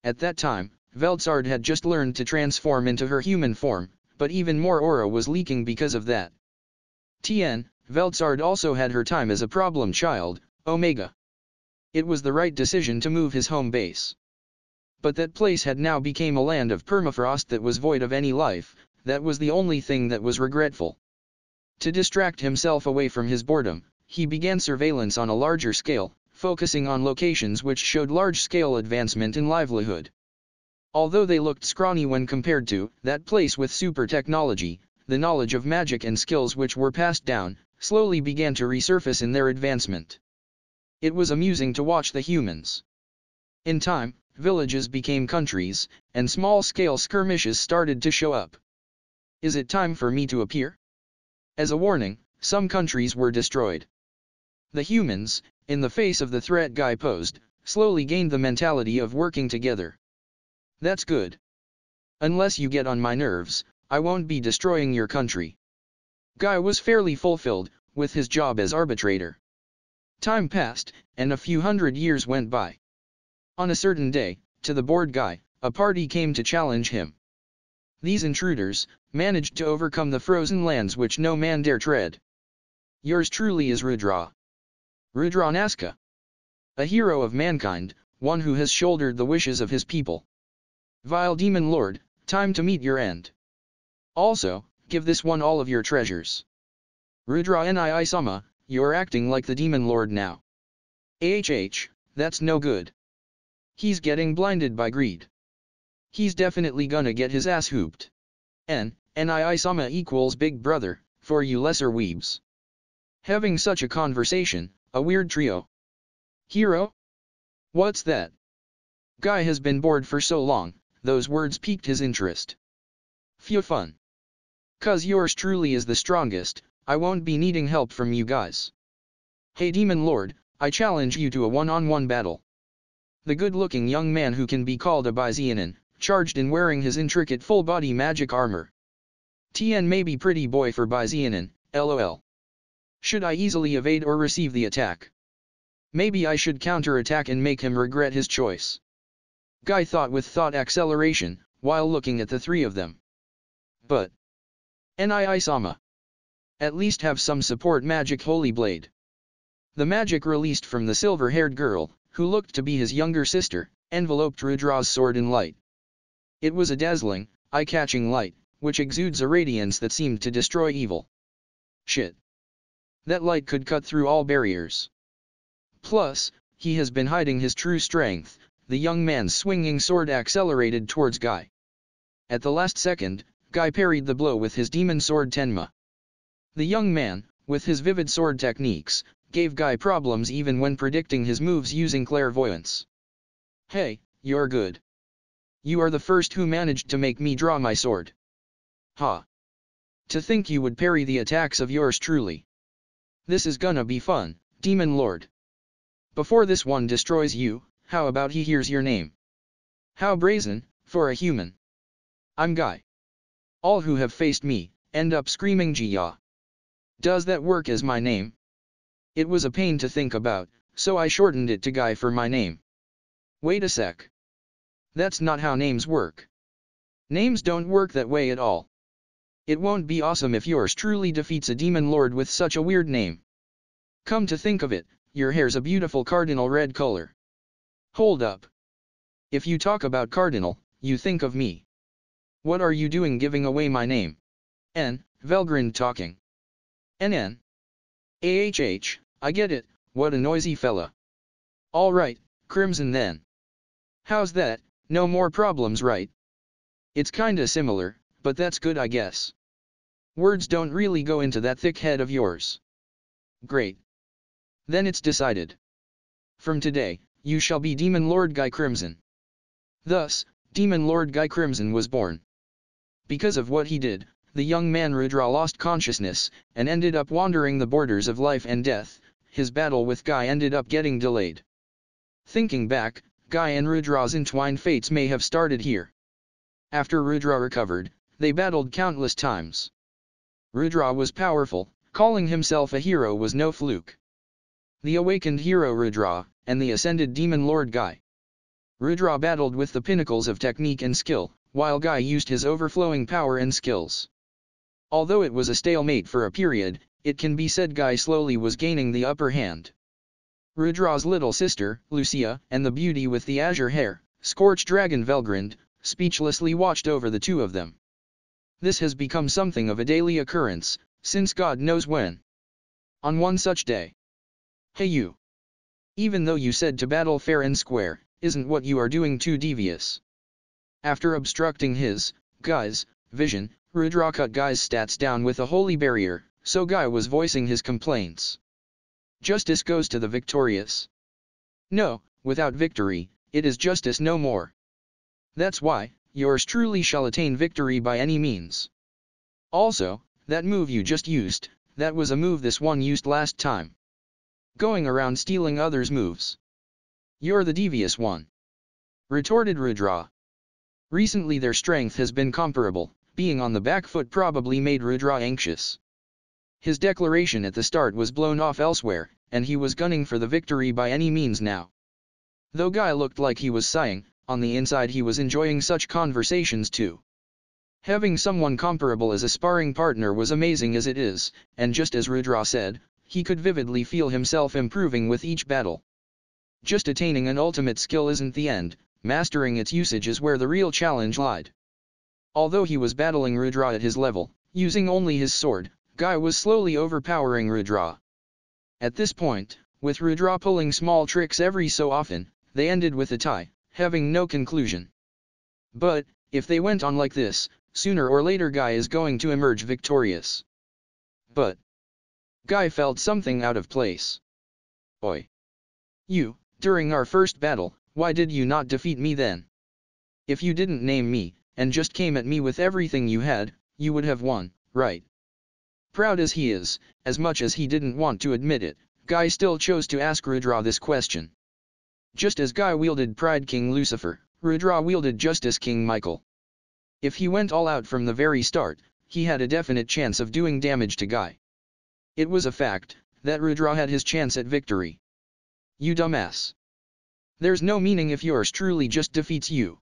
At that time, Veltsard had just learned to transform into her human form, but even more aura was leaking because of that. TN, Veltsard also had her time as a problem child, Omega. It was the right decision to move his home base. But that place had now become a land of permafrost that was void of any life. That was the only thing that was regretful. To distract himself away from his boredom, he began surveillance on a larger scale, focusing on locations which showed large-scale advancement in livelihood. Although they looked scrawny when compared to that place with super technology, the knowledge of magic and skills which were passed down, slowly began to resurface in their advancement. It was amusing to watch the humans. In time, villages became countries, and small-scale skirmishes started to show up. Is it time for me to appear? As a warning, some countries were destroyed. The humans, in the face of the threat Guy posed, slowly gained the mentality of working together. That's good. Unless you get on my nerves, I won't be destroying your country. Guy was fairly fulfilled with his job as arbitrator. Time passed, and a few hundred years went by. On a certain day, to the bored Guy, a party came to challenge him. These intruders managed to overcome the frozen lands which no man dare tread. Yours truly is Rudra. Rudra Naska. A hero of mankind, one who has shouldered the wishes of his people. Vile demon lord, time to meet your end. Also, give this one all of your treasures. Rudra Nii-sama, you're acting like the demon lord now. That's no good. He's getting blinded by greed. He's definitely gonna get his ass hooped. Nii-sama equals big brother, for you lesser weebs. Having such a conversation, a weird trio. Hero? What's that? Guy has been bored for so long, those words piqued his interest. Phew fun. 'Cause yours truly is the strongest, I won't be needing help from you guys. Hey Demon Lord, I challenge you to a one-on-one battle. The good-looking young man who can be called a Byzantian, charged in wearing his intricate full-body magic armor. TN may be pretty boy for Byzantian, lol. Should I easily evade or receive the attack? Maybe I should counter-attack and make him regret his choice. Guy thought with thought acceleration, while looking at the three of them. But Nii-sama. At least have some support magic holy blade. The magic released from the silver-haired girl, who looked to be his younger sister, enveloped Rudra's sword in light. It was a dazzling, eye-catching light, which exudes a radiance that seemed to destroy evil. Shit. That light could cut through all barriers. Plus, he has been hiding his true strength. The young man's swinging sword accelerated towards Guy. At the last second, Guy parried the blow with his demon sword Tenma. The young man, with his vivid sword techniques, gave Guy problems even when predicting his moves using clairvoyance. Hey, you're good. You are the first who managed to make me draw my sword. Ha. To think you would parry the attacks of yours truly. This is gonna be fun, Demon Lord. Before this one destroys you, how about he hears your name? How brazen, for a human. I'm Guy. All who have faced me, end up screaming Jia. Does that work as my name? It was a pain to think about, so I shortened it to Guy for my name. Wait a sec. That's not how names work. Names don't work that way at all. It won't be awesome if yours truly defeats a demon lord with such a weird name. Come to think of it, your hair's a beautiful cardinal red color. Hold up. If you talk about cardinal, you think of me. What are you doing giving away my name? Velgrind talking. I get it, what a noisy fella. Alright, Crimson then. How's that, no more problems right? It's kinda similar, but that's good I guess. Words don't really go into that thick head of yours. Great. Then it's decided. From today, you shall be Demon Lord Guy Crimson. Thus, Demon Lord Guy Crimson was born. Because of what he did, the young man Rudra lost consciousness, and ended up wandering the borders of life and death. His battle with Guy ended up getting delayed. Thinking back, Guy and Rudra's entwined fates may have started here. After Rudra recovered, they battled countless times. Rudra was powerful, calling himself a hero was no fluke. The awakened hero Rudra, and the ascended demon lord Guy. Rudra battled with the pinnacles of technique and skill, while Guy used his overflowing power and skills. Although it was a stalemate for a period, it can be said Guy slowly was gaining the upper hand. Rudra's little sister, Lucia, and the beauty with the azure hair, Scorched Dragon Velgrind, speechlessly watched over the two of them. This has become something of a daily occurrence, since God knows when. On one such day. Hey you! Even though you said to battle fair and square, isn't what you are doing too devious? After obstructing his, Guy's, vision, Rudra cut Guy's stats down with a holy barrier, so Guy was voicing his complaints. Justice goes to the victorious. No, without victory, it is justice no more. That's why, yours truly shall attain victory by any means. Also, that move you just used, that was a move this one used last time. Going around stealing others' moves. You're the devious one. Retorted Rudra. Recently their strength has been comparable, being on the back foot probably made Rudra anxious. His declaration at the start was blown off elsewhere, and he was gunning for the victory by any means now. Though Guy looked like he was sighing, on the inside he was enjoying such conversations too. Having someone comparable as a sparring partner was amazing as it is, and just as Rudra said, he could vividly feel himself improving with each battle. Just attaining an ultimate skill isn't the end, mastering its usage is where the real challenge lied. Although he was battling Rudra at his level, using only his sword, Guy was slowly overpowering Rudra. At this point, with Rudra pulling small tricks every so often, they ended with a tie, having no conclusion. But, if they went on like this, sooner or later Guy is going to emerge victorious. But Guy felt something out of place. Oi! You, during our first battle, why did you not defeat me then? If you didn't name me, and just came at me with everything you had, you would have won, right? Proud as he is, as much as he didn't want to admit it, Guy still chose to ask Rudra this question. Just as Guy wielded Pride King Lucifer, Rudra wielded Justice King Michael. If he went all out from the very start, he had a definite chance of doing damage to Guy. It was a fact that Rudra had his chance at victory. You dumbass. There's no meaning if yours truly just defeats you.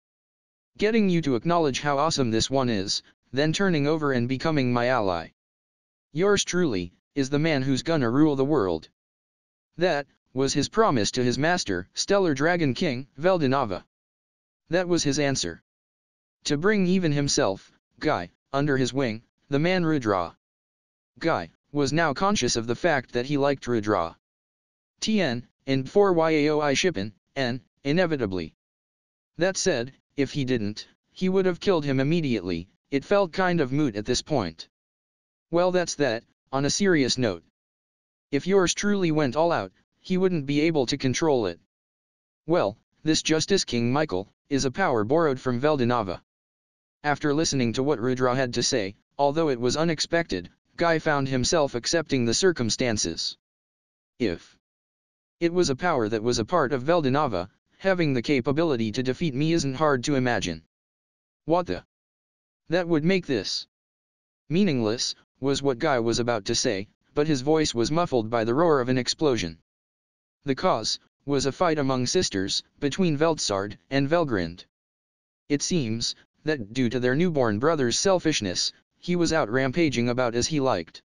Getting you to acknowledge how awesome this one is, then turning over and becoming my ally. Yours truly is the man who's gonna rule the world. That was his promise to his master, Stellar Dragon King, Veldinava. That was his answer. To bring even himself, Guy, under his wing, the man Rudra. Guy was now conscious of the fact that he liked Rudra. Tien, and 4yaoi shippin, and, inevitably. That said, if he didn't, he would have killed him immediately. It felt kind of moot at this point. Well, that's that. On a serious note. If yours truly went all out, he wouldn't be able to control it. Well, this Justice King Michael is a power borrowed from Veldinava. After listening to what Rudra had to say, although it was unexpected, Guy found himself accepting the circumstances. If it was a power that was a part of Veldinava, having the capability to defeat me isn't hard to imagine. What the? That would make this meaningless, was what Guy was about to say, but his voice was muffled by the roar of an explosion. The cause was a fight among sisters, between Veldsard and Velgrind. It seems that due to their newborn brother's selfishness, he was out rampaging about as he liked.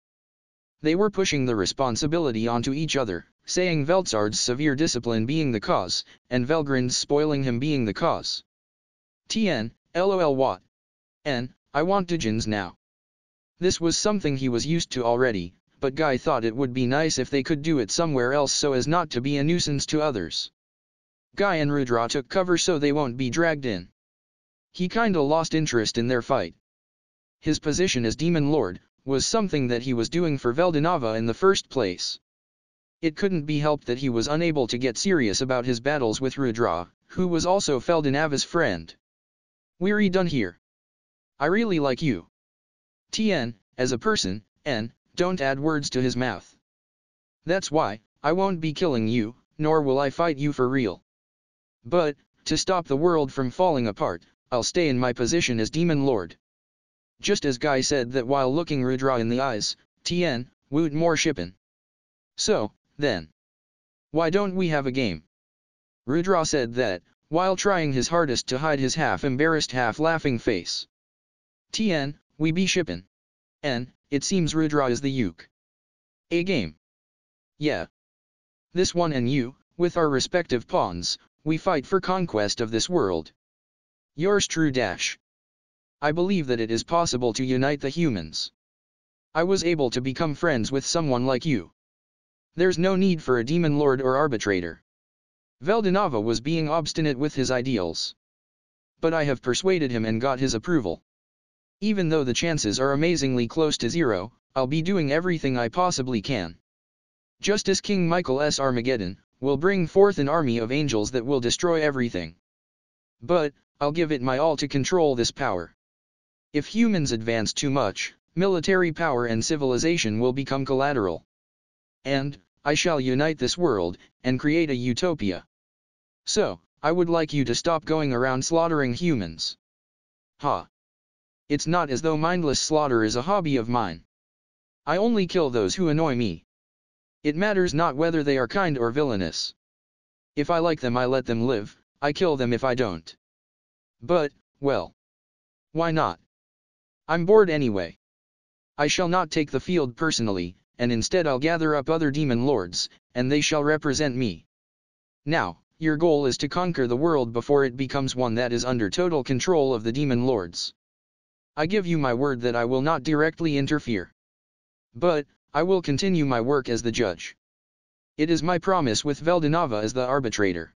They were pushing the responsibility onto each other, saying Veldsard's severe discipline being the cause, and Velgrind's spoiling him being the cause. Tien, lol what? N, I want Dijins now. This was something he was used to already, but Guy thought it would be nice if they could do it somewhere else so as not to be a nuisance to others. Guy and Rudra took cover so they won't be dragged in. He kinda lost interest in their fight. His position as Demon Lord was something that he was doing for Veldinava in the first place. It couldn't be helped that he was unable to get serious about his battles with Rudra, who was also Veldinava's friend. We're done here. I really like you. Tien, as a person, and don't add words to his mouth. That's why I won't be killing you, nor will I fight you for real. But, to stop the world from falling apart, I'll stay in my position as Demon Lord. Just as Guy said that while looking Rudra in the eyes, Tien woot more shippin'. So, then. Why don't we have a game? Rudra said that, while trying his hardest to hide his half-embarrassed half-laughing face. Tien, we be shippin'. And, it seems Rudra is the uke. A game. Yeah. This one and you, with our respective pawns, we fight for conquest of this world. Yours true dash. I believe that it is possible to unite the humans. I was able to become friends with someone like you. There's no need for a demon lord or arbitrator. Veldinava was being obstinate with his ideals. But I have persuaded him and got his approval. Even though the chances are amazingly close to zero, I'll be doing everything I possibly can. Justice King Michael's Armageddon will bring forth an army of angels that will destroy everything. But, I'll give it my all to control this power. If humans advance too much, military power and civilization will become collateral. And, I shall unite this world, and create a utopia. So, I would like you to stop going around slaughtering humans. Ha. It's not as though mindless slaughter is a hobby of mine. I only kill those who annoy me. It matters not whether they are kind or villainous. If I like them I let them live, I kill them if I don't. But, well. Why not? I'm bored anyway. I shall not take the field personally, and instead I'll gather up other demon lords, and they shall represent me. Now, your goal is to conquer the world before it becomes one that is under total control of the demon lords. I give you my word that I will not directly interfere. But, I will continue my work as the judge. It is my promise with Veldinava as the arbitrator.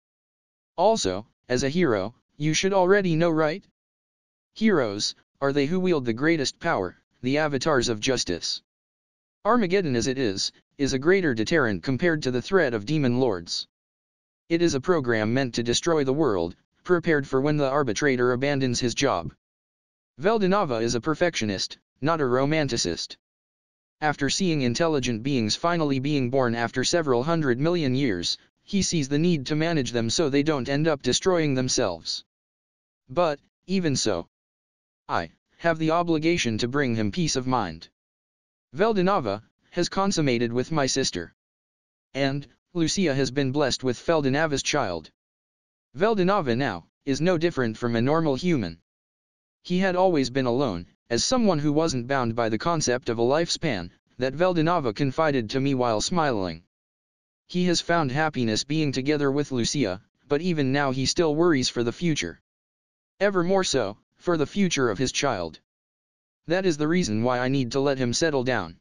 Also, as a hero, you should already know, right? Heroes are they who wield the greatest power, the avatars of justice. Armageddon as it is a greater deterrent compared to the threat of demon lords. It is a program meant to destroy the world, prepared for when the arbitrator abandons his job. Veldinava is a perfectionist, not a romanticist. After seeing intelligent beings finally being born after several 100 million years, he sees the need to manage them so they don't end up destroying themselves. But, even so, I have the obligation to bring him peace of mind. Veldinava has consummated with my sister. And, Lucia has been blessed with Veldinava's child. Veldinava now is no different from a normal human. He had always been alone, as someone who wasn't bound by the concept of a lifespan, that Veldinava confided to me while smiling. He has found happiness being together with Lucia, but even now he still worries for the future. Ever more so, for the future of his child. That is the reason why I need to let him settle down.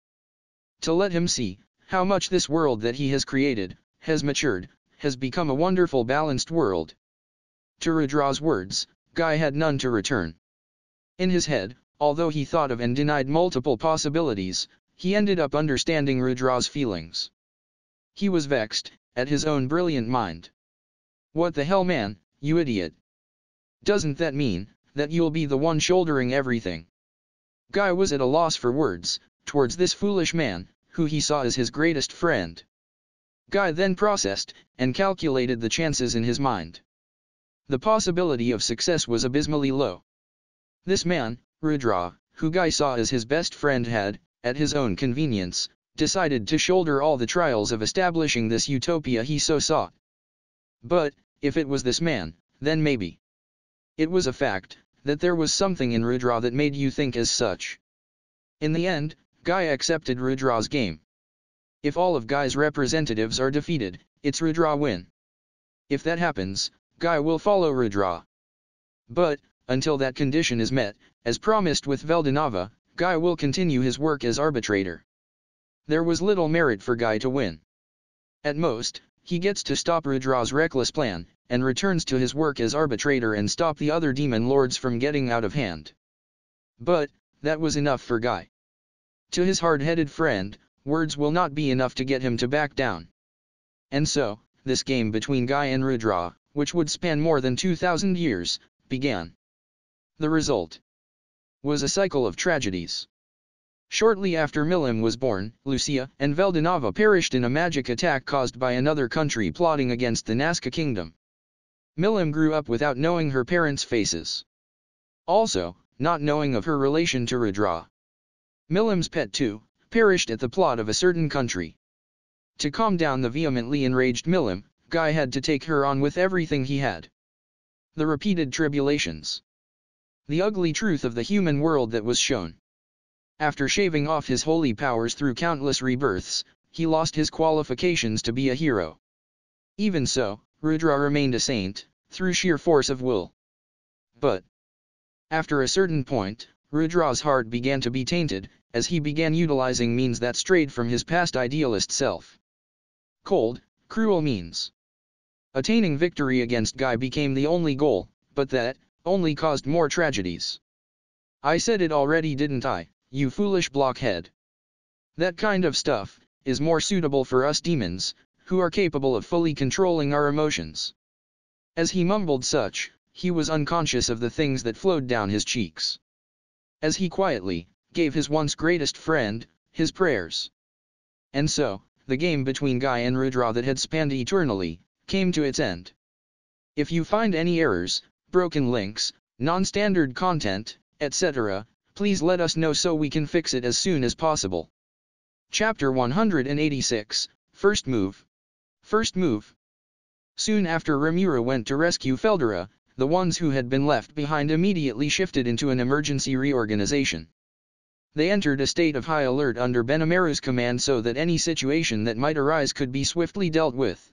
To let him see how much this world that he has created has matured, has become a wonderful balanced world. To Rudra's words, Guy had none to return. In his head, although he thought of and denied multiple possibilities, he ended up understanding Rudra's feelings. He was vexed at his own brilliant mind. What the hell, man, you idiot? Doesn't that mean that you'll be the one shouldering everything? Guy was at a loss for words towards this foolish man, who he saw as his greatest friend. Guy then processed and calculated the chances in his mind. The possibility of success was abysmally low. This man, Rudra, who Guy saw as his best friend, had, at his own convenience, decided to shoulder all the trials of establishing this utopia he so sought. But, if it was this man, then maybe. It was a fact that there was something in Rudra that made you think as such. In the end, Guy accepted Rudra's game. If all of Guy's representatives are defeated, it's Rudra win. If that happens, Guy will follow Rudra. But, until that condition is met, as promised with Veldinava, Guy will continue his work as arbitrator. There was little merit for Guy to win. At most, he gets to stop Rudra's reckless plan, and returns to his work as arbitrator and stop the other demon lords from getting out of hand. But, that was enough for Guy. To his hard-headed friend, words will not be enough to get him to back down. And so, this game between Guy and Rudra, which would span more than 2,000 years, began. The result was a cycle of tragedies. Shortly after Milim was born, Lucia and Veldinava perished in a magic attack caused by another country plotting against the Nazca kingdom. Milim grew up without knowing her parents' faces. Also, not knowing of her relation to Rudra. Milim's pet too, perished at the plot of a certain country. To calm down the vehemently enraged Milim, Guy had to take her on with everything he had. The repeated tribulations. The ugly truth of the human world that was shown. After shaving off his holy powers through countless rebirths, he lost his qualifications to be a hero. Even so, Rudra remained a saint, through sheer force of will. But, after a certain point, Rudra's heart began to be tainted, as he began utilizing means that strayed from his past idealist self. Cold, cruel means. Attaining victory against Guy became the only goal, but that only caused more tragedies. I said it already, didn't I, you foolish blockhead? That kind of stuff is more suitable for us demons, who are capable of fully controlling our emotions. As he mumbled such, he was unconscious of the things that flowed down his cheeks. As he quietly gave his once greatest friend his prayers. And so, the game between Guy and Rudra that had spanned eternally came to its end. If you find any errors, broken links, non-standard content, etc., please let us know so we can fix it as soon as possible. Chapter 186, First Move. First Move. Soon after Rimuru went to rescue Feldera, the ones who had been left behind immediately shifted into an emergency reorganization. They entered a state of high alert under Benimaru's command so that any situation that might arise could be swiftly dealt with.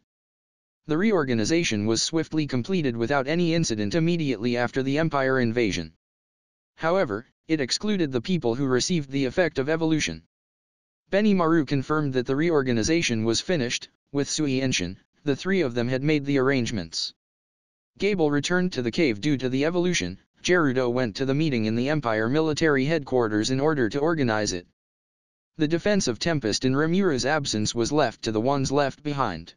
The reorganization was swiftly completed without any incident immediately after the Empire invasion. However, it excluded the people who received the effect of evolution. Benimaru confirmed that the reorganization was finished. With Sui and Shin, the three of them had made the arrangements. Gable returned to the cave due to the evolution. Gerudo went to the meeting in the Empire military headquarters in order to organize it. The defense of Tempest in Rimuru's absence was left to the ones left behind.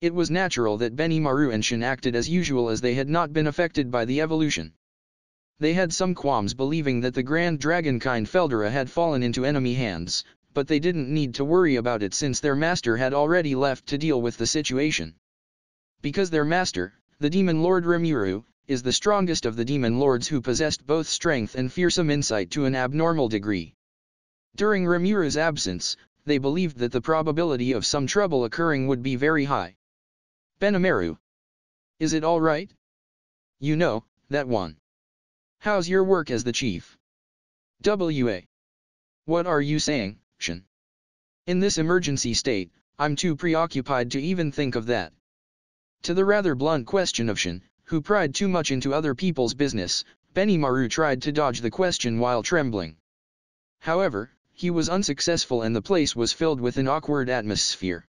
It was natural that Benimaru and Shin acted as usual as they had not been affected by the evolution. They had some qualms believing that the grand dragonkind Feldera had fallen into enemy hands, but they didn't need to worry about it since their master had already left to deal with the situation. Because their master, the demon lord Rimuru, is the strongest of the demon lords who possessed both strength and fearsome insight to an abnormal degree. During Rimuru's absence, they believed that the probability of some trouble occurring would be very high. Benimaru. Is it all right? You know, that one. How's your work as the chief? WA. What are you saying, Shin? In this emergency state, I'm too preoccupied to even think of that. To the rather blunt question of Shin, who pried too much into other people's business, Benimaru tried to dodge the question while trembling. However, he was unsuccessful and the place was filled with an awkward atmosphere.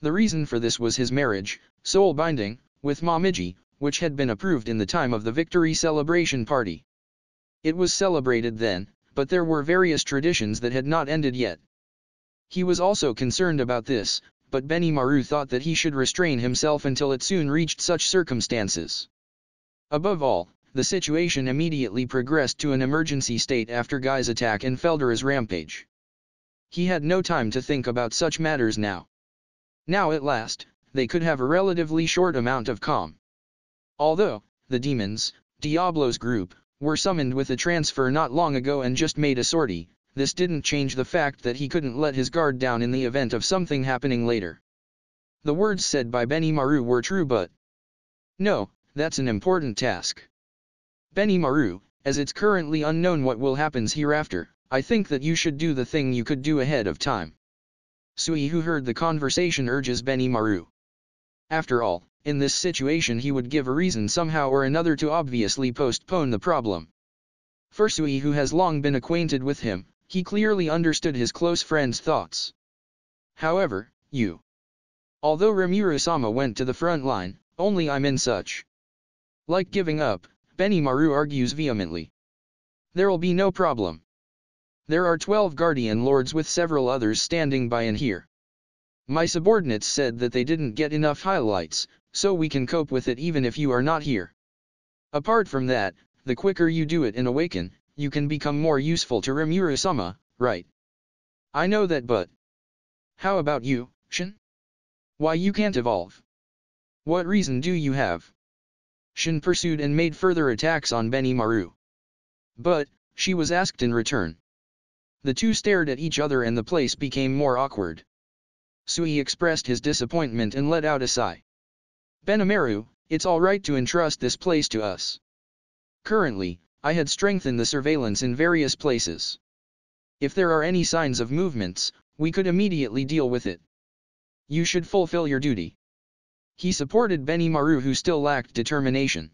The reason for this was his marriage, soul binding, with Momiji, which had been approved in the time of the victory celebration party. It was celebrated then, but there were various traditions that had not ended yet. He was also concerned about this, but Benimaru thought that he should restrain himself until it soon reached such circumstances. Above all, the situation immediately progressed to an emergency state after Guy's attack and Feldera's rampage. He had no time to think about such matters now. Now at last, they could have a relatively short amount of calm. Although, the demons, Diablo's group, were summoned with a transfer not long ago and just made a sortie, this didn't change the fact that he couldn't let his guard down in the event of something happening later. The words said by Benimaru were true, but no, that's an important task. Benimaru, as it's currently unknown what will happen hereafter, I think that you should do the thing you could do ahead of time. Sui, who heard the conversation, urges Benimaru. After all, in this situation he would give a reason somehow or another to obviously postpone the problem. For Sui, who has long been acquainted with him, he clearly understood his close friend's thoughts. However, although Rimuru-sama went to the front line, only I'm in such. Like giving up, Benimaru argues vehemently. There'll be no problem. There are 12 guardian lords with several others standing by in here. My subordinates said that they didn't get enough highlights, so we can cope with it even if you are not here. Apart from that, the quicker you do it and awaken, you can become more useful to Rimuru-sama, right? I know that, but how about you, Shin? Why you can't evolve? What reason do you have? Shin pursued and made further attacks on Benimaru. But she was asked in return. The two stared at each other and the place became more awkward. Sui expressed his disappointment and let out a sigh. Benimaru, it's all right to entrust this place to us. Currently, I had strengthened the surveillance in various places. If there are any signs of movements, we could immediately deal with it. You should fulfill your duty. He supported Benimaru, who still lacked determination.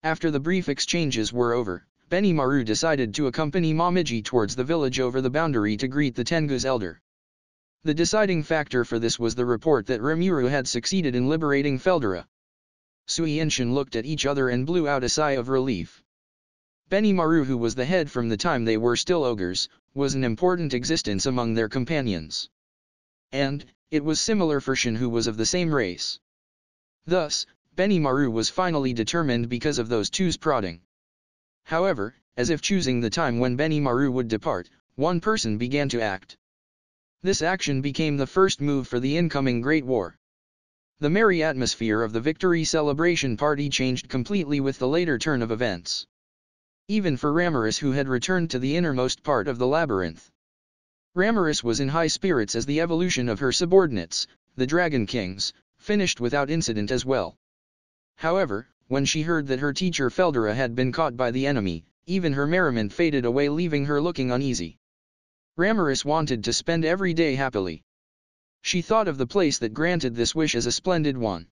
After the brief exchanges were over, Benimaru decided to accompany Momiji towards the village over the boundary to greet the Tengu's elder. The deciding factor for this was the report that Rimuru had succeeded in liberating Feldera. Sui and Shin looked at each other and blew out a sigh of relief. Benimaru, who was the head from the time they were still ogres, was an important existence among their companions. And it was similar for Shin, who was of the same race. Thus, Benimaru was finally determined because of those two's prodding. However, as if choosing the time when Benimaru would depart, one person began to act. This action became the first move for the incoming Great War. The merry atmosphere of the victory celebration party changed completely with the later turn of events. Even for Ramiris, who had returned to the innermost part of the labyrinth. Ramiris was in high spirits as the evolution of her subordinates, the Dragon Kings, finished without incident as well. However, when she heard that her teacher Feldera had been caught by the enemy, even her merriment faded away, leaving her looking uneasy. Ramiris wanted to spend every day happily. She thought of the place that granted this wish as a splendid one.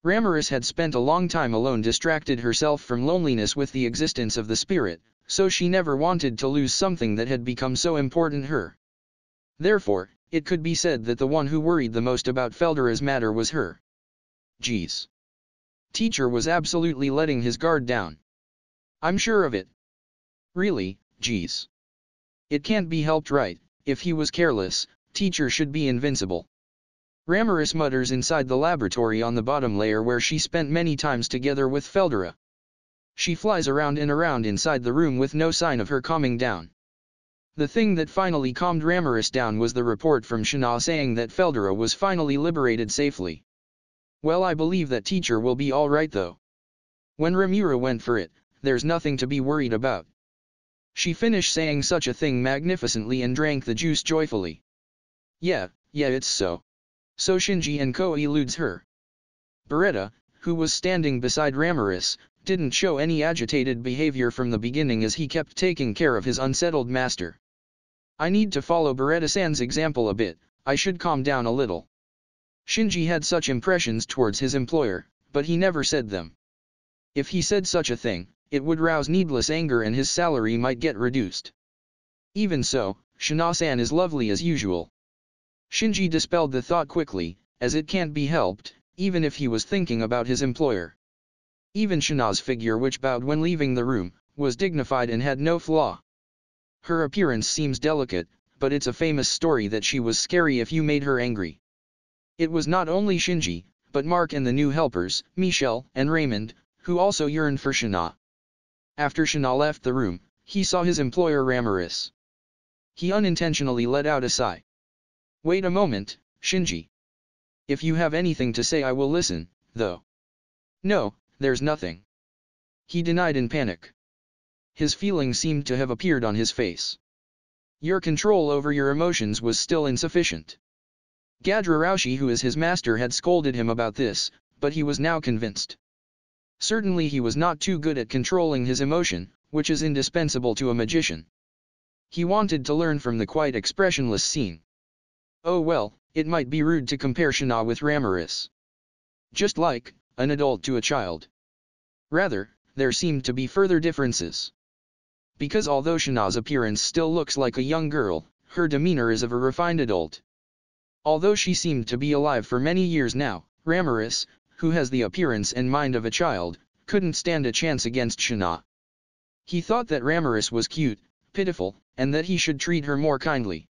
Ramiris had spent a long time alone, distracted herself from loneliness with the existence of the spirit, so she never wanted to lose something that had become so important her. Therefore, it could be said that the one who worried the most about Feldera's matter was her. Geez. Teacher was absolutely letting his guard down. I'm sure of it. Really, geez. It can't be helped, right? If he was careless, teacher should be invincible. Ramiris mutters inside the laboratory on the bottom layer, where she spent many times together with Feldera. She flies around and around inside the room with no sign of her calming down. The thing that finally calmed Ramirez down was the report from Shana saying that Feldera was finally liberated safely. Well, I believe that teacher will be alright though. When Ramira went for it, there's nothing to be worried about. She finished saying such a thing magnificently and drank the juice joyfully. Yeah, it's so. So Shinji and Ko eludes her. Beretta, who was standing beside Ramirez, didn't show any agitated behavior from the beginning as he kept taking care of his unsettled master. I need to follow Beretta-san's example a bit, I should calm down a little. Shinji had such impressions towards his employer, but he never said them. If he said such a thing, it would rouse needless anger and his salary might get reduced. Even so, Shana-san is lovely as usual. Shinji dispelled the thought quickly, as it can't be helped, even if he was thinking about his employer. Even Shana's figure, which bowed when leaving the room, was dignified and had no flaw. Her appearance seems delicate, but it's a famous story that she was scary if you made her angry. It was not only Shinji, but Mark and the new helpers, Michelle and Raymond, who also yearned for Shana. After Shana left the room, he saw his employer Ramirez. He unintentionally let out a sigh. Wait a moment, Shinji. If you have anything to say I will listen, though. No, there's nothing. He denied in panic. His feelings seemed to have appeared on his face. Your control over your emotions was still insufficient. Gadraushi, who is his master, had scolded him about this, but he was now convinced. Certainly he was not too good at controlling his emotion, which is indispensable to a magician. He wanted to learn from the quite expressionless scene. Oh well, it might be rude to compare Shana with Ramirez. Just like an adult to a child. Rather, there seemed to be further differences. Because although Shana's appearance still looks like a young girl, her demeanor is of a refined adult. Although she seemed to be alive for many years now, Ramirez, who has the appearance and mind of a child, couldn't stand a chance against Shana. He thought that Ramirez was cute, pitiful, and that he should treat her more kindly.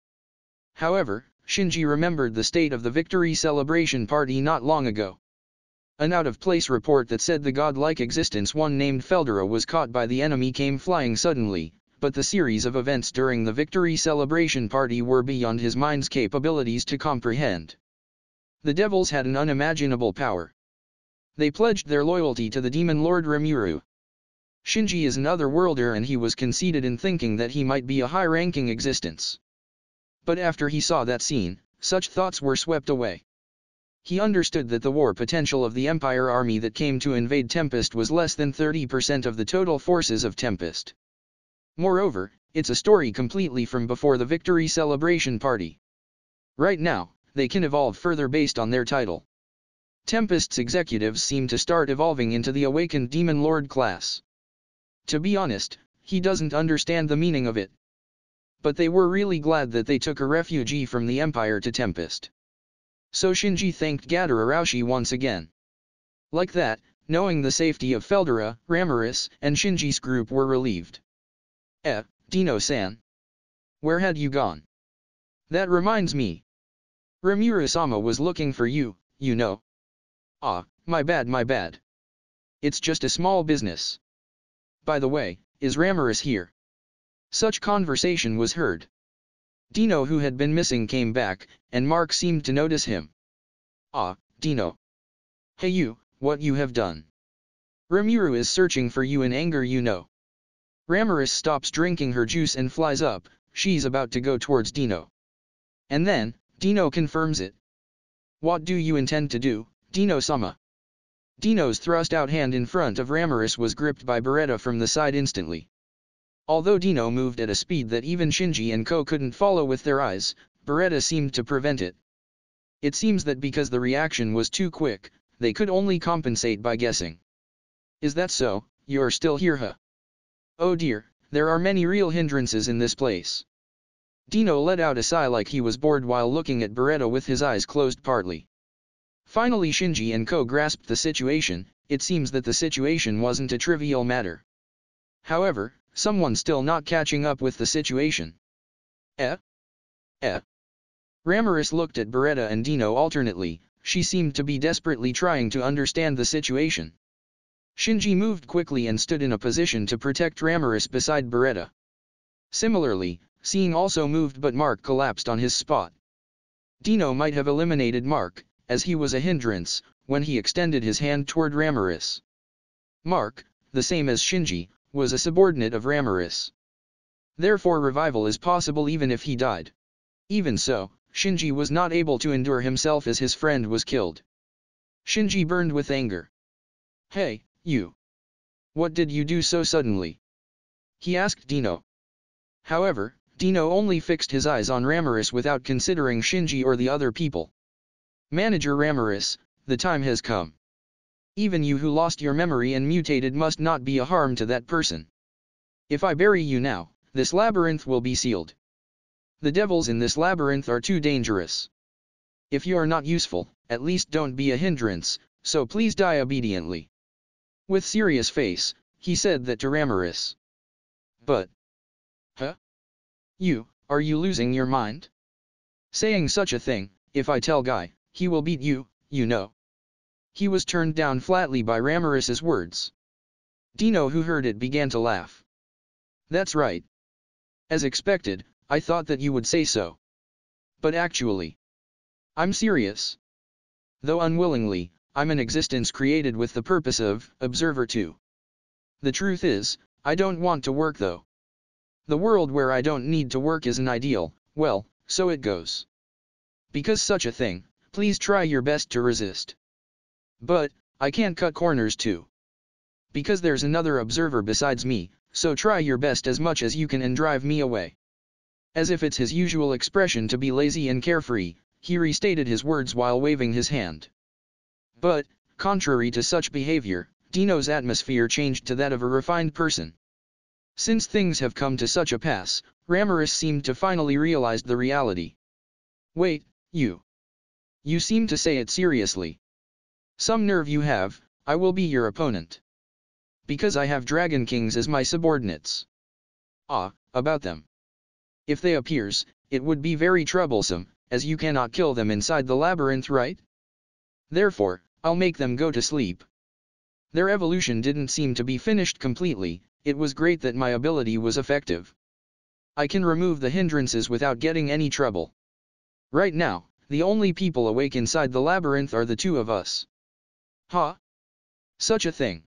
However, Shinji remembered the state of the victory celebration party not long ago. An out-of-place report that said the godlike existence one named Feldera was caught by the enemy came flying suddenly, but the series of events during the victory celebration party were beyond his mind's capabilities to comprehend. The devils had an unimaginable power. They pledged their loyalty to the demon lord Rimuru. Shinji is an otherworlder and he was conceited in thinking that he might be a high-ranking existence. But after he saw that scene, such thoughts were swept away. He understood that the war potential of the Empire army that came to invade Tempest was less than 30% of the total forces of Tempest. Moreover, it's a story completely from before the victory celebration party. Right now, they can evolve further based on their title. Tempest's executives seem to start evolving into the awakened Demon Lord class. To be honest, he doesn't understand the meaning of it. But they were really glad that they took a refugee from the Empire to Tempest. So Shinji thanked Gadraushi once again. Like that, knowing the safety of Feldera, Ramirez, and Shinji's group were relieved. Dino-san. Where had you gone? That reminds me. Rimuru-sama was looking for you, you know. Ah, my bad. It's just a small business. By the way, is Ramirez here? Such conversation was heard. Dino, who had been missing, came back, and Mark seemed to notice him. Ah, Dino. Hey you, what you have done? Rimuru is searching for you in anger, you know. Ramirez stops drinking her juice and flies up, she's about to go towards Dino. And then, Dino confirms it. What do you intend to do, Dino-sama? Dino's thrust-out hand in front of Ramirez was gripped by Beretta from the side instantly. Although Dino moved at a speed that even Shinji and Ko couldn't follow with their eyes, Beretta seemed to prevent it. It seems that because the reaction was too quick, they could only compensate by guessing. Is that so? You're still here, huh? Oh dear, there are many real hindrances in this place. Dino let out a sigh like he was bored while looking at Beretta with his eyes closed partly. Finally Shinji and Ko grasped the situation. It seems that the situation wasn't a trivial matter. However, someone's still not catching up with the situation. Ramirez looked at Beretta and Dino alternately, she seemed to be desperately trying to understand the situation. Shinji moved quickly and stood in a position to protect Ramirez beside Beretta. Similarly, Seeing also moved but Mark collapsed on his spot. Dino might have eliminated Mark, as he was a hindrance, when he extended his hand toward Ramirez. Mark, the same as Shinji, was a subordinate of Ramirez. Therefore revival is possible even if he died. Even so, Shinji was not able to endure himself as his friend was killed. Shinji burned with anger. "Hey, you! What did you do so suddenly?" he asked Dino. However, Dino only fixed his eyes on Ramirez without considering Shinji or the other people. "Manager Ramirez, the time has come. Even you who lost your memory and mutated must not be a harm to that person. If I bury you now, this labyrinth will be sealed. The devils in this labyrinth are too dangerous. If you are not useful, at least don't be a hindrance, so please die obediently." With serious face, he said that to Ramirez. "But... huh? Are you losing your mind? Saying such a thing, if I tell Guy, he will beat you, you know." He was turned down flatly by Ramirez's words. Dino, who heard it, began to laugh. "That's right. As expected, I thought that you would say so. But actually, I'm serious. Though unwillingly, I'm an existence created with the purpose of observer too. The truth is, I don't want to work though. The world where I don't need to work is an ideal, well, so it goes. Because such a thing, please try your best to resist. But, I can't cut corners too. Because there's another observer besides me, so try your best as much as you can and drive me away." As if it's his usual expression to be lazy and carefree, he restated his words while waving his hand. But, contrary to such behavior, Dino's atmosphere changed to that of a refined person. Since things have come to such a pass, Ramirez seemed to finally realize the reality. "Wait, you seem to say it seriously. Some nerve you have. I will be your opponent. Because I have Dragon Kings as my subordinates. Ah, about them. If they appears, it would be very troublesome, as you cannot kill them inside the labyrinth, right? Therefore, I'll make them go to sleep. Their evolution didn't seem to be finished completely. It was great that my ability was effective. I can remove the hindrances without getting any trouble. Right now, the only people awake inside the labyrinth are the two of us." "Huh? Such a thing?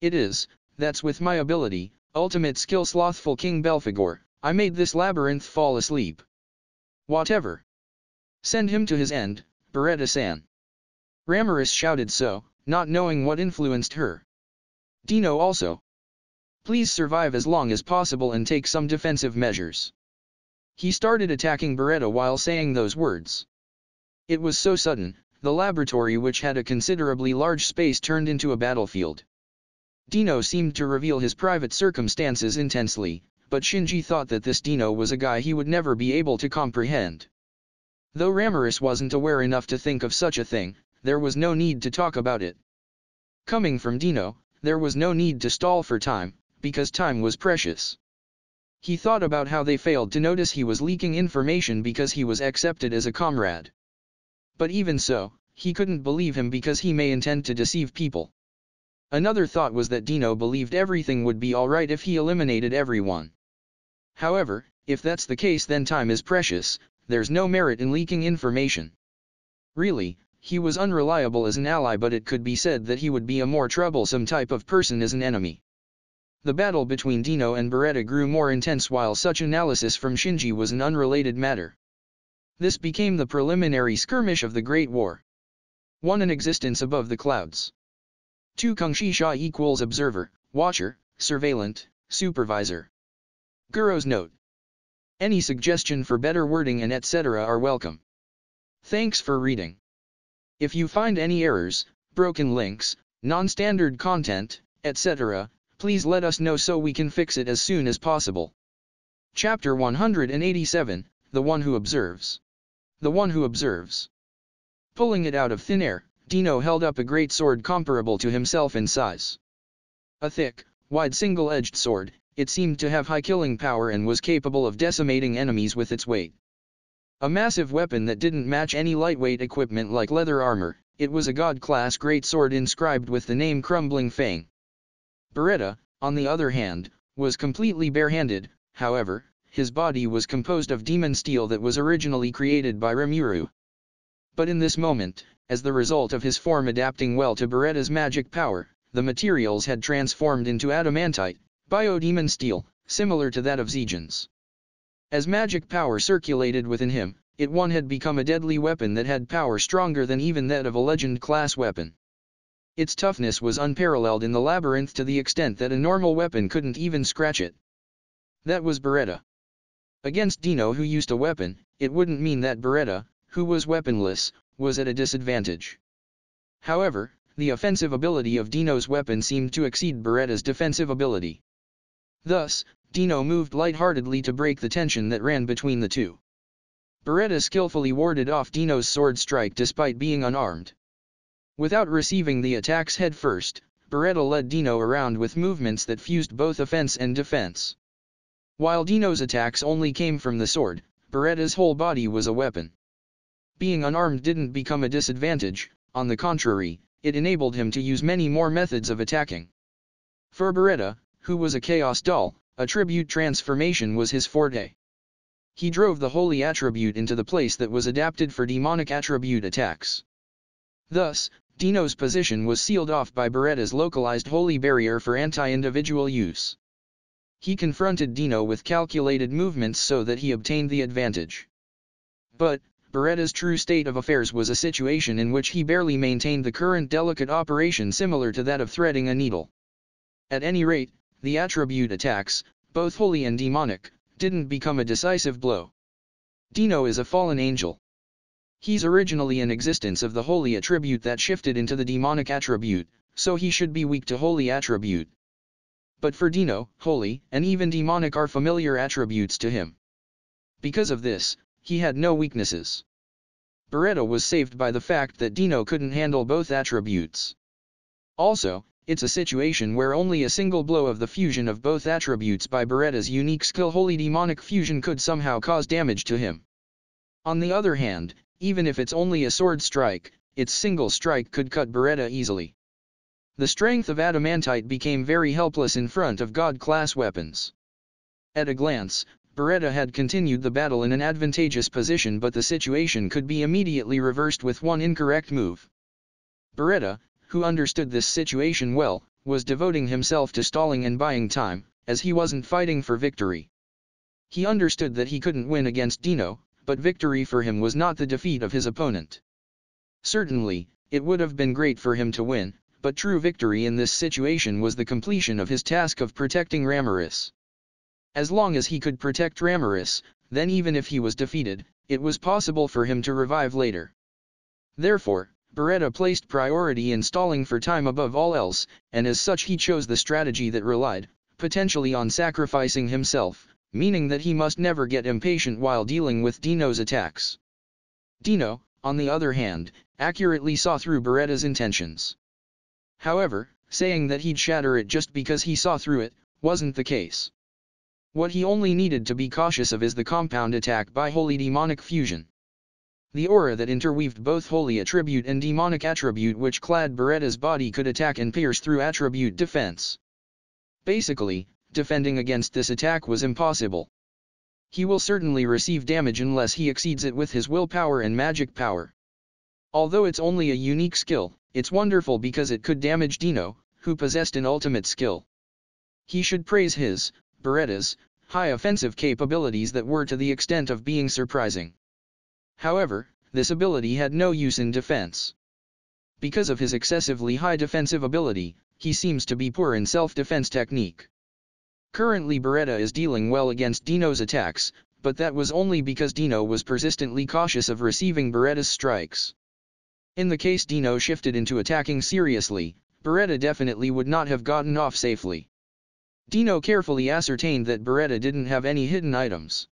It is, that's with my ability, ultimate skill slothful King Belphegor, I made this labyrinth fall asleep. Whatever. Send him to his end, Beretta-san." Ramirez shouted so, not knowing what influenced her. Dino also. "Please survive as long as possible and take some defensive measures." He started attacking Beretta while saying those words. It was so sudden, the laboratory, which had a considerably large space, turned into a battlefield. Dino seemed to reveal his private circumstances intensely, but Shinji thought that this Dino was a guy he would never be able to comprehend. Though Ramirez wasn't aware enough to think of such a thing, there was no need to talk about it. Coming from Dino, there was no need to stall for time, because time was precious. He thought about how they failed to notice he was leaking information because he was accepted as a comrade. But even so, he couldn't believe him because he may intend to deceive people. Another thought was that Dino believed everything would be alright if he eliminated everyone. However, if that's the case, then time is precious, there's no merit in leaking information. Really, he was unreliable as an ally, but it could be said that he would be a more troublesome type of person as an enemy. The battle between Dino and Beretta grew more intense while such analysis from Shinji was an unrelated matter. This became the preliminary skirmish of the Great War. 1. An existence above the clouds. 2. Kungshisha equals observer, watcher, surveillant, supervisor. Guro's note. Any suggestion for better wording and etc. are welcome. Thanks for reading. If you find any errors, broken links, non-standard content, etc., please let us know so we can fix it as soon as possible. Chapter 187, The One Who Observes. The One Who Observes. Pulling it out of thin air, Dino held up a great sword comparable to himself in size. A thick, wide single-edged sword, it seemed to have high killing power and was capable of decimating enemies with its weight. A massive weapon that didn't match any lightweight equipment like leather armor, it was a god-class greatsword inscribed with the name Crumbling Fang. Beretta, on the other hand, was completely barehanded. However, his body was composed of demon steel that was originally created by Rimuru. But in this moment, as the result of his form adapting well to Beretta's magic power, the materials had transformed into adamantite, biodemon steel, similar to that of Zegen's. As magic power circulated within him, it had become a deadly weapon that had power stronger than even that of a legend-class weapon. Its toughness was unparalleled in the labyrinth to the extent that a normal weapon couldn't even scratch it. That was Beretta. Against Dino, who used a weapon, it wouldn't mean that Beretta, who was weaponless, was at a disadvantage. However, the offensive ability of Dino's weapon seemed to exceed Beretta's defensive ability. Thus, Dino moved lightheartedly to break the tension that ran between the two. Beretta skillfully warded off Dino's sword strike despite being unarmed. Without receiving the attacks head first, Beretta led Dino around with movements that fused both offense and defense. While Dino's attacks only came from the sword, Beretta's whole body was a weapon. Being unarmed didn't become a disadvantage, on the contrary, it enabled him to use many more methods of attacking. For Beretta, who was a chaos doll, attribute transformation was his forte. He drove the holy attribute into the place that was adapted for demonic attribute attacks. Thus, Dino's position was sealed off by Beretta's localized holy barrier for anti-individual use. He confronted Dino with calculated movements so that he obtained the advantage. But, Beretta's true state of affairs was a situation in which he barely maintained the current delicate operation similar to that of threading a needle. At any rate, the attribute attacks, both holy and demonic, didn't become a decisive blow. Dino is a fallen angel. He's originally an existence of the holy attribute that shifted into the demonic attribute, so he should be weak to holy attribute. But for Dino, holy and even demonic are familiar attributes to him. Because of this, he had no weaknesses. Beretta was saved by the fact that Dino couldn't handle both attributes. Also, it's a situation where only a single blow of the fusion of both attributes by Beretta's unique skill Holy Demonic Fusion could somehow cause damage to him. On the other hand, even if it's only a sword strike, its single strike could cut Beretta easily. The strength of adamantite became very helpless in front of god-class weapons. At a glance, Beretta had continued the battle in an advantageous position, but the situation could be immediately reversed with one incorrect move. Beretta, who understood this situation well, was devoting himself to stalling and buying time, as he wasn't fighting for victory. He understood that he couldn't win against Dino, but victory for him was not the defeat of his opponent. Certainly, it would have been great for him to win, but true victory in this situation was the completion of his task of protecting Ramirez. As long as he could protect Ramirez, then even if he was defeated, it was possible for him to revive later. Therefore, Beretta placed priority in stalling for time above all else, and as such he chose the strategy that relied, potentially on sacrificing himself, meaning that he must never get impatient while dealing with Dino's attacks. Dino, on the other hand, accurately saw through Beretta's intentions. However, saying that he'd shatter it just because he saw through it, wasn't the case. What he only needed to be cautious of is the compound attack by Holy Demonic Fusion. The aura that interweaved both Holy Attribute and Demonic Attribute which clad Beretta's body could attack and pierce through Attribute defense. Basically, defending against this attack was impossible. He will certainly receive damage unless he exceeds it with his willpower and magic power. Although it's only a unique skill, it's wonderful because it could damage Dino, who possessed an ultimate skill. He should praise his, Beretta's, high offensive capabilities that were to the extent of being surprising. However, this ability had no use in defense. Because of his excessively high defensive ability, he seems to be poor in self-defense technique. Currently Beretta is dealing well against Dino's attacks, but that was only because Dino was persistently cautious of receiving Beretta's strikes. In the case Dino shifted into attacking seriously, Beretta definitely would not have gotten off safely. Dino carefully ascertained that Beretta didn't have any hidden items.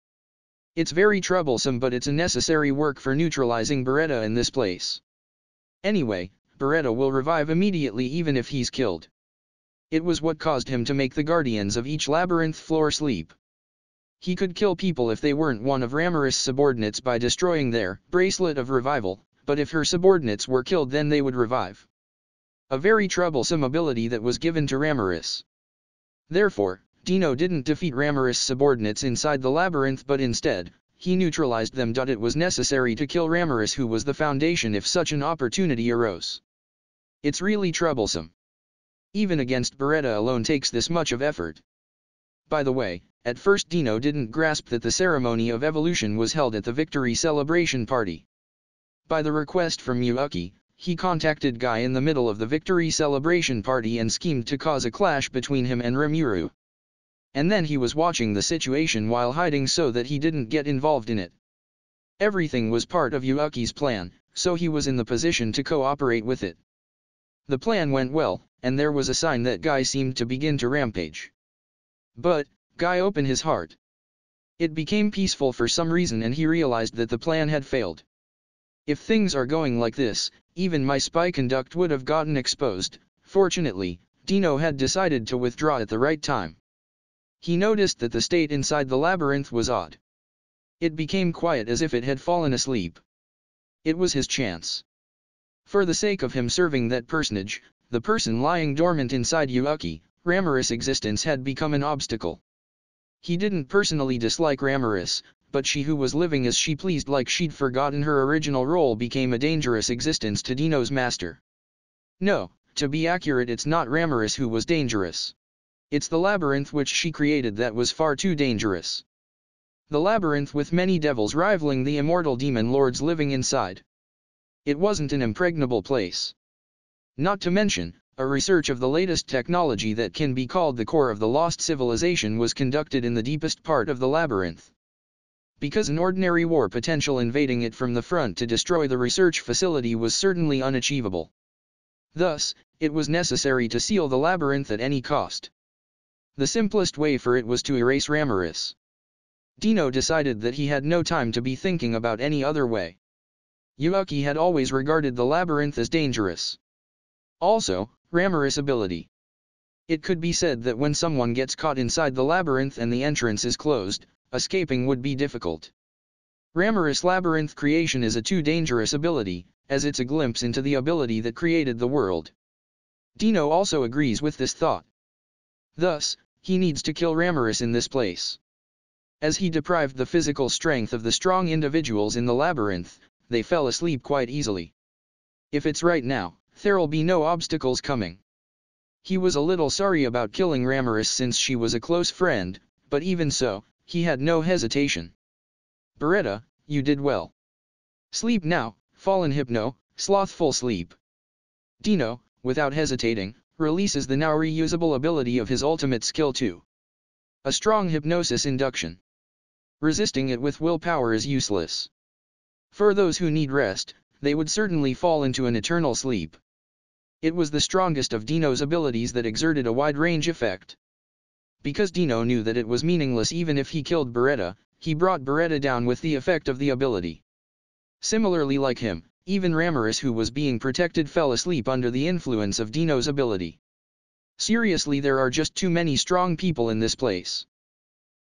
It's very troublesome, but it's a necessary work for neutralizing Beretta in this place. Anyway, Beretta will revive immediately even if he's killed. It was what caused him to make the guardians of each labyrinth floor sleep. He could kill people if they weren't one of Ramirez's subordinates by destroying their bracelet of revival, but if her subordinates were killed then they would revive. A very troublesome ability that was given to Ramiris. Therefore, Dino didn't defeat Ramiris' subordinates inside the labyrinth but instead, he neutralized them. It was necessary to kill Ramiris, who was the foundation if such an opportunity arose. It's really troublesome. Even against Beretta alone takes this much of effort. By the way, at first Dino didn't grasp that the ceremony of evolution was held at the victory celebration party. By the request from Yuuki, he contacted Guy in the middle of the victory celebration party and schemed to cause a clash between him and Rimuru. And then he was watching the situation while hiding so that he didn't get involved in it. Everything was part of Yuuki's plan, so he was in the position to cooperate with it. The plan went well, and there was a sign that Guy seemed to begin to rampage. But, Guy opened his heart. It became peaceful for some reason and he realized that the plan had failed. If things are going like this, even my spy conduct would have gotten exposed. Fortunately, Dino had decided to withdraw at the right time. He noticed that the state inside the labyrinth was odd. It became quiet as if it had fallen asleep. It was his chance. For the sake of him serving that personage, the person lying dormant inside Yuuki, Ramiris' existence had become an obstacle. He didn't personally dislike Ramiris, but she who was living as she pleased like she'd forgotten her original role became a dangerous existence to Dino's master. No, to be accurate, it's not Ramiris who was dangerous. It's the labyrinth which she created that was far too dangerous. The labyrinth with many devils rivaling the immortal demon lords living inside. It wasn't an impregnable place. Not to mention, a research of the latest technology that can be called the core of the lost civilization was conducted in the deepest part of the labyrinth. Because an ordinary war potential invading it from the front to destroy the research facility was certainly unachievable. Thus, it was necessary to seal the labyrinth at any cost. The simplest way for it was to erase Ramiris. Dino decided that he had no time to be thinking about any other way. Yuuki had always regarded the labyrinth as dangerous. Also, Ramiris' ability. It could be said that when someone gets caught inside the labyrinth and the entrance is closed, escaping would be difficult. Ramiris' labyrinth creation is a too dangerous ability, as it's a glimpse into the ability that created the world. Dino also agrees with this thought. Thus, he needs to kill Ramiris in this place. As he deprived the physical strength of the strong individuals in the labyrinth, they fell asleep quite easily. If it's right now, there'll be no obstacles coming. He was a little sorry about killing Ramiris since she was a close friend, but even so, he had no hesitation. Beretta, you did well. Sleep now, fallen hypno, slothful sleep. Dino, without hesitating, releases the now reusable ability of his ultimate skill 2. A strong hypnosis induction. Resisting it with willpower is useless. For those who need rest, they would certainly fall into an eternal sleep. It was the strongest of Dino's abilities that exerted a wide-range effect. Because Dino knew that it was meaningless even if he killed Beretta, he brought Beretta down with the effect of the ability. Similarly, like him, even Ramiris, who was being protected, fell asleep under the influence of Dino's ability. Seriously, there are just too many strong people in this place.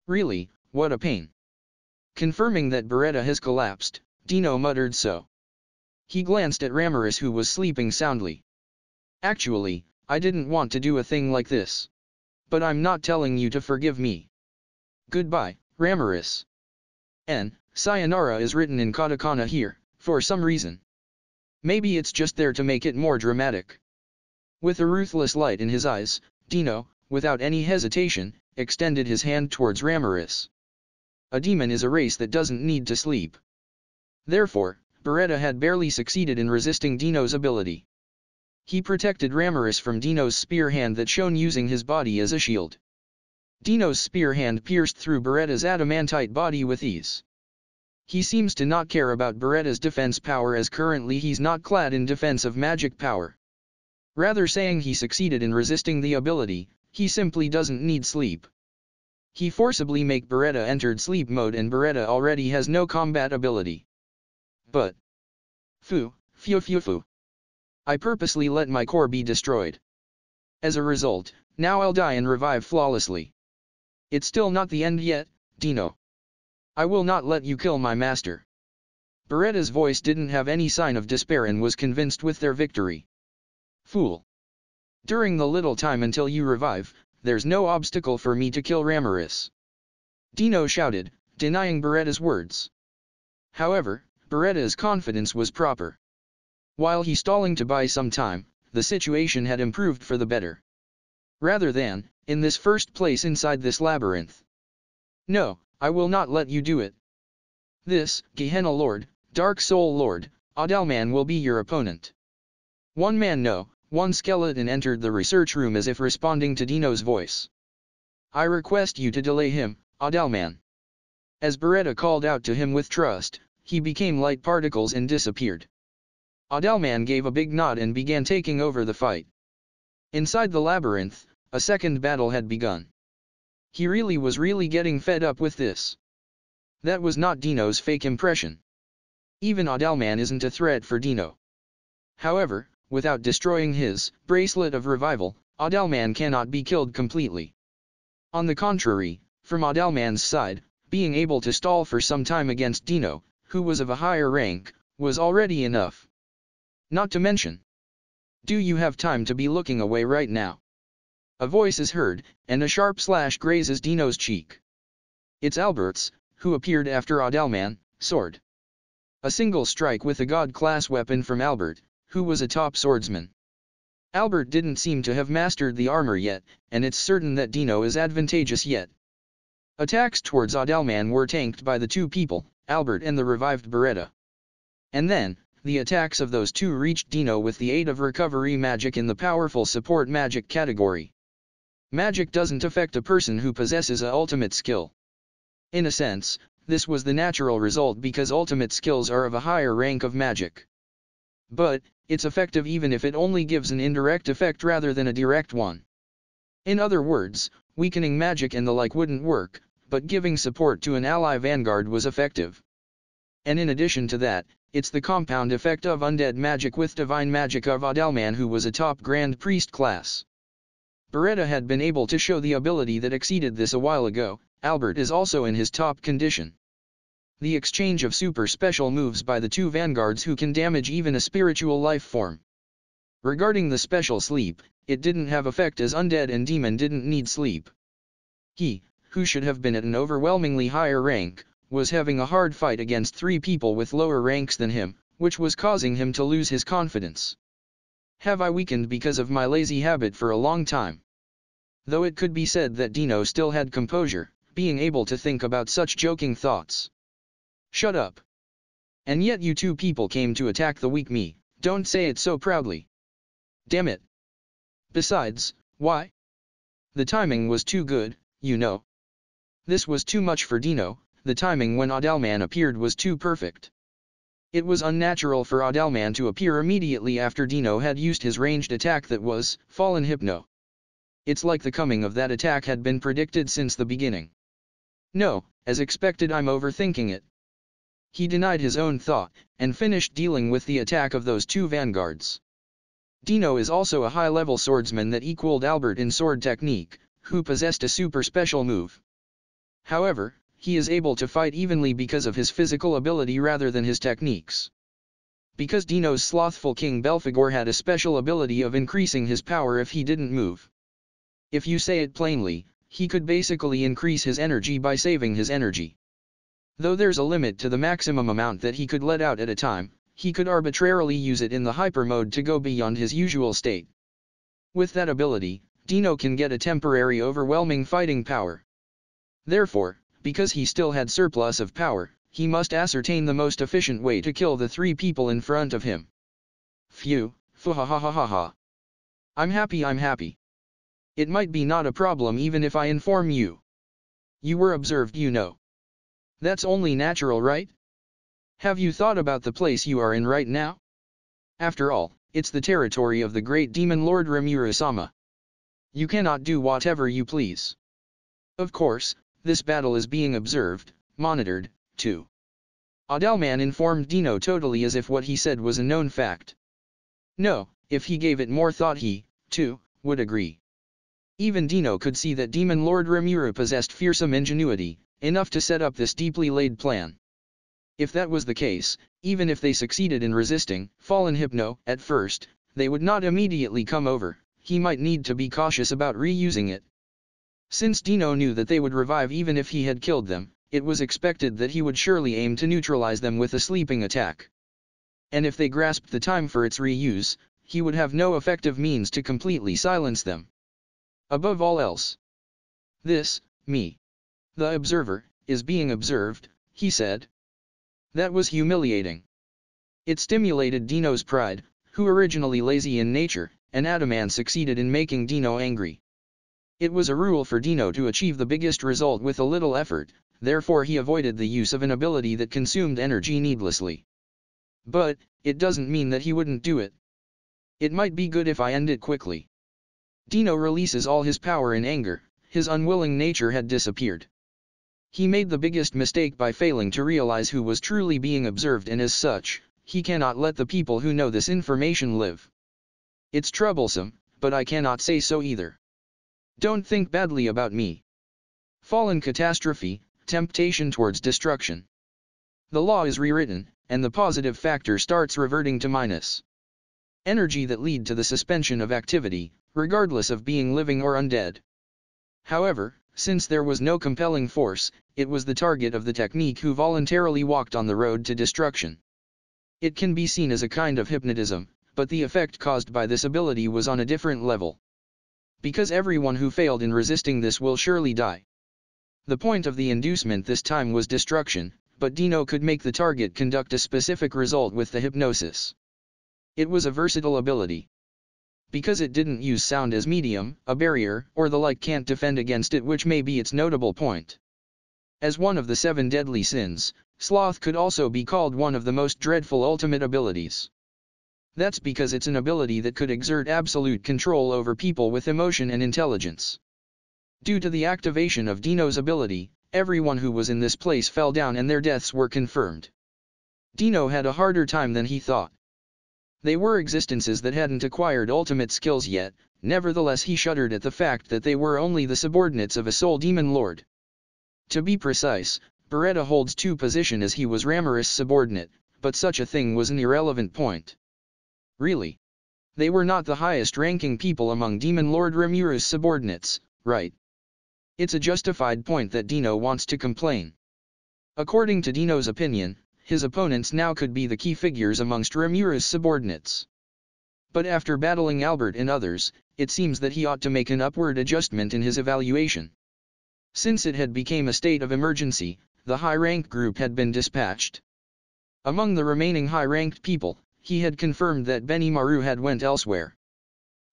Really, what a pain. Confirming that Beretta has collapsed, Dino muttered so. He glanced at Ramiris, who was sleeping soundly. Actually, I didn't want to do a thing like this. But I'm not telling you to forgive me. Goodbye, Ramiris. Sayonara is written in katakana here, for some reason. Maybe it's just there to make it more dramatic. With a ruthless light in his eyes, Dino, without any hesitation, extended his hand towards Ramiris. A demon is a race that doesn't need to sleep. Therefore, Beretta had barely succeeded in resisting Dino's ability. He protected Ramiris from Dino's spear hand that shone using his body as a shield. Dino's spear hand pierced through Beretta's adamantite body with ease. He seems to not care about Beretta's defense power, as currently he's not clad in defensive magic power. Rather saying he succeeded in resisting the ability, he simply doesn't need sleep. He forcibly make Beretta entered sleep mode and Beretta already has no combat ability. But Phew. I purposely let my core be destroyed. As a result, now I'll die and revive flawlessly. It's still not the end yet, Dino. I will not let you kill my master. Beretta's voice didn't have any sign of despair and was convinced with their victory. Fool! During the little time until you revive, there's no obstacle for me to kill Ramirez. Dino shouted, denying Beretta's words. However, Beretta's confidence was proper. While he stalling to buy some time, the situation had improved for the better. Rather than, in this first place inside this labyrinth. No, I will not let you do it. This, Gehenna Lord, Dark Soul Lord, Adalman will be your opponent. One man no, one skeleton entered the research room as if responding to Dino's voice. I request you to delay him, Adalman. As Beretta called out to him with trust, he became light particles and disappeared. Adalman gave a big nod and began taking over the fight. Inside the labyrinth, a second battle had begun. He was really getting fed up with this. That was not Dino's fake impression. Even Adalman isn't a threat for Dino. However, without destroying his bracelet of revival, Adalman cannot be killed completely. On the contrary, from Adalman's side, being able to stall for some time against Dino, who was of a higher rank, was already enough. Not to mention, do you have time to be looking away right now? A voice is heard, and a sharp slash grazes Dino's cheek. It's Albert's, who appeared after Adalman, sword. A single strike with a god-class weapon from Albert, who was a top swordsman. Albert didn't seem to have mastered the armor yet, and it's certain that Dino is advantageous yet. Attacks towards Adalman were tanked by the two people, Albert and the revived Beretta. And then, the attacks of those two reached Dino with the aid of recovery magic in the powerful support magic category. Magic doesn't affect a person who possesses a ultimate skill. In a sense, this was the natural result because ultimate skills are of a higher rank of magic. But, it's effective even if it only gives an indirect effect rather than a direct one. In other words, weakening magic and the like wouldn't work, but giving support to an ally vanguard was effective. And in addition to that, it's the compound effect of undead magic with divine magic of Adalman, who was a top Grand Priest class. Beretta had been able to show the ability that exceeded this a while ago. Albert is also in his top condition. The exchange of super special moves by the two vanguards who can damage even a spiritual life form. Regarding the special sleep, it didn't have effect as undead and demon didn't need sleep. He, who should have been at an overwhelmingly higher rank, was having a hard fight against three people with lower ranks than him, which was causing him to lose his confidence. Have I weakened because of my lazy habit for a long time? Though it could be said that Dino still had composure, being able to think about such joking thoughts. Shut up. And yet you two people came to attack the weak me, don't say it so proudly. Damn it. Besides, why? The timing was too good, you know. This was too much for Dino, the timing when Adalman appeared was too perfect. It was unnatural for Adalman to appear immediately after Dino had used his ranged attack that was, Fallen Hypno. It's like the coming of that attack had been predicted since the beginning. No, as expected, I'm overthinking it. He denied his own thought, and finished dealing with the attack of those two vanguards. Dino is also a high-level swordsman that equaled Albert in sword technique, who possessed a super special move. However, he is able to fight evenly because of his physical ability rather than his techniques. Because Dino's slothful king Belphegor had a special ability of increasing his power if he didn't move. If you say it plainly, he could basically increase his energy by saving his energy. Though there's a limit to the maximum amount that he could let out at a time, he could arbitrarily use it in the hyper mode to go beyond his usual state. With that ability, Dino can get a temporary overwhelming fighting power. Therefore, because he still had surplus of power, he must ascertain the most efficient way to kill the three people in front of him. Phew, fuhahahaha. I'm happy. It might be not a problem even if I inform you. You were observed, you know. That's only natural, right? Have you thought about the place you are in right now? After all, it's the territory of the great demon Lord Rimuru-sama. You cannot do whatever you please. Of course, this battle is being observed, monitored, too. Adalman informed Dino totally as if what he said was a known fact. No, if he gave it more thought he, too, would agree. Even Dino could see that Demon Lord Rimuru possessed fearsome ingenuity, enough to set up this deeply laid plan. If that was the case, even if they succeeded in resisting Fallen Hypno at first, they would not immediately come over. He might need to be cautious about reusing it. Since Dino knew that they would revive even if he had killed them, it was expected that he would surely aim to neutralize them with a sleeping attack. And if they grasped the time for its reuse, he would have no effective means to completely silence them. Above all else, this, me, the observer, is being observed, he said. That was humiliating. It stimulated Dino's pride, who originally lazy in nature, and Adaman succeeded in making Dino angry. It was a rule for Dino to achieve the biggest result with a little effort, therefore he avoided the use of an ability that consumed energy needlessly. But, it doesn't mean that he wouldn't do it. It might be good if I end it quickly. Dino releases all his power in anger, his unwilling nature had disappeared. He made the biggest mistake by failing to realize who was truly being observed, and as such, he cannot let the people who know this information live. It's troublesome, but I cannot say so either. Don't think badly about me. Fallen catastrophe, temptation towards destruction. The law is rewritten, and the positive factor starts reverting to minus. Energy that lead to the suspension of activity, regardless of being living or undead. However, since there was no compelling force, it was the target of the technique who voluntarily walked on the road to destruction. It can be seen as a kind of hypnotism, but the effect caused by this ability was on a different level. Because everyone who failed in resisting this will surely die. The point of the inducement this time was destruction, but Dino could make the target conduct a specific result with the hypnosis. It was a versatile ability. Because it didn't use sound as medium, a barrier, or the like can't defend against it, which may be its notable point. As one of the 7 deadly sins, sloth could also be called one of the most dreadful ultimate abilities. That's because it's an ability that could exert absolute control over people with emotion and intelligence. Due to the activation of Dino's ability, everyone who was in this place fell down and their deaths were confirmed. Dino had a harder time than he thought. They were existences that hadn't acquired ultimate skills yet, nevertheless he shuddered at the fact that they were only the subordinates of a soul demon lord. To be precise, Beretta holds 2 positions as he was Ramirez' subordinate, but such a thing was an irrelevant point. Really? They were not the highest-ranking people among Demon Lord Ramirez's subordinates, right? It's a justified point that Dino wants to complain. According to Dino's opinion, his opponents now could be the key figures amongst Ramirez's subordinates. But after battling Albert and others, it seems that he ought to make an upward adjustment in his evaluation. Since it had become a state of emergency, the high-ranked group had been dispatched. Among the remaining high-ranked people, he had confirmed that Benimaru had went elsewhere.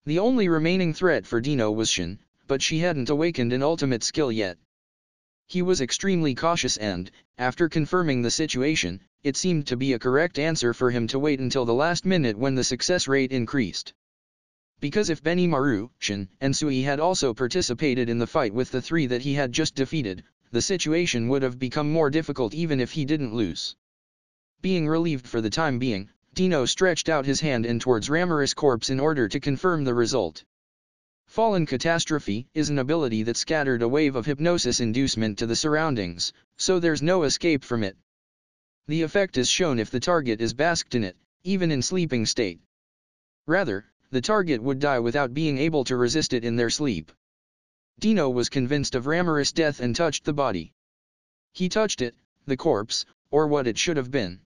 The only remaining threat for Dino was Shin, but she hadn't awakened an ultimate skill yet. He was extremely cautious and, after confirming the situation, it seemed to be a correct answer for him to wait until the last minute when the success rate increased. Because if Benimaru, Shin, and Sui had also participated in the fight with the 3 that he had just defeated, the situation would have become more difficult even if he didn't lose. Being relieved for the time being, Dino stretched out his hand in towards Ramirez's corpse in order to confirm the result. Fallen Catastrophe is an ability that scattered a wave of hypnosis inducement to the surroundings, so there's no escape from it. The effect is shown if the target is basked in it, even in sleeping state. Rather, the target would die without being able to resist it in their sleep. Dino was convinced of Ramirez's death and touched the body. He touched it, the corpse, or what it should have been.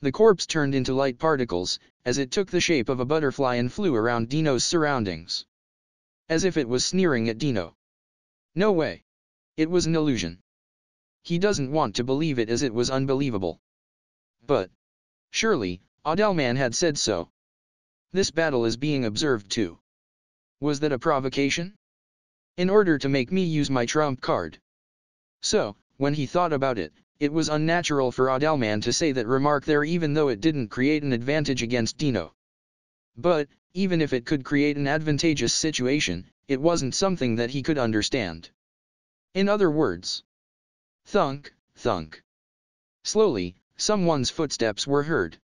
The corpse turned into light particles, as it took the shape of a butterfly and flew around Dino's surroundings. As if it was sneering at Dino. No way. It was an illusion. He doesn't want to believe it as it was unbelievable. But surely, Adelman had said so. This battle is being observed too. Was that a provocation? In order to make me use my trump card. So, when he thought about it, it was unnatural for Adelman to say that remark there even though it didn't create an advantage against Dino. But, even if it could create an advantageous situation, it wasn't something that he could understand. In other words, thunk, thunk. Slowly, someone's footsteps were heard.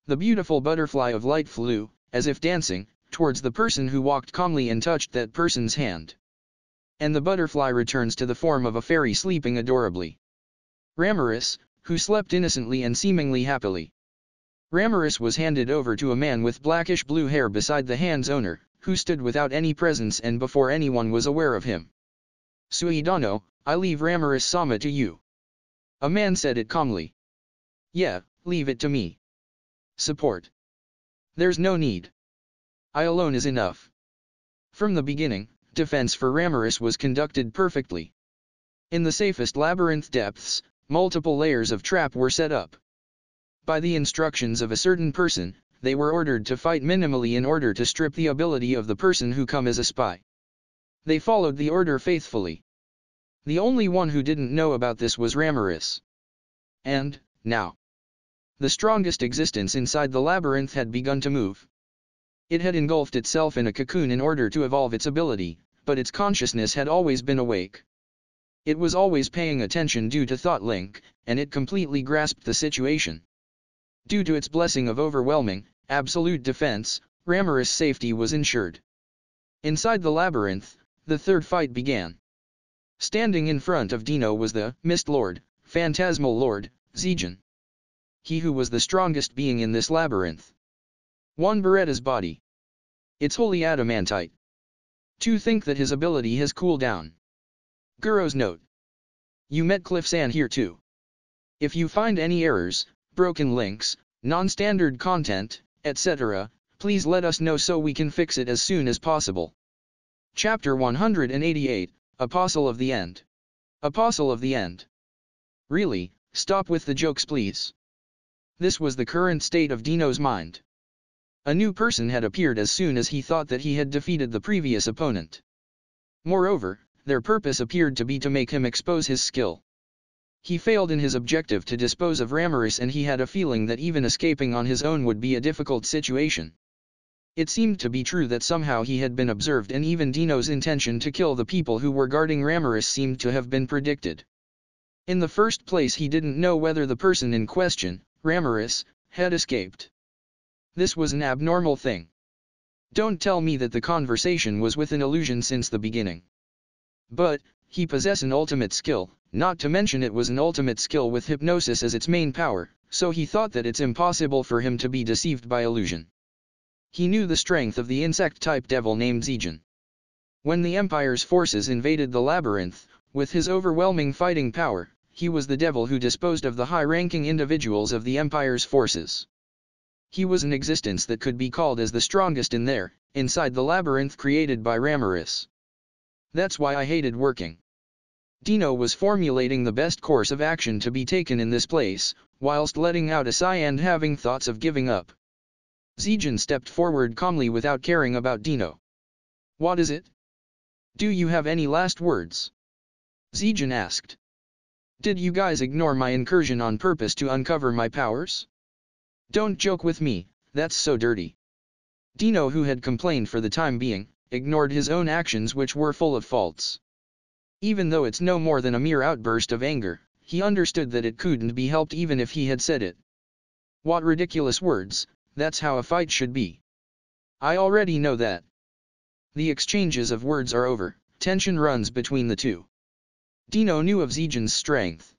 The beautiful butterfly of light flew, as if dancing, towards the person who walked calmly and touched that person's hand. And the butterfly returns to the form of a fairy sleeping adorably. Ramirez, who slept innocently and seemingly happily. Ramiris was handed over to a man with blackish-blue hair beside the hand's owner, who stood without any presence and before anyone was aware of him. Suidano, I leave Ramiris-sama to you. A man said it calmly. Yeah, leave it to me. Support. There's no need. I alone is enough. From the beginning, defense for Ramiris was conducted perfectly. In the safest labyrinth depths, multiple layers of trap were set up. By the instructions of a certain person, they were ordered to fight minimally in order to strip the ability of the person who come as a spy. They followed the order faithfully. The only one who didn't know about this was Ramiris. And, now, the strongest existence inside the labyrinth had begun to move. It had engulfed itself in a cocoon in order to evolve its ability, but its consciousness had always been awake. It was always paying attention due to thought link, and it completely grasped the situation. Due to its blessing of overwhelming, absolute defense, Ramiris' safety was ensured. Inside the labyrinth, the third fight began. Standing in front of Dino was the Mist Lord, Phantasmal Lord, Zijin. He who was the strongest being in this labyrinth. 1. Beretta's body. It's wholly adamantite. 2. Think that his ability has cooled down. Guro's note. You met Cliff-san here too. If you find any errors, broken links, non-standard content, etc., please let us know so we can fix it as soon as possible. Chapter 188, Apostle of the End. Apostle of the End. Really, stop with the jokes please. This was the current state of Dino's mind. A new person had appeared as soon as he thought that he had defeated the previous opponent. Moreover, their purpose appeared to be to make him expose his skill. He failed in his objective to dispose of Ramiris and he had a feeling that even escaping on his own would be a difficult situation. It seemed to be true that somehow he had been observed and even Dino's intention to kill the people who were guarding Ramiris seemed to have been predicted. In the first place he didn't know whether the person in question, Ramiris, had escaped. This was an abnormal thing. Don't tell me that the conversation was with an illusion since the beginning. But, he possessed an ultimate skill, not to mention it was an ultimate skill with hypnosis as its main power, so he thought that it's impossible for him to be deceived by illusion. He knew the strength of the insect-type devil named Zijin. When the Empire's forces invaded the labyrinth, with his overwhelming fighting power, he was the devil who disposed of the high-ranking individuals of the Empire's forces. He was an existence that could be called as the strongest in there, inside the labyrinth created by Ramiris. That's why I hated working. Dino was formulating the best course of action to be taken in this place, whilst letting out a sigh and having thoughts of giving up. Zijin stepped forward calmly without caring about Dino. What is it? Do you have any last words? Zijin asked. Did you guys ignore my incursion on purpose to uncover my powers? Don't joke with me, that's so dirty. Dino, who had complained for the time being, ignored his own actions which were full of faults. Even though it's no more than a mere outburst of anger, he understood that it couldn't be helped even if he had said it. What ridiculous words, that's how a fight should be. I already know that. The exchanges of words are over, tension runs between the two. Dino knew of Zijin's strength.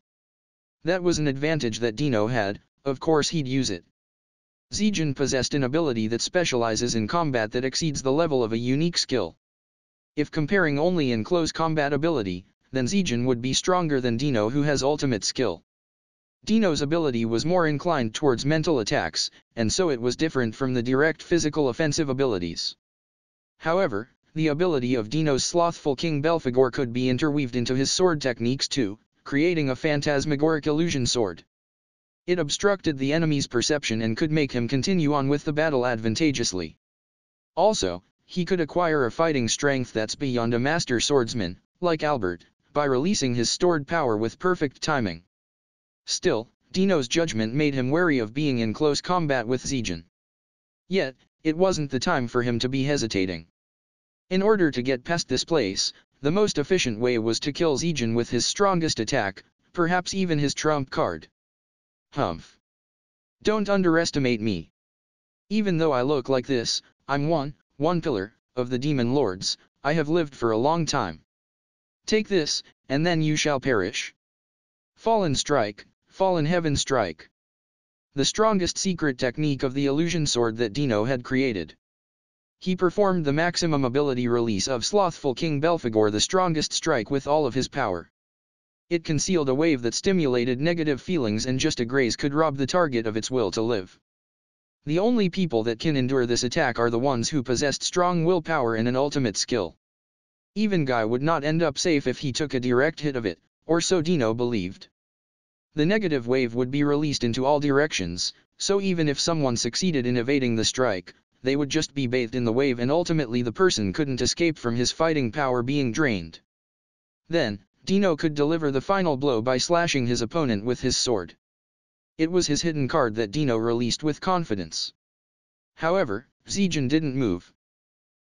That was an advantage that Dino had, of course he'd use it. Zijin possessed an ability that specializes in combat that exceeds the level of a unique skill. If comparing only in close combat ability, then Zijin would be stronger than Dino, who has ultimate skill. Dino's ability was more inclined towards mental attacks, and so it was different from the direct physical offensive abilities. However, the ability of Dino's slothful King Belphegor could be interweaved into his sword techniques too, creating a phantasmagoric illusion sword. It obstructed the enemy's perception and could make him continue on with the battle advantageously. Also, he could acquire a fighting strength that's beyond a master swordsman, like Albert, by releasing his stored power with perfect timing. Still, Dino's judgment made him wary of being in close combat with Zijin. Yet, it wasn't the time for him to be hesitating. In order to get past this place, the most efficient way was to kill Zijin with his strongest attack, perhaps even his trump card. Humph. Don't underestimate me. Even though I look like this, I'm one pillar, of the demon lords. I have lived for a long time. Take this, and then you shall perish. Fallen strike, Fallen Heaven Strike. The strongest secret technique of the illusion sword that Dino had created. He performed the maximum ability release of Slothful King Belphegor, the strongest strike with all of his power. It concealed a wave that stimulated negative feelings, and just a graze could rob the target of its will to live. The only people that can endure this attack are the ones who possessed strong willpower and an ultimate skill. Even Guy would not end up safe if he took a direct hit of it, or so Dino believed. The negative wave would be released into all directions, so even if someone succeeded in evading the strike, they would just be bathed in the wave, and ultimately the person couldn't escape from his fighting power being drained. Then, Dino could deliver the final blow by slashing his opponent with his sword. It was his hidden card that Dino released with confidence. However, Zijin didn't move.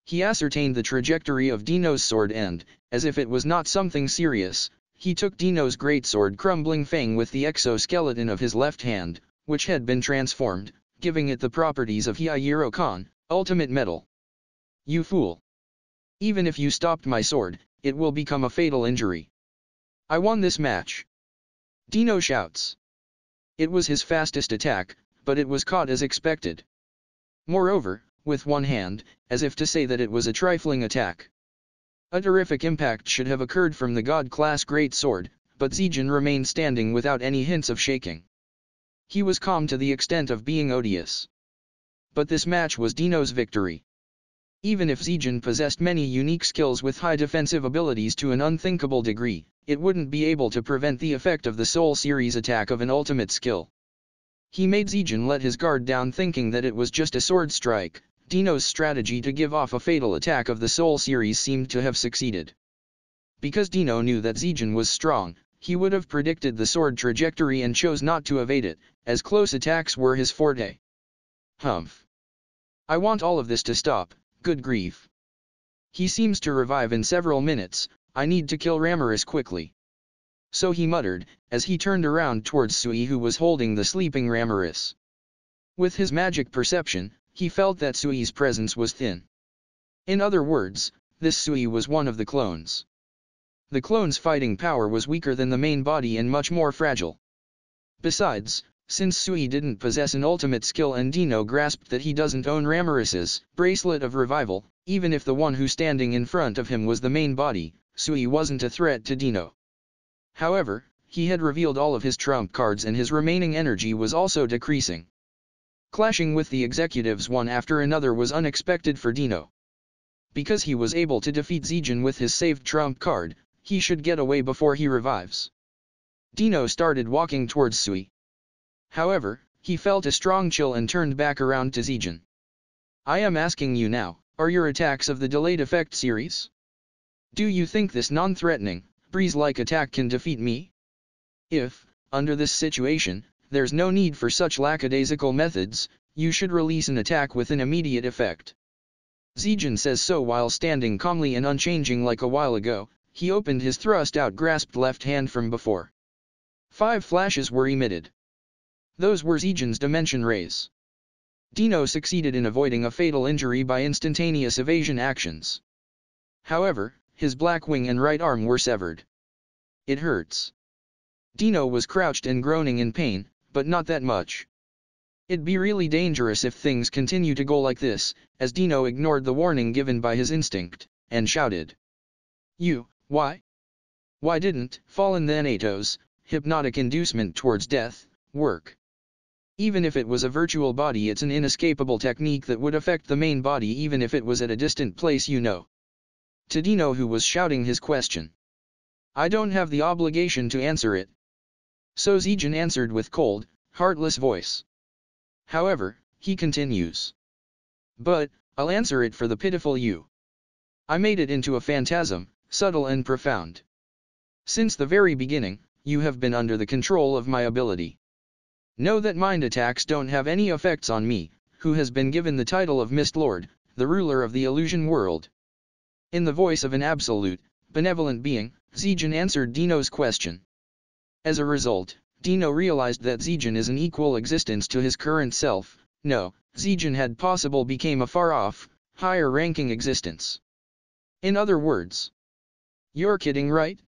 He ascertained the trajectory of Dino's sword and, as if it was not something serious, he took Dino's greatsword Crumbling Fang with the exoskeleton of his left hand, which had been transformed, giving it the properties of Hyairo-Kan, ultimate metal. You fool! Even if you stopped my sword, it will become a fatal injury. I won this match. Dino shouts. It was his fastest attack, but it was caught as expected. Moreover, with one hand, as if to say that it was a trifling attack. A terrific impact should have occurred from the God-class great sword, but Zijin remained standing without any hints of shaking. He was calm to the extent of being odious. But this match was Dino's victory. Even if Zijin possessed many unique skills with high defensive abilities to an unthinkable degree, it wouldn't be able to prevent the effect of the Soul Series attack of an ultimate skill. He made Zijin let his guard down, thinking that it was just a sword strike. Dino's strategy to give off a fatal attack of the Soul Series seemed to have succeeded. Because Dino knew that Zijin was strong, he would have predicted the sword trajectory and chose not to evade it, as close attacks were his forte. Humph. I want all of this to stop, good grief. He seems to revive in several minutes, I need to kill Ramirez quickly. So he muttered, as he turned around towards Sui, who was holding the sleeping Ramirez. With his magic perception, he felt that Sui's presence was thin. In other words, this Sui was one of the clones. The clone's fighting power was weaker than the main body and much more fragile. Besides, since Sui didn't possess an ultimate skill and Dino grasped that he doesn't own Ramirez's bracelet of revival, even if the one who standing in front of him was the main body, Sui wasn't a threat to Dino. However, he had revealed all of his trump cards and his remaining energy was also decreasing. Clashing with the executives one after another was unexpected for Dino. Because he was able to defeat Zijin with his saved trump card, he should get away before he revives. Dino started walking towards Sui. However, he felt a strong chill and turned back around to Zijin. I am asking you now, are your attacks of the delayed effect series? Do you think this non-threatening, breeze-like attack can defeat me? If, under this situation, there's no need for such lackadaisical methods, you should release an attack with an immediate effect. Zijin says so while standing calmly and unchanging like a while ago. He opened his thrust-out grasped left hand from before. 5 flashes were emitted. Those were Zijin's dimension rays. Dino succeeded in avoiding a fatal injury by instantaneous evasion actions. However, his black wing and right arm were severed. It hurts. Dino was crouched and groaning in pain, but not that much. It'd be really dangerous if things continue to go like this, as Dino ignored the warning given by his instinct, and shouted. Why didn't Fallen Thanatos, hypnotic inducement towards death, work? Even if it was a virtual body, it's an inescapable technique that would affect the main body even if it was at a distant place, you know. To Dino, who was shouting his question. I don't have the obligation to answer it. So Zijin answered with cold, heartless voice. However, he continues. But, I'll answer it for the pitiful you. I made it into a phantasm, subtle and profound. Since the very beginning, you have been under the control of my ability. Know that mind attacks don't have any effects on me, who has been given the title of Mist Lord, the ruler of the illusion world. In the voice of an absolute, benevolent being, Zijin answered Dino's question. As a result, Dino realized that Zijin is an equal existence to his current self. No, Zijin had possible became a far-off, higher-ranking existence. In other words, you're kidding, right?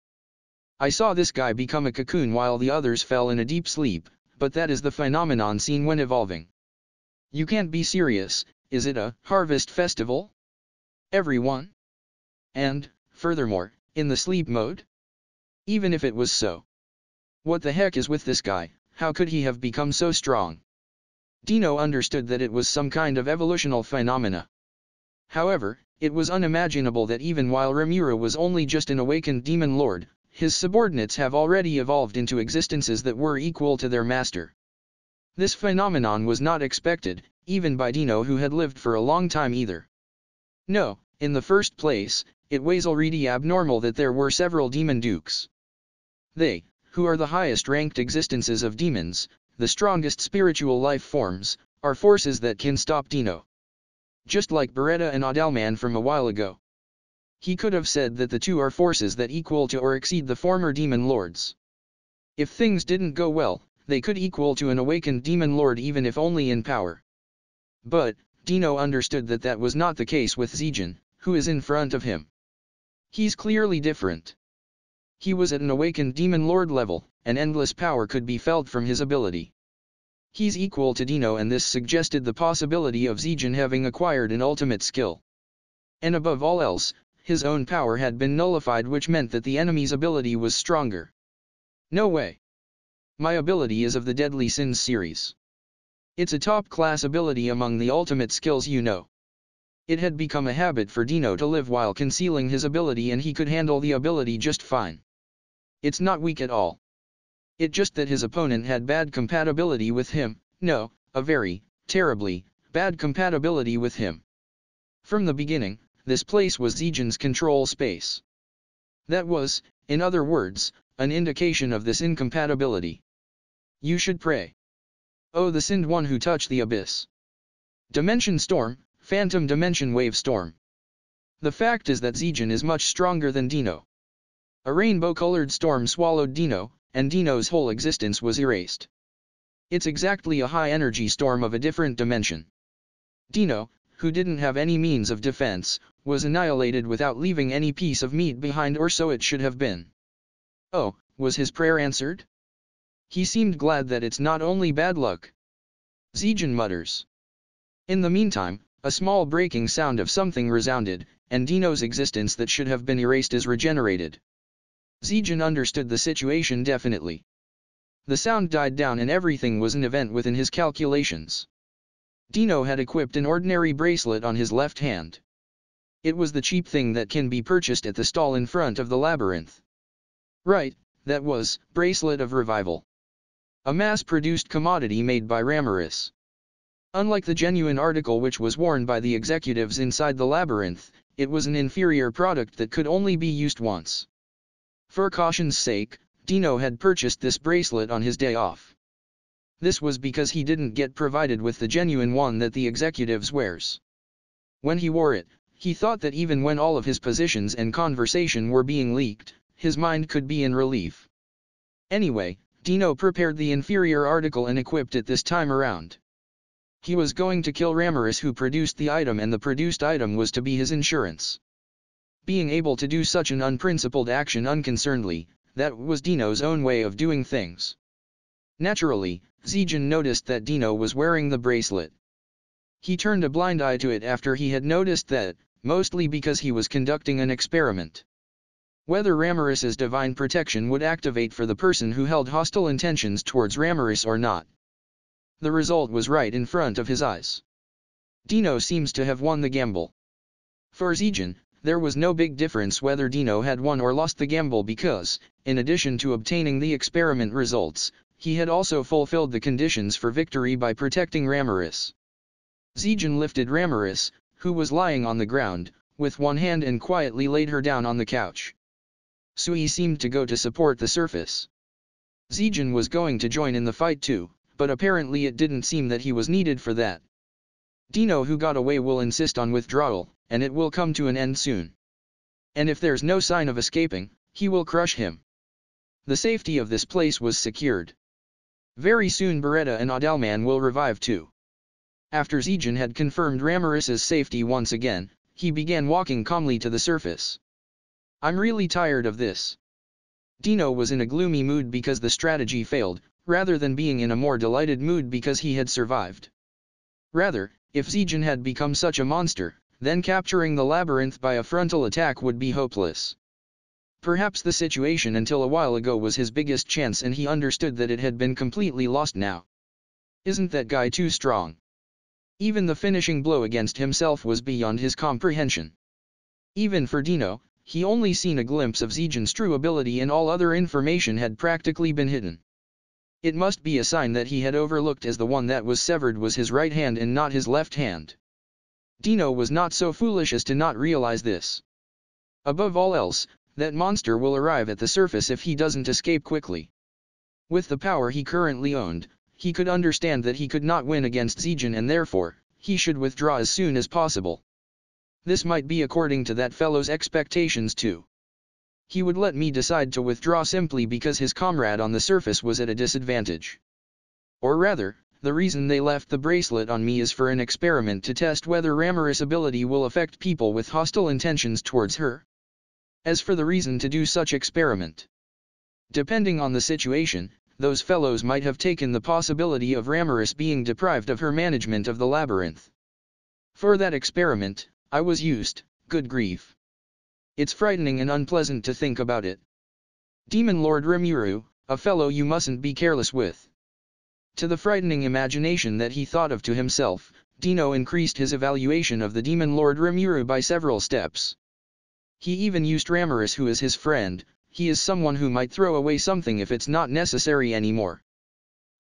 I saw this guy become a cocoon while the others fell in a deep sleep, but that is the phenomenon seen when evolving. You can't be serious, is it a harvest festival? Everyone? And, furthermore, in the sleep mode? Even if it was so. What the heck is with this guy, how could he have become so strong? Dino understood that it was some kind of evolutional phenomena. However, it was unimaginable that even while Rimuru was only just an awakened demon lord, his subordinates have already evolved into existences that were equal to their master. This phenomenon was not expected, even by Dino who had lived for a long time either. No, in the first place, it was already abnormal that there were several demon dukes. They, who are the highest ranked existences of demons, the strongest spiritual life forms, are forces that can stop Dino. Just like Beretta and Adalman from a while ago. He could have said that the two are forces that equal to or exceed the former demon lords. If things didn't go well, they could equal to an awakened demon lord even if only in power. But, Dino understood that that was not the case with Zijin, who is in front of him. He's clearly different. He was at an awakened demon lord level, and endless power could be felt from his ability. He's equal to Dino, and this suggested the possibility of Zijin having acquired an ultimate skill. And above all else, his own power had been nullified, which meant that the enemy's ability was stronger. No way. My ability is of the Deadly Sins series. It's a top-class ability among the ultimate skills you know. It had become a habit for Dino to live while concealing his ability, and he could handle the ability just fine. It's not weak at all. It just that his opponent had bad compatibility with him, no, a very, terribly, bad compatibility with him. From the beginning, this place was Zijin's control space. That was, in other words, an indication of this incompatibility. You should pray. Oh, the sinned one who touched the abyss. Dimension Storm, Phantom Dimension Wave Storm. The fact is that Zijin is much stronger than Dino. A rainbow-colored storm swallowed Dino, and Dino's whole existence was erased. It's exactly a high-energy storm of a different dimension. Dino, who didn't have any means of defense, was annihilated without leaving any piece of meat behind, or so it should have been. Oh, was his prayer answered? He seemed glad that it's not only bad luck. Zijin mutters. In the meantime, a small breaking sound of something resounded, and Dino's existence that should have been erased is regenerated. Zijin understood the situation definitely. The sound died down and everything was an event within his calculations. Dino had equipped an ordinary bracelet on his left hand. It was the cheap thing that can be purchased at the stall in front of the labyrinth. Right, that was, Bracelet of Revival. A mass-produced commodity made by Ramirez. Unlike the genuine article which was worn by the executives inside the labyrinth, it was an inferior product that could only be used once. For caution's sake, Dino had purchased this bracelet on his day off. This was because he didn't get provided with the genuine one that the executives wears. When he wore it, he thought that even when all of his positions and conversation were being leaked, his mind could be in relief. Anyway, Dino prepared the inferior article and equipped it this time around. He was going to kill Ramirez, who produced the item, and the produced item was to be his insurance. Being able to do such an unprincipled action unconcernedly, that was Dino's own way of doing things. Naturally, Zijin noticed that Dino was wearing the bracelet. He turned a blind eye to it after he had noticed that, mostly because he was conducting an experiment. Whether Ramirez's divine protection would activate for the person who held hostile intentions towards Ramirez or not. The result was right in front of his eyes. Dino seems to have won the gamble. For Zijin, there was no big difference whether Dino had won or lost the gamble because, in addition to obtaining the experiment results, he had also fulfilled the conditions for victory by protecting Ramirez. Zijin lifted Ramirez, who was lying on the ground, with one hand and quietly laid her down on the couch. Sui seemed to go to support the surface. Zijin was going to join in the fight too, but apparently it didn't seem that he was needed for that. Dino, who got away, will insist on withdrawal, and it will come to an end soon. And if there's no sign of escaping, he will crush him. The safety of this place was secured. Very soon Beretta and Adalman will revive too. After Zijin had confirmed Ramirez's safety once again, he began walking calmly to the surface. I'm really tired of this. Dino was in a gloomy mood because the strategy failed, rather than being in a more delighted mood because he had survived. Rather, if Zijin had become such a monster, then capturing the labyrinth by a frontal attack would be hopeless. Perhaps the situation until a while ago was his biggest chance and he understood that it had been completely lost now. Isn't that guy too strong? Even the finishing blow against himself was beyond his comprehension. Even for Dino, he only seen a glimpse of Zijin's true ability and all other information had practically been hidden. It must be a sign that he had overlooked as the one that was severed was his right hand and not his left hand. Dino was not so foolish as to not realize this. Above all else, that monster will arrive at the surface if he doesn't escape quickly. With the power he currently owned, he could understand that he could not win against Zijin and therefore, he should withdraw as soon as possible. This might be according to that fellow's expectations too. He would let me decide to withdraw simply because his comrade on the surface was at a disadvantage. Or rather, the reason they left the bracelet on me is for an experiment to test whether Ramorous ability will affect people with hostile intentions towards her. As for the reason to do such experiment, depending on the situation, those fellows might have taken the possibility of Ramorous being deprived of her management of the labyrinth. For that experiment, I was used, good grief. It's frightening and unpleasant to think about it. Demon Lord Rimuru, a fellow you mustn't be careless with. To the frightening imagination that he thought of to himself, Dino increased his evaluation of the Demon Lord Rimuru by several steps. He even used Ramorous, who is his friend. He is someone who might throw away something if it's not necessary anymore.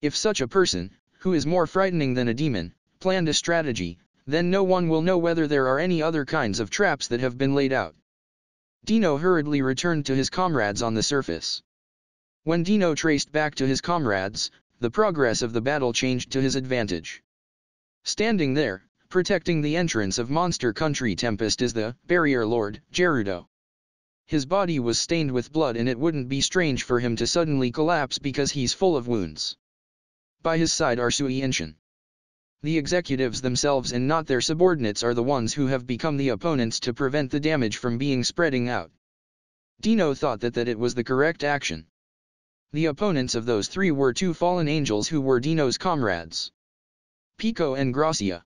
If such a person, who is more frightening than a demon, planned a strategy, then no one will know whether there are any other kinds of traps that have been laid out. Dino hurriedly returned to his comrades on the surface. When Dino traced back to his comrades, the progress of the battle changed to his advantage. Standing there, protecting the entrance of Monster Country Tempest is the Barrier Lord, Gerudo. His body was stained with blood and it wouldn't be strange for him to suddenly collapse because he's full of wounds. By his side are Sui and Shin. The executives themselves and not their subordinates are the ones who have become the opponents to prevent the damage from being spreading out. Dino thought that it was the correct action. The opponents of those three were two fallen angels who were Dino's comrades, Pico and Gracia.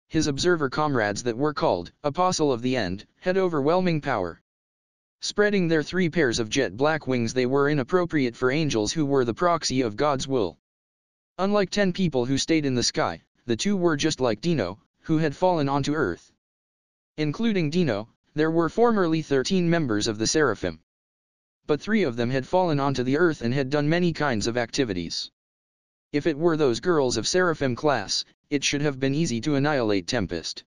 His observer comrades that were called Apostle of the End had overwhelming power. Spreading their three pairs of jet black wings, they were inappropriate for angels who were the proxy of God's will. Unlike 10 people who stayed in the sky, the two were just like Dino, who had fallen onto Earth. Including Dino, there were formerly 13 members of the Seraphim. But 3 of them had fallen onto the Earth and had done many kinds of activities. If it were those girls of Seraphim class, it should have been easy to annihilate Tempest.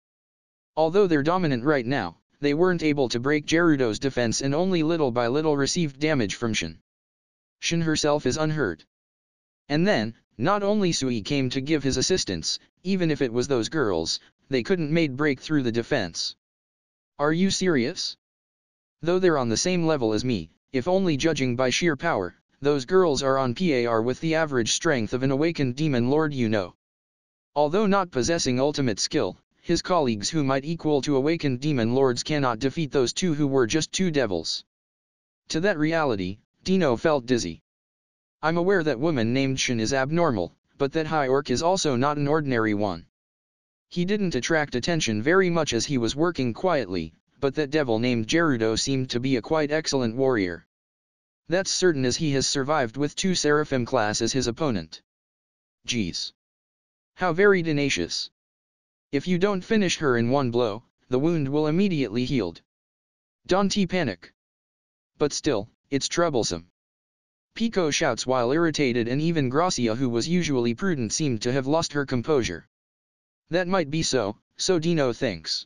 Although they're dominant right now, they weren't able to break Gerudo's defense and only little by little received damage from Shin. Shin herself is unhurt. And then, not only Sui came to give his assistance, even if it was those girls, they couldn't break through the defense. Are you serious? Though they're on the same level as me, if only judging by sheer power, those girls are on par with the average strength of an awakened demon lord, you know. Although not possessing ultimate skill, his colleagues who might equal to awakened demon lords cannot defeat those two who were just 2 devils. To that reality, Dino felt dizzy. I'm aware that woman named Shin is abnormal, but that high orc is also not an ordinary one. He didn't attract attention very much as he was working quietly, but that devil named Gerudo seemed to be a quite excellent warrior. That's certain, as he has survived with 2 Seraphim class as his opponent. Geez. How very tenacious. If you don't finish her in one blow, the wound will immediately healed. Don't panic. But still, it's troublesome. Pico shouts while irritated, and even Gracia, who was usually prudent, seemed to have lost her composure. That might be so Dino thinks.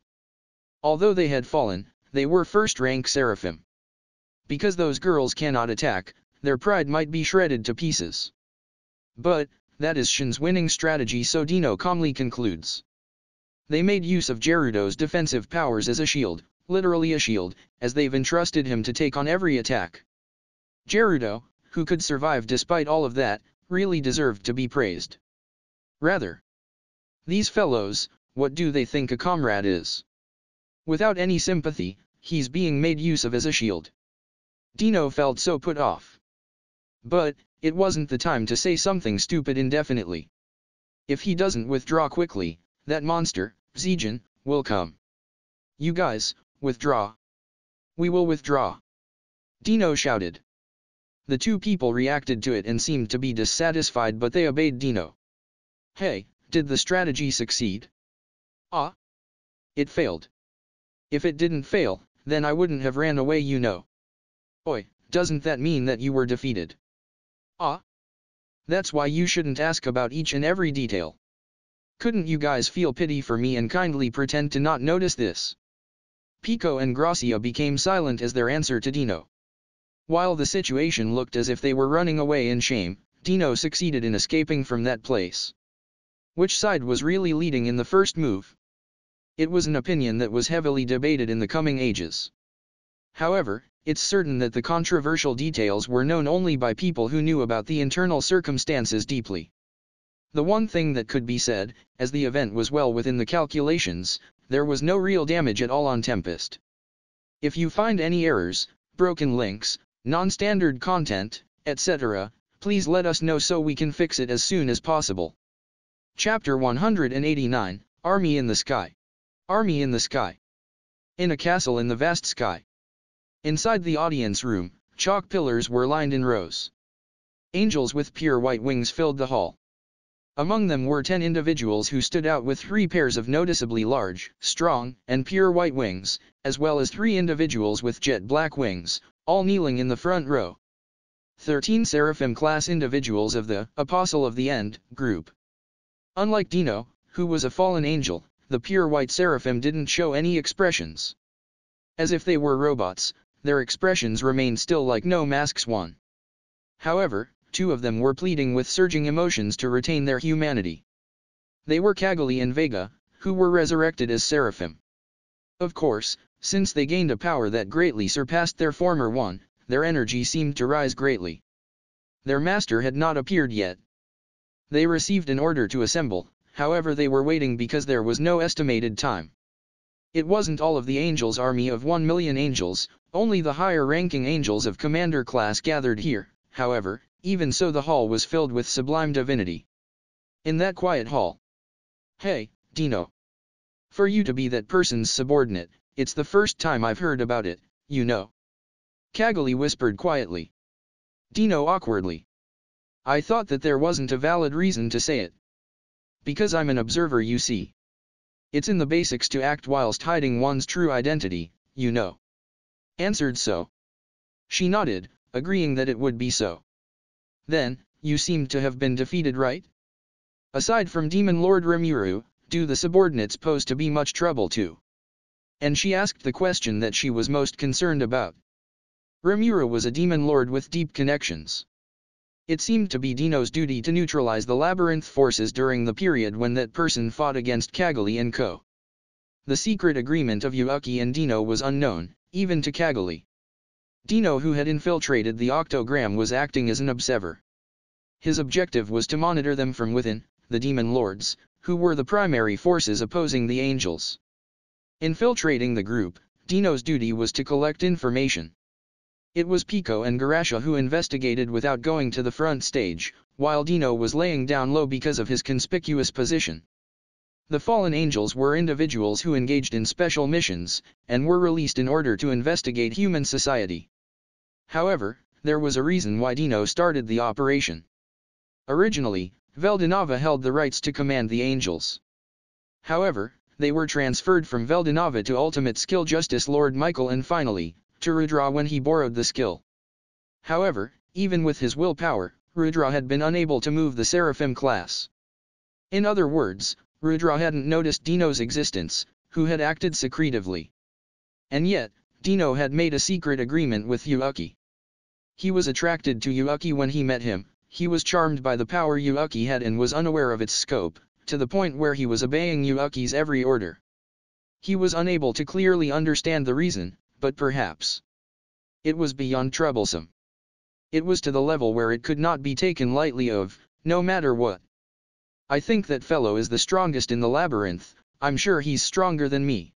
Although they had fallen, they were first-rank Seraphim. Because those girls cannot attack, their pride might be shredded to pieces. But, that is Shin's winning strategy, so Dino calmly concludes. They made use of Gerudo's defensive powers as a shield, literally a shield, as they've entrusted him to take on every attack. Gerudo, who could survive despite all of that, really deserved to be praised. Rather, these fellows, what do they think a comrade is? Without any sympathy, he's being made use of as a shield. Dino felt so put off. But, it wasn't the time to say something stupid indefinitely. If he doesn't withdraw quickly, that monster, Zijin, will come. You guys, withdraw. We will withdraw. Dino shouted. The two people reacted to it and seemed to be dissatisfied, but they obeyed Dino. Hey, did the strategy succeed? Ah? It failed. If it didn't fail, then I wouldn't have ran away, you know. Oi, doesn't that mean that you were defeated? Ah? That's why you shouldn't ask about each and every detail. Couldn't you guys feel pity for me and kindly pretend to not notice this? Pico and Gracia became silent as their answer to Dino. While the situation looked as if they were running away in shame, Dino succeeded in escaping from that place. Which side was really leading in the first move? It was an opinion that was heavily debated in the coming ages. However, it's certain that the controversial details were known only by people who knew about the internal circumstances deeply. The one thing that could be said, as the event was well within the calculations, there was no real damage at all on Tempest. If you find any errors, broken links, non-standard content, etc., please let us know so we can fix it as soon as possible. Chapter 189, Army in the Sky. Army in the Sky. In a castle in the vast sky. Inside the audience room, chalk pillars were lined in rows. Angels with pure white wings filled the hall. Among them were 10 individuals who stood out with 3 pairs of noticeably large, strong, and pure white wings, as well as 3 individuals with jet black wings, all kneeling in the front row. 13 Seraphim-class individuals of the Apostle of the End group. Unlike Dino, who was a fallen angel, the pure white Seraphim didn't show any expressions. As if they were robots, their expressions remained still like no masks one. However, 2 of them were pleading with surging emotions to retain their humanity. They were Cagali and Vega, who were resurrected as Seraphim. Of course, since they gained a power that greatly surpassed their former one, their energy seemed to rise greatly. Their master had not appeared yet. They received an order to assemble, however they were waiting because there was no estimated time. It wasn't all of the angels' army of 1 million angels, only the higher-ranking angels of commander class gathered here. However, even so the hall was filled with sublime divinity. In that quiet hall. Hey, Dino. For you to be that person's subordinate, it's the first time I've heard about it, you know. Cagali whispered quietly. Dino awkwardly. I thought that there wasn't a valid reason to say it. Because I'm an observer, you see. It's in the basics to act whilst hiding one's true identity, you know. Answered So. She nodded, agreeing that it would be so. Then, you seem to have been defeated, right? Aside from Demon Lord Rimuru, do the subordinates pose to be much trouble too? And she asked the question that she was most concerned about. Rimuru was a demon lord with deep connections. It seemed to be Dino's duty to neutralize the labyrinth forces during the period when that person fought against Cagali and co. The secret agreement of Yuuki and Dino was unknown, even to Cagali. Dino, who had infiltrated the octogram, was acting as an observer. His objective was to monitor them from within, the demon lords, who were the primary forces opposing the angels. Infiltrating the group, Dino's duty was to collect information. It was Pico and Gracia who investigated without going to the front stage, while Dino was laying down low because of his conspicuous position. The fallen angels were individuals who engaged in special missions, and were released in order to investigate human society. However, there was a reason why Dino started the operation. Originally, Veldinava held the rights to command the angels. However, they were transferred from Veldinava to Ultimate Skill Justice Lord Michael and finally, to Rudra when he borrowed the skill. However, even with his willpower, Rudra had been unable to move the Seraphim class. In other words, Rudra hadn't noticed Dino's existence, who had acted secretively. And yet, Dino had made a secret agreement with Yuuki. He was attracted to Yuuki when he met him, he was charmed by the power Yuuki had and was unaware of its scope, to the point where he was obeying Yuuki's every order. He was unable to clearly understand the reason, but perhaps it was beyond troublesome. It was to the level where it could not be taken lightly of, no matter what. I think that fellow is the strongest in the labyrinth, I'm sure he's stronger than me.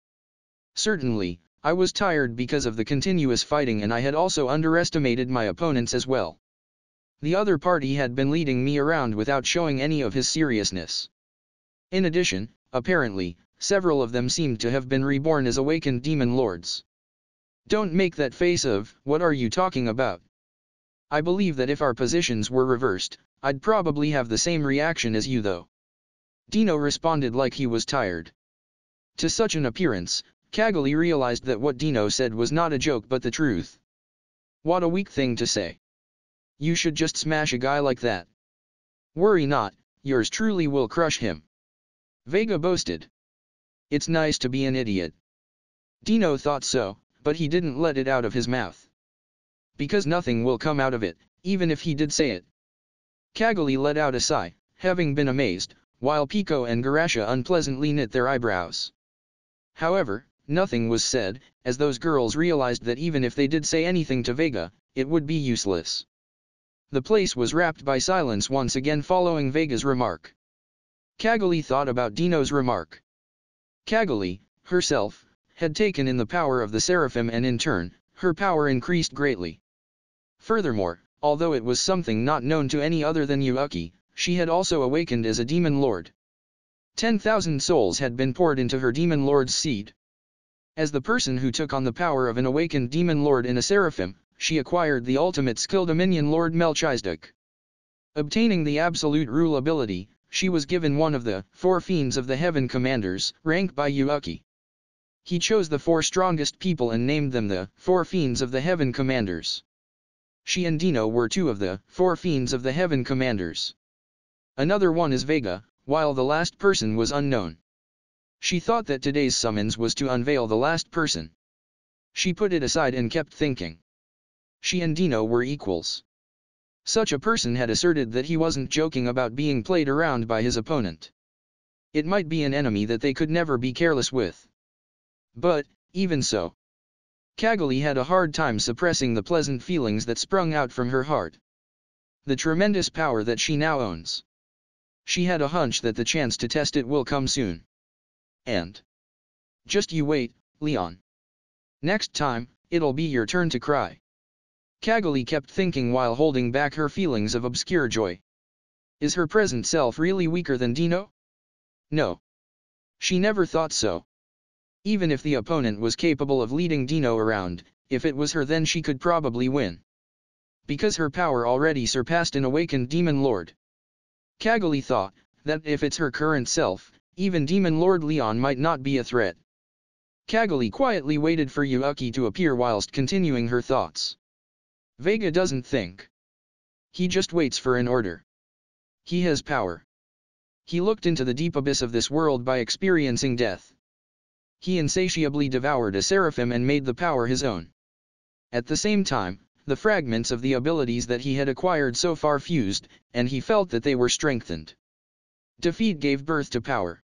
Certainly, I was tired because of the continuous fighting, and I had also underestimated my opponents as well. The other party had been leading me around without showing any of his seriousness. In addition, apparently, several of them seemed to have been reborn as awakened demon lords. Don't make that face of, what are you talking about? I believe that if our positions were reversed, I'd probably have the same reaction as you though. Dino responded like he was tired. To such an appearance, Cagali realized that what Dino said was not a joke but the truth. What a weak thing to say. You should just smash a guy like that. Worry not, yours truly will crush him. Vega boasted. It's nice to be an idiot. Dino thought so, but he didn't let it out of his mouth. Because nothing will come out of it, even if he did say it. Cagali let out a sigh, having been amazed, while Pico and Garasha unpleasantly knit their eyebrows. However, nothing was said, as those girls realized that even if they did say anything to Vega, it would be useless. The place was wrapped by silence once again following Vega's remark. Cagali thought about Dino's remark. Cagali, herself, had taken in the power of the Seraphim, and in turn, her power increased greatly. Furthermore, although it was something not known to any other than Yuuki, she had also awakened as a demon lord. 10,000 souls had been poured into her demon lord's seed. As the person who took on the power of an awakened demon lord in a Seraphim, she acquired the ultimate skill Dominion Lord Melchizedek. Obtaining the absolute rule ability, she was given one of the 4 fiends of the Heaven Commanders, ranked by Yuuki. He chose the 4 strongest people and named them the 4 fiends of the Heaven Commanders. She and Dino were 2 of the 4 fiends of the Heaven Commanders. Another one is Vega, while the last person was unknown. She thought that today's summons was to unveil the last person. She put it aside and kept thinking. She and Dino were equals. Such a person had asserted that he wasn't joking about being played around by his opponent. It might be an enemy that they could never be careless with. But, even so, Cagali had a hard time suppressing the pleasant feelings that sprung out from her heart. The tremendous power that she now owns. She had a hunch that the chance to test it will come soon. And just you wait, Leon. Next time, it'll be your turn to cry. Cagali kept thinking while holding back her feelings of obscure joy. Is her present self really weaker than Dino? No. She never thought so. Even if the opponent was capable of leading Dino around, if it was her, then she could probably win. Because her power already surpassed an awakened demon lord. Cagali thought that if it's her current self, even Demon Lord Leon might not be a threat. Cagali quietly waited for Yuuki to appear whilst continuing her thoughts. Vega doesn't think. He just waits for an order. He has power. He looked into the deep abyss of this world by experiencing death. He insatiably devoured a seraphim and made the power his own. At the same time, the fragments of the abilities that he had acquired so far fused, and he felt that they were strengthened. Defeat gave birth to power.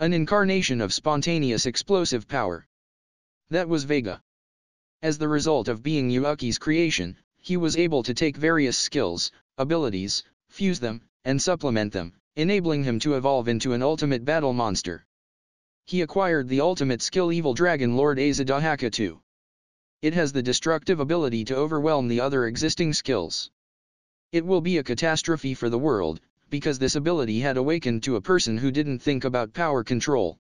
An incarnation of spontaneous explosive power. That was Vega. As the result of being Yuuki's creation, he was able to take various skills, abilities, fuse them, and supplement them, enabling him to evolve into an ultimate battle monster. He acquired the ultimate skill Evil Dragon Lord Azadahaka II. It has the destructive ability to overwhelm the other existing skills. It will be a catastrophe for the world, because this ability had awakened to a person who didn't think about power control.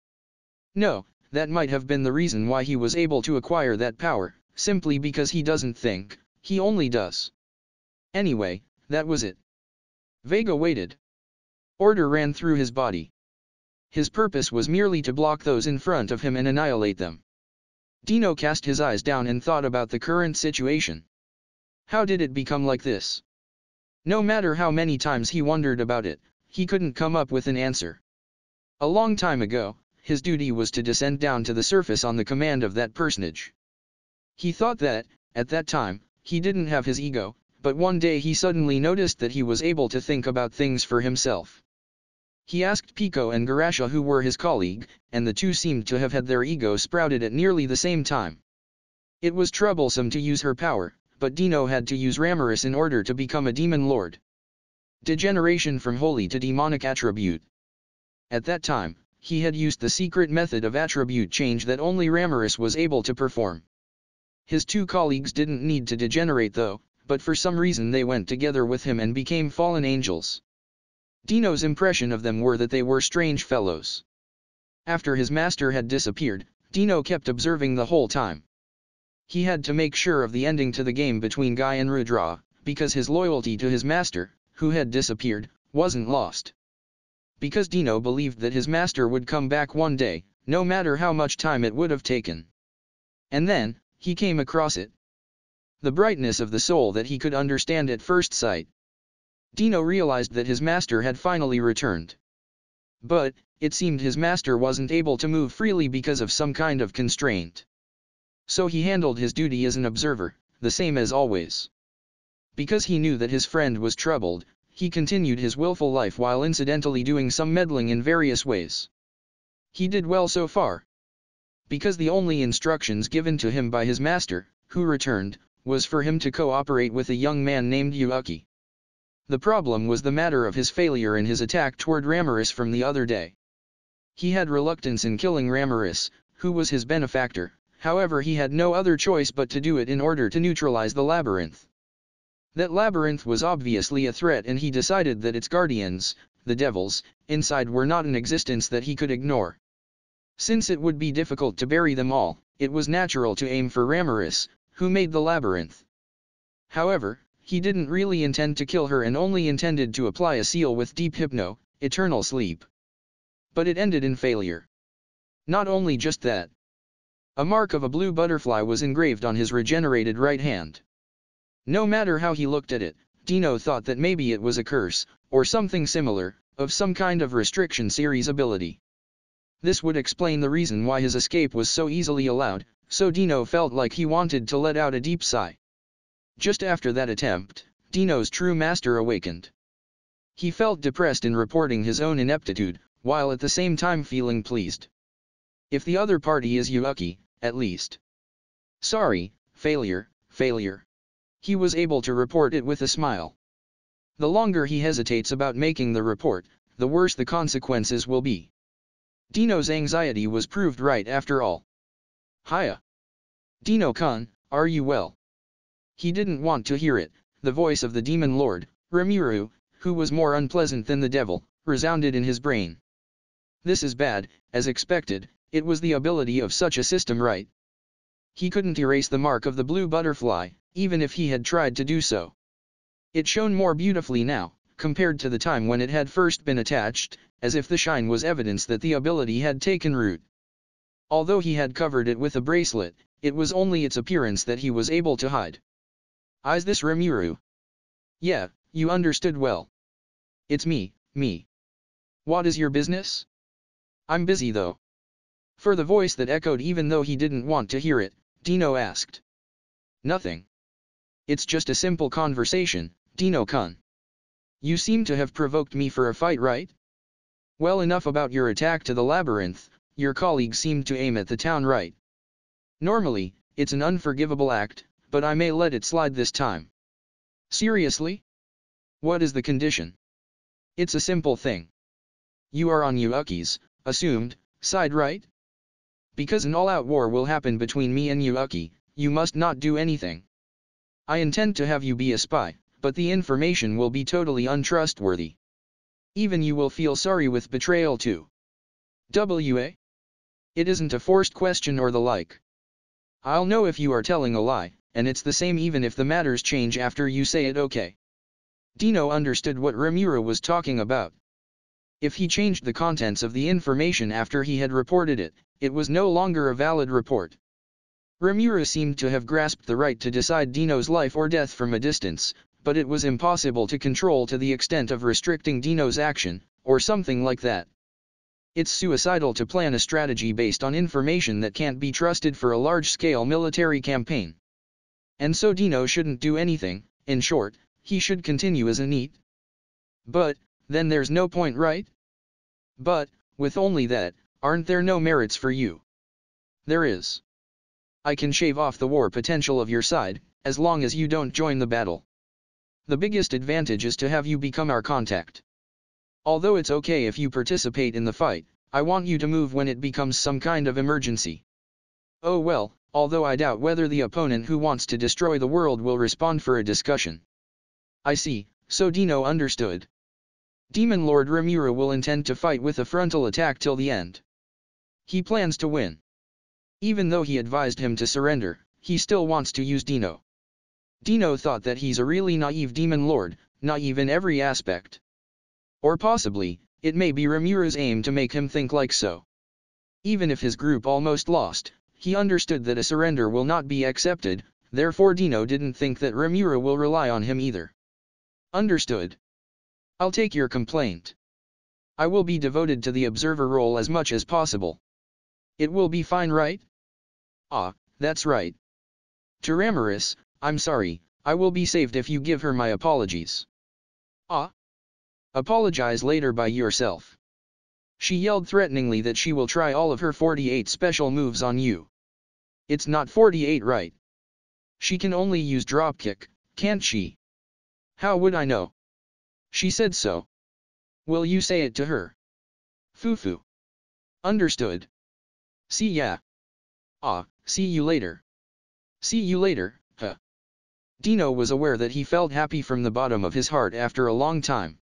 No, that might have been the reason why he was able to acquire that power, simply because he doesn't think, he only does. Anyway, that was it. Vega waited. Order ran through his body. His purpose was merely to block those in front of him and annihilate them. Dino cast his eyes down and thought about the current situation. How did it become like this? No matter how many times he wondered about it, he couldn't come up with an answer. A long time ago, his duty was to descend down to the surface on the command of that personage. He thought that, at that time, he didn't have his ego, but one day he suddenly noticed that he was able to think about things for himself. He asked Pico and Garasha who were his colleague, and the two seemed to have had their ego sprouted at nearly the same time. It was troublesome to use her power, but Dino had to use Ramaris in order to become a demon lord. Degeneration from holy to demonic attribute. At that time, he had used the secret method of attribute change that only Ramirez was able to perform. His two colleagues didn't need to degenerate though, but for some reason they went together with him and became fallen angels. Dino's impression of them were that they were strange fellows. After his master had disappeared, Dino kept observing the whole time. He had to make sure of the ending to the game between Guy and Rudra, because his loyalty to his master, who had disappeared, wasn't lost. Because Dino believed that his master would come back one day, no matter how much time it would have taken. And then, he came across it. The brightness of the soul that he could understand at first sight. Dino realized that his master had finally returned. But, it seemed his master wasn't able to move freely because of some kind of constraint. So he handled his duty as an observer, the same as always. Because he knew that his friend was troubled, he continued his willful life while incidentally doing some meddling in various ways. He did well so far. Because the only instructions given to him by his master, who returned, was for him to cooperate with a young man named Yuuki. The problem was the matter of his failure in his attack toward Ramirez from the other day. He had reluctance in killing Ramirez, who was his benefactor, however he had no other choice but to do it in order to neutralize the labyrinth. That labyrinth was obviously a threat and he decided that its guardians, the devils, inside were not an existence that he could ignore. Since it would be difficult to bury them all, it was natural to aim for Ramirez, who made the labyrinth. However, he didn't really intend to kill her and only intended to apply a seal with deep hypno, eternal sleep. But it ended in failure. Not only just that. A mark of a blue butterfly was engraved on his regenerated right hand. No matter how he looked at it, Dino thought that maybe it was a curse, or something similar, of some kind of restriction series ability. This would explain the reason why his escape was so easily allowed, so Dino felt like he wanted to let out a deep sigh. Just after that attempt, Dino's true master awakened. He felt depressed in reporting his own ineptitude, while at the same time feeling pleased. If the other party is Yuuki, at least. Sorry, failure. He was able to report it with a smile. The longer he hesitates about making the report, the worse the consequences will be. Dino's anxiety was proved right after all. Hiya. Dino-kun, are you well? He didn't want to hear it. The voice of the demon lord, Rimuru, who was more unpleasant than the devil, resounded in his brain. This is bad, as expected. It was the ability of such a system, right? He couldn't erase the mark of the blue butterfly, even if he had tried to do so. It shone more beautifully now, compared to the time when it had first been attached, as if the shine was evidence that the ability had taken root. Although he had covered it with a bracelet, it was only its appearance that he was able to hide. Is this Rimuru? Yeah, you understood well. It's me. What is your business? I'm busy though. For the voice that echoed even though he didn't want to hear it, Dino asked. Nothing. It's just a simple conversation, Dino-kun. You seem to have provoked me for a fight, right? Well, enough about your attack to the labyrinth. Your colleagues seemed to aim at the town, right? Normally, it's an unforgivable act, but I may let it slide this time. Seriously? What is the condition? It's a simple thing. You are on Yuuki's assumed side, right? Because an all-out war will happen between me and Yuuki, you must not do anything. I intend to have you be a spy, but the information will be totally untrustworthy. Even you will feel sorry with betrayal too. It isn't a forced question or the like. I'll know if you are telling a lie, and it's the same even if the matters change after you say it, okay? Dino understood what Rimuru was talking about. If he changed the contents of the information after he had reported it, it was no longer a valid report. Rimuru seemed to have grasped the right to decide Dino's life or death from a distance, but it was impossible to control to the extent of restricting Dino's action, or something like that. It's suicidal to plan a strategy based on information that can't be trusted for a large-scale military campaign. And so Dino shouldn't do anything. In short, he should continue as a NEET. But, then there's no point, right? But, with only that, aren't there no merits for you? There is. I can shave off the war potential of your side, as long as you don't join the battle. The biggest advantage is to have you become our contact. Although it's okay if you participate in the fight, I want you to move when it becomes some kind of emergency. Oh well, although I doubt whether the opponent who wants to destroy the world will respond for a discussion. I see, so Dino understood. Demon Lord Rimuru will intend to fight with a frontal attack till the end. He plans to win. Even though he advised him to surrender, he still wants to use Dino. Dino thought that he's a really naive Demon Lord, naive in every aspect. Or possibly, it may be Rimuru's aim to make him think like so. Even if his group almost lost, he understood that a surrender will not be accepted, therefore Dino didn't think that Rimuru will rely on him either. Understood. I'll take your complaint. I will be devoted to the observer role as much as possible. It will be fine, right? Ah, that's right. To Ramiris, I'm sorry, I will be saved if you give her my apologies. Ah? Apologize later by yourself. She yelled threateningly that she will try all of her 48 special moves on you. It's not 48, right? She can only use dropkick, can't she? How would I know? She said so. Will you say it to her? Fufu. Understood. See ya. Ah, see you later. See you later, huh? Dino was aware that he felt happy from the bottom of his heart after a long time.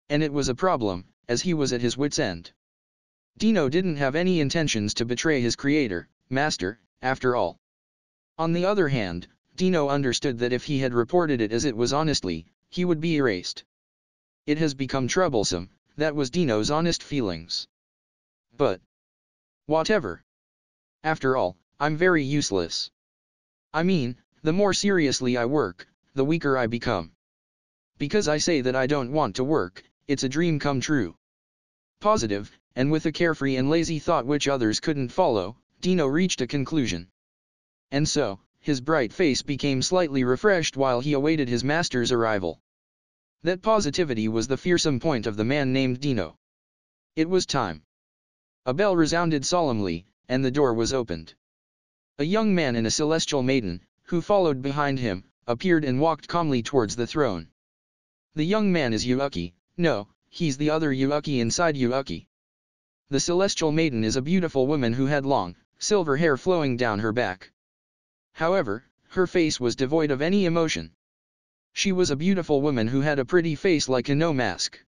And it was a problem, as he was at his wit's end. Dino didn't have any intentions to betray his creator, master, after all. On the other hand, Dino understood that if he had reported it as it was honestly, he would be erased. It has become troublesome, that was Dino's honest feelings. But whatever. After all, I'm very useless. I mean, the more seriously I work, the weaker I become. Because I say that I don't want to work, it's a dream come true. Positive, and with a carefree and lazy thought which others couldn't follow, Dino reached a conclusion. And so, his bright face became slightly refreshed while he awaited his master's arrival. That positivity was the fearsome point of the man named Dino. It was time. A bell resounded solemnly, and the door was opened. A young man and a celestial maiden, who followed behind him, appeared and walked calmly towards the throne. The young man is Yuuki, no, he's the other Yuuki inside Yuuki. The celestial maiden is a beautiful woman who had long, silver hair flowing down her back. However, her face was devoid of any emotion. She was a beautiful woman who had a pretty face like a no mask.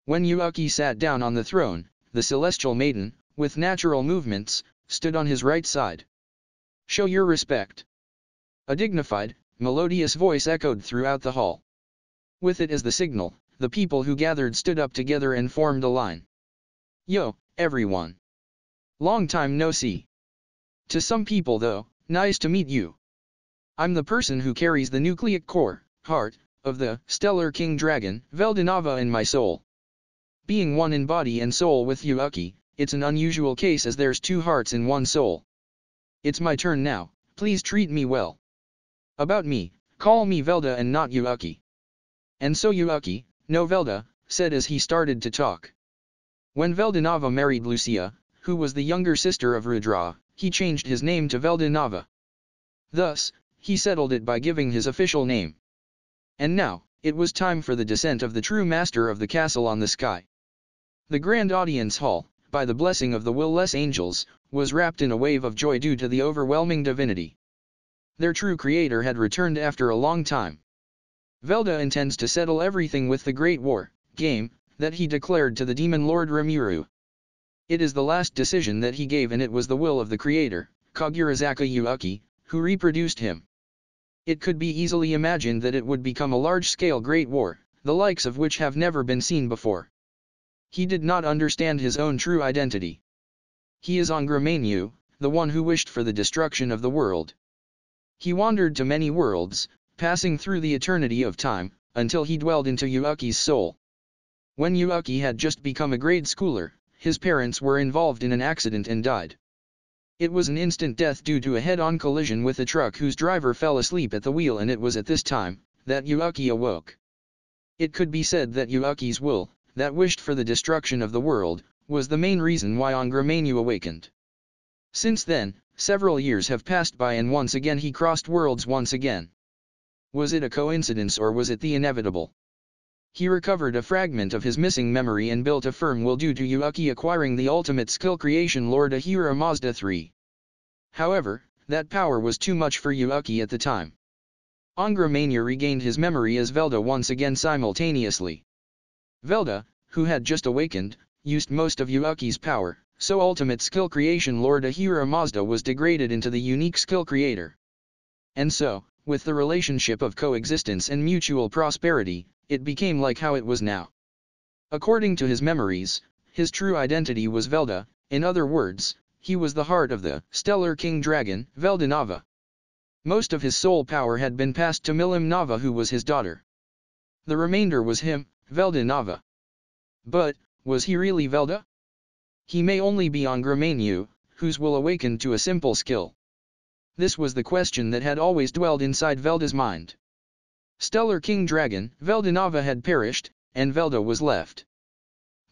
When Yuuki sat down on the throne, the celestial maiden, with natural movements, stood on his right side. Show your respect. A dignified, melodious voice echoed throughout the hall. With it as the signal, the people who gathered stood up together and formed a line. Yo, everyone. Long time no see. To some people though, nice to meet you. I'm the person who carries the nucleic core, heart, of the stellar king dragon, Veldanava in my soul. Being one in body and soul with Yuuki, it's an unusual case as there's two hearts in one soul. It's my turn now, please treat me well. About me, call me Velda and not Yuuki. And so Yuuki, no Velda, said as he started to talk. When Veldanava married Lucia, who was the younger sister of Rudra, he changed his name to Veldanava. Thus, he settled it by giving his official name. And now, it was time for the descent of the true master of the castle on the sky. The grand audience hall, by the blessing of the will-less angels, was wrapped in a wave of joy due to the overwhelming divinity. Their true creator had returned after a long time. Velda intends to settle everything with the Great War game that he declared to the Demon Lord Rimuru. It is the last decision that he gave, and it was the will of the creator, Kagurazaka Yuuki, who reproduced him. It could be easily imagined that it would become a large-scale Great War, the likes of which have never been seen before. He did not understand his own true identity. He is Angramenyu, the one who wished for the destruction of the world. He wandered to many worlds, passing through the eternity of time, until he dwelled into Yuuki's soul. When Yuuki had just become a grade schooler, his parents were involved in an accident and died. It was an instant death due to a head-on collision with a truck whose driver fell asleep at the wheel, and it was at this time that Yuuki awoke. It could be said that Yuuki's will, that wished for the destruction of the world, was the main reason why Angramenyu awakened. Since then, several years have passed by, and once again he crossed worlds once again. Was it a coincidence or was it the inevitable? He recovered a fragment of his missing memory and built a firm will due to Yuuki acquiring the ultimate skill creation Lord Ahura Mazda 3. However, that power was too much for Yuuki at the time. Angra Mainyu regained his memory as Velda once again simultaneously. Velda, who had just awakened, used most of Yuuki's power, so ultimate skill creation Lord Ahura Mazda was degraded into the unique skill creator. And so, with the relationship of coexistence and mutual prosperity, it became like how it was now. According to his memories, his true identity was Velda, in other words, he was the heart of the stellar king dragon, Velda Nava. Most of his soul power had been passed to Milim Nava, who was his daughter. The remainder was him, Velda Nava. But, was he really Velda? He may only be Angra Mainyu, whose will awakened to a simple skill. This was the question that had always dwelled inside Velda's mind. Stellar King Dragon, Velda Nava had perished, and Velda was left.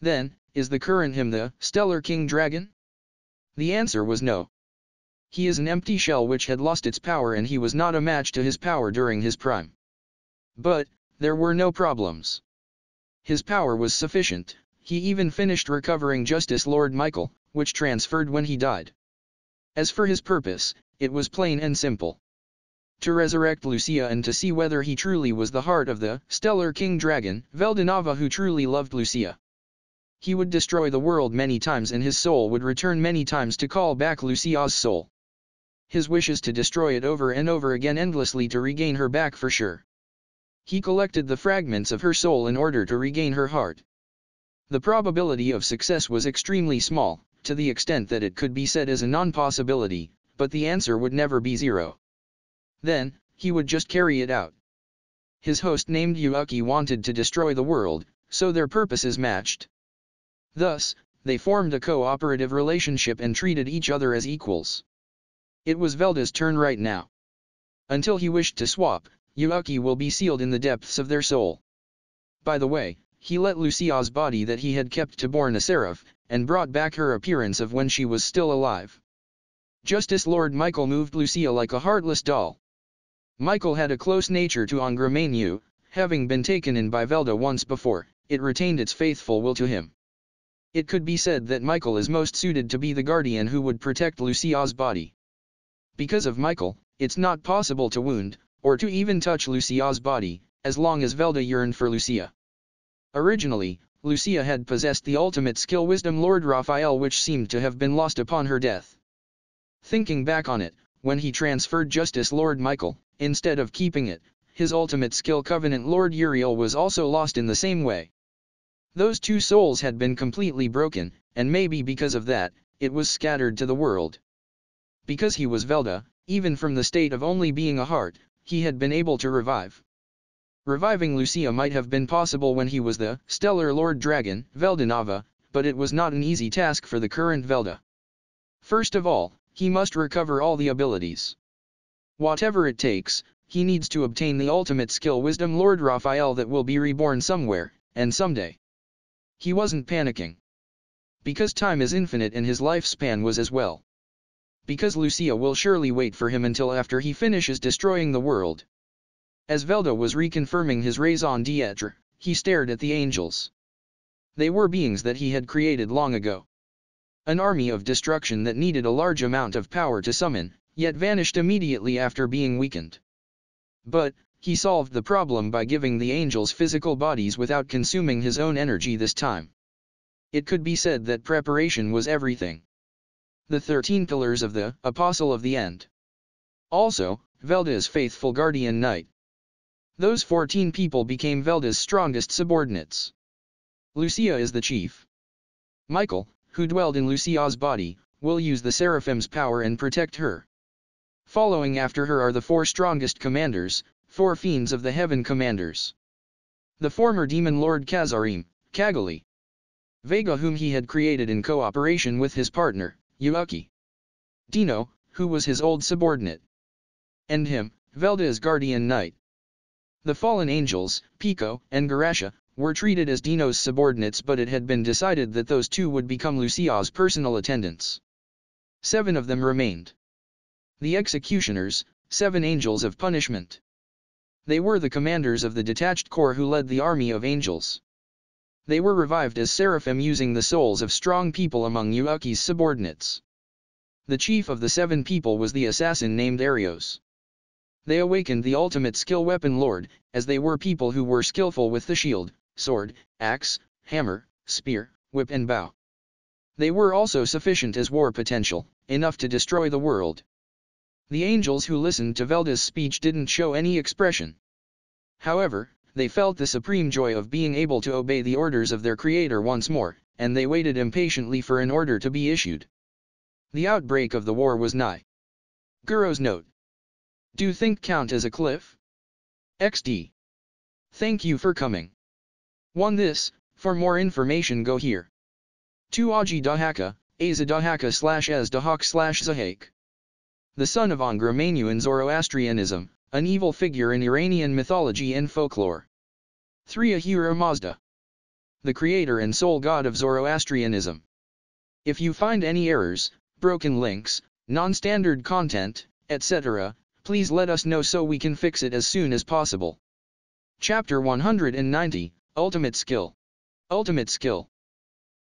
Then, is the current him the Stellar King Dragon? The answer was no. He is an empty shell which had lost its power, and he was not a match to his power during his prime. But, there were no problems. His power was sufficient. He even finished recovering Justice Lord Michael, which transferred when he died. As for his purpose, it was plain and simple. To resurrect Lucia and to see whether he truly was the heart of the Stellar King Dragon, Velda Nava, who truly loved Lucia. He would destroy the world many times and his soul would return many times to call back Lucia's soul. His wish is to destroy it over and over again endlessly to regain her back for sure. He collected the fragments of her soul in order to regain her heart. The probability of success was extremely small, to the extent that it could be said as a non-possibility, but the answer would never be zero. Then, he would just carry it out. His host named Yuuki wanted to destroy the world, so their purposes matched. Thus, they formed a cooperative relationship and treated each other as equals. It was Velda's turn right now. Until he wished to swap, Yuuki will be sealed in the depths of their soul. By the way, he let Lucia's body that he had kept to born a seraph, and brought back her appearance of when she was still alive. Justice Lord Michael moved Lucia like a heartless doll. Michael had a close nature to Angra Mainyu, having been taken in by Velda once before, it retained its faithful will to him. It could be said that Michael is most suited to be the guardian who would protect Lucia's body. Because of Michael, it's not possible to wound, or to even touch Lucia's body, as long as Velda yearned for Lucia. Originally, Lucia had possessed the ultimate skill wisdom Lord Raphael, which seemed to have been lost upon her death. Thinking back on it, when he transferred Justice Lord Michael, instead of keeping it, his ultimate skill Covenant Lord Uriel was also lost in the same way. Those two souls had been completely broken, and maybe because of that, it was scattered to the world. Because he was Velda, even from the state of only being a heart, he had been able to revive. Reviving Lucia might have been possible when he was the Stellar Lord Dragon, Velda Nava, but it was not an easy task for the current Velda. First of all, he must recover all the abilities. Whatever it takes, he needs to obtain the ultimate skill wisdom Lord Raphael that will be reborn somewhere, and someday. He wasn't panicking. Because time is infinite and his lifespan was as well. Because Lucia will surely wait for him until after he finishes destroying the world. As Velda was reconfirming his raison d'etre, he stared at the angels. They were beings that he had created long ago. An army of destruction that needed a large amount of power to summon, yet vanished immediately after being weakened. But, he solved the problem by giving the angels physical bodies without consuming his own energy this time. It could be said that preparation was everything. The 13 pillars of the Apostle of the End. Also, Velda's faithful guardian knight. Those 14 people became Velda's strongest subordinates. Lucia is the chief. Michael, who dwelled in Lucia's body, will use the Seraphim's power and protect her. Following after her are the 4 strongest commanders, 4 fiends of the heaven commanders. The former demon lord Kazarim, Kagali. Vega, whom he had created in cooperation with his partner, Yuuki. Dino, who was his old subordinate. And him, Velda's guardian knight. The fallen angels, Pico and Garasha, were treated as Dino's subordinates, but it had been decided that those 2 would become Lucia's personal attendants. 7 of them remained. The executioners, 7 angels of punishment. They were the commanders of the detached corps who led the army of angels. They were revived as seraphim using the souls of strong people among Yuuki's subordinates. The chief of the 7 people was the assassin named Arios. They awakened the ultimate skill weapon lord, as they were people who were skillful with the shield, sword, axe, hammer, spear, whip and bow. They were also sufficient as war potential, enough to destroy the world. The angels who listened to Velda's speech didn't show any expression. However, they felt the supreme joy of being able to obey the orders of their creator once more, and they waited impatiently for an order to be issued. The outbreak of the war was nigh. Guro's note. Do think count as a cliff? XD. Thank you for coming. 1. This, for more information go here. 2. Aji Dahaka, Aza Dahaka / Dahak / Zahak. The son of Angramenu in Zoroastrianism, an evil figure in Iranian mythology and folklore. 3. Ahura Mazda. The creator and sole god of Zoroastrianism. If you find any errors, broken links, non-standard content, etc., please let us know so we can fix it as soon as possible. Chapter 190, Ultimate Skill. Ultimate Skill.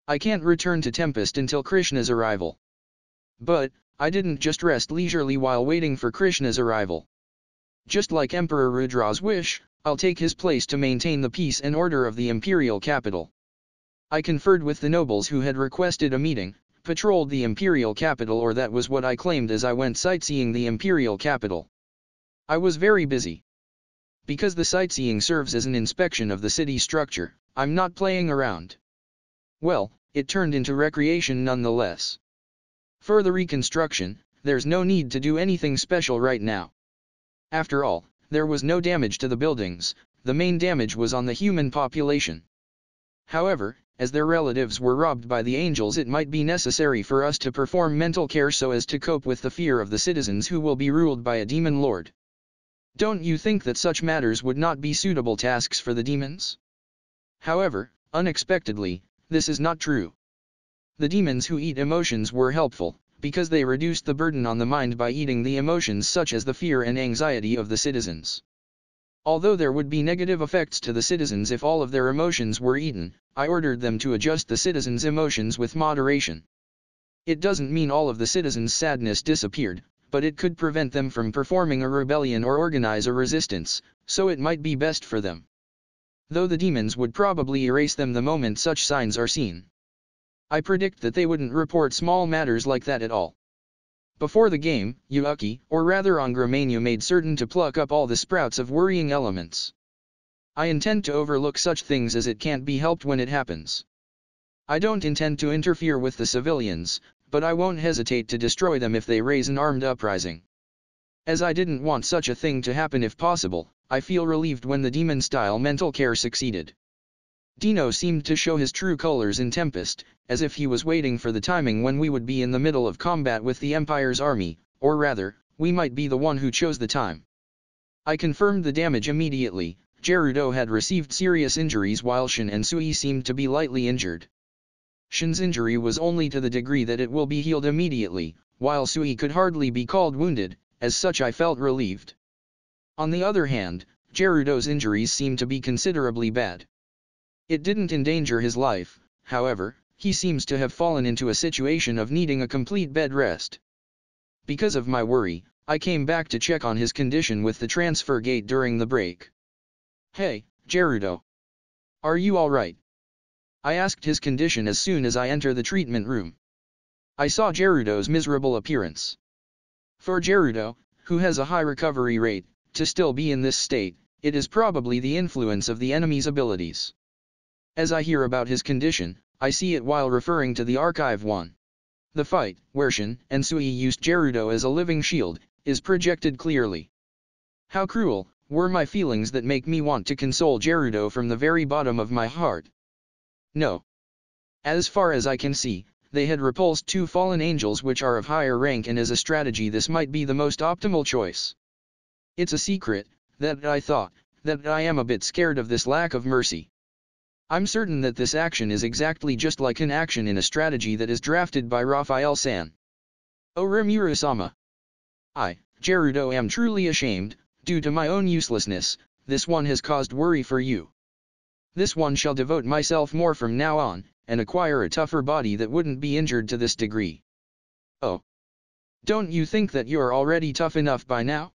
I can't return to Tempest until Krishna's arrival. But, I didn't just rest leisurely while waiting for Krishna's arrival. Just like Emperor Rudra's wish, I'll take his place to maintain the peace and order of the imperial capital. I conferred with the nobles who had requested a meeting, patrolled the imperial capital, or that was what I claimed as I went sightseeing the imperial capital. I was very busy. Because the sightseeing serves as an inspection of the city structure, I'm not playing around. Well, it turned into recreation nonetheless. For the reconstruction, there's no need to do anything special right now. After all, there was no damage to the buildings, the main damage was on the human population. However, as their relatives were robbed by the angels, it might be necessary for us to perform mental care so as to cope with the fear of the citizens who will be ruled by a demon lord. Don't you think that such matters would not be suitable tasks for the demons? However, unexpectedly, this is not true. The demons who eat emotions were helpful, because they reduced the burden on the mind by eating the emotions such as the fear and anxiety of the citizens. Although there would be negative effects to the citizens if all of their emotions were eaten, I ordered them to adjust the citizens' emotions with moderation. It doesn't mean all of the citizens' sadness disappeared, but it could prevent them from performing a rebellion or organize a resistance, so it might be best for them. Though the demons would probably erase them the moment such signs are seen. I predict that they wouldn't report small matters like that at all. Before the game, Yuuki, or rather Angramenu, made certain to pluck up all the sprouts of worrying elements. I intend to overlook such things as it can't be helped when it happens. I don't intend to interfere with the civilians, but I won't hesitate to destroy them if they raise an armed uprising. As I didn't want such a thing to happen if possible, I feel relieved when the demon-style mental care succeeded. Dino seemed to show his true colors in Tempest, as if he was waiting for the timing when we would be in the middle of combat with the Empire's army, or rather, we might be the one who chose the time. I confirmed the damage immediately. Gerudo had received serious injuries while Shin and Sui seemed to be lightly injured. Shin's injury was only to the degree that it will be healed immediately, while Sui could hardly be called wounded, as such I felt relieved. On the other hand, Gerudo's injuries seemed to be considerably bad. It didn't endanger his life, however, he seems to have fallen into a situation of needing a complete bed rest. Because of my worry, I came back to check on his condition with the transfer gate during the break. Hey, Gerudo. Are you alright? I asked his condition as soon as I entered the treatment room. I saw Gerudo's miserable appearance. For Gerudo, who has a high recovery rate, to still be in this state, it is probably the influence of the enemy's abilities. As I hear about his condition, I see it while referring to the Archive 1. The fight, where Shin and Sui used Gerudo as a living shield, is projected clearly. How cruel were my feelings that make me want to console Gerudo from the very bottom of my heart. No. As far as I can see, they had repulsed 2 fallen angels which are of higher rank, and as a strategy this might be the most optimal choice. It's a secret, that I am a bit scared of this lack of mercy. I'm certain that this action is exactly just like an action in a strategy that is drafted by Raphael-san. Oh Rimuru-sama. I, Gerudo, am truly ashamed, due to my own uselessness, this one has caused worry for you. This one shall devote myself more from now on, and acquire a tougher body that wouldn't be injured to this degree. Oh. Don't you think that you're already tough enough by now?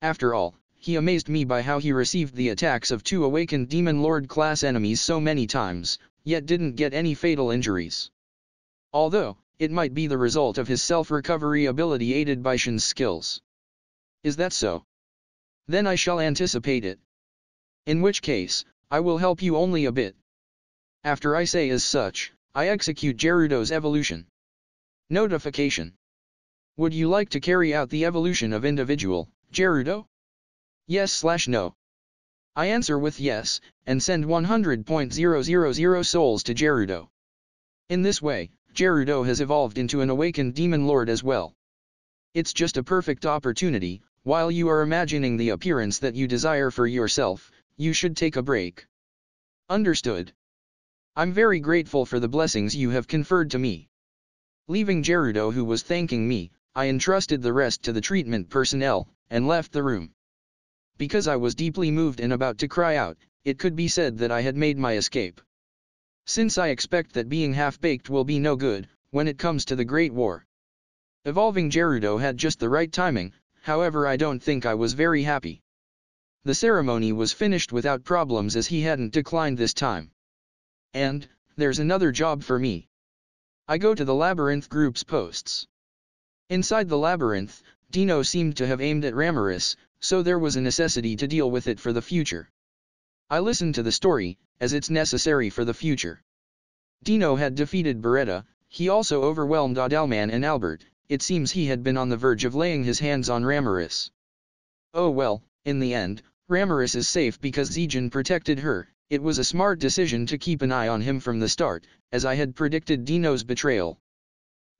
After all, he amazed me by how he received the attacks of 2 awakened Demon Lord class enemies so many times, yet didn't get any fatal injuries. Although, it might be the result of his self-recovery ability aided by Shin's skills. Is that so? Then I shall anticipate it. In which case, I will help you only a bit. After I say as such, I execute Gerudo's evolution. Notification. Would you like to carry out the evolution of individual, Gerudo? Yes/no. I answer with yes, and send 100.000 souls to Gerudo. In this way, Gerudo has evolved into an awakened Demon Lord as well. It's just a perfect opportunity. While you are imagining the appearance that you desire for yourself, you should take a break. Understood. I'm very grateful for the blessings you have conferred to me. Leaving Gerudo, who was thanking me, I entrusted the rest to the treatment personnel, and left the room. Because I was deeply moved and about to cry out, it could be said that I had made my escape. Since I expect that being half-baked will be no good, when it comes to the Great War. Evolving Gerudo had just the right timing. However, I don't think I was very happy. The ceremony was finished without problems as he hadn't declined this time. And, there's another job for me. I go to the labyrinth group's posts. Inside the labyrinth, Dino seemed to have aimed at Ramiris, so there was a necessity to deal with it for the future. I listened to the story, as it's necessary for the future. Dino had defeated Beretta, he also overwhelmed Adalman and Albert. It seems he had been on the verge of laying his hands on Ramiris. Oh well, in the end, Ramiris is safe because Zijin protected her. It was a smart decision to keep an eye on him from the start, as I had predicted Dino's betrayal.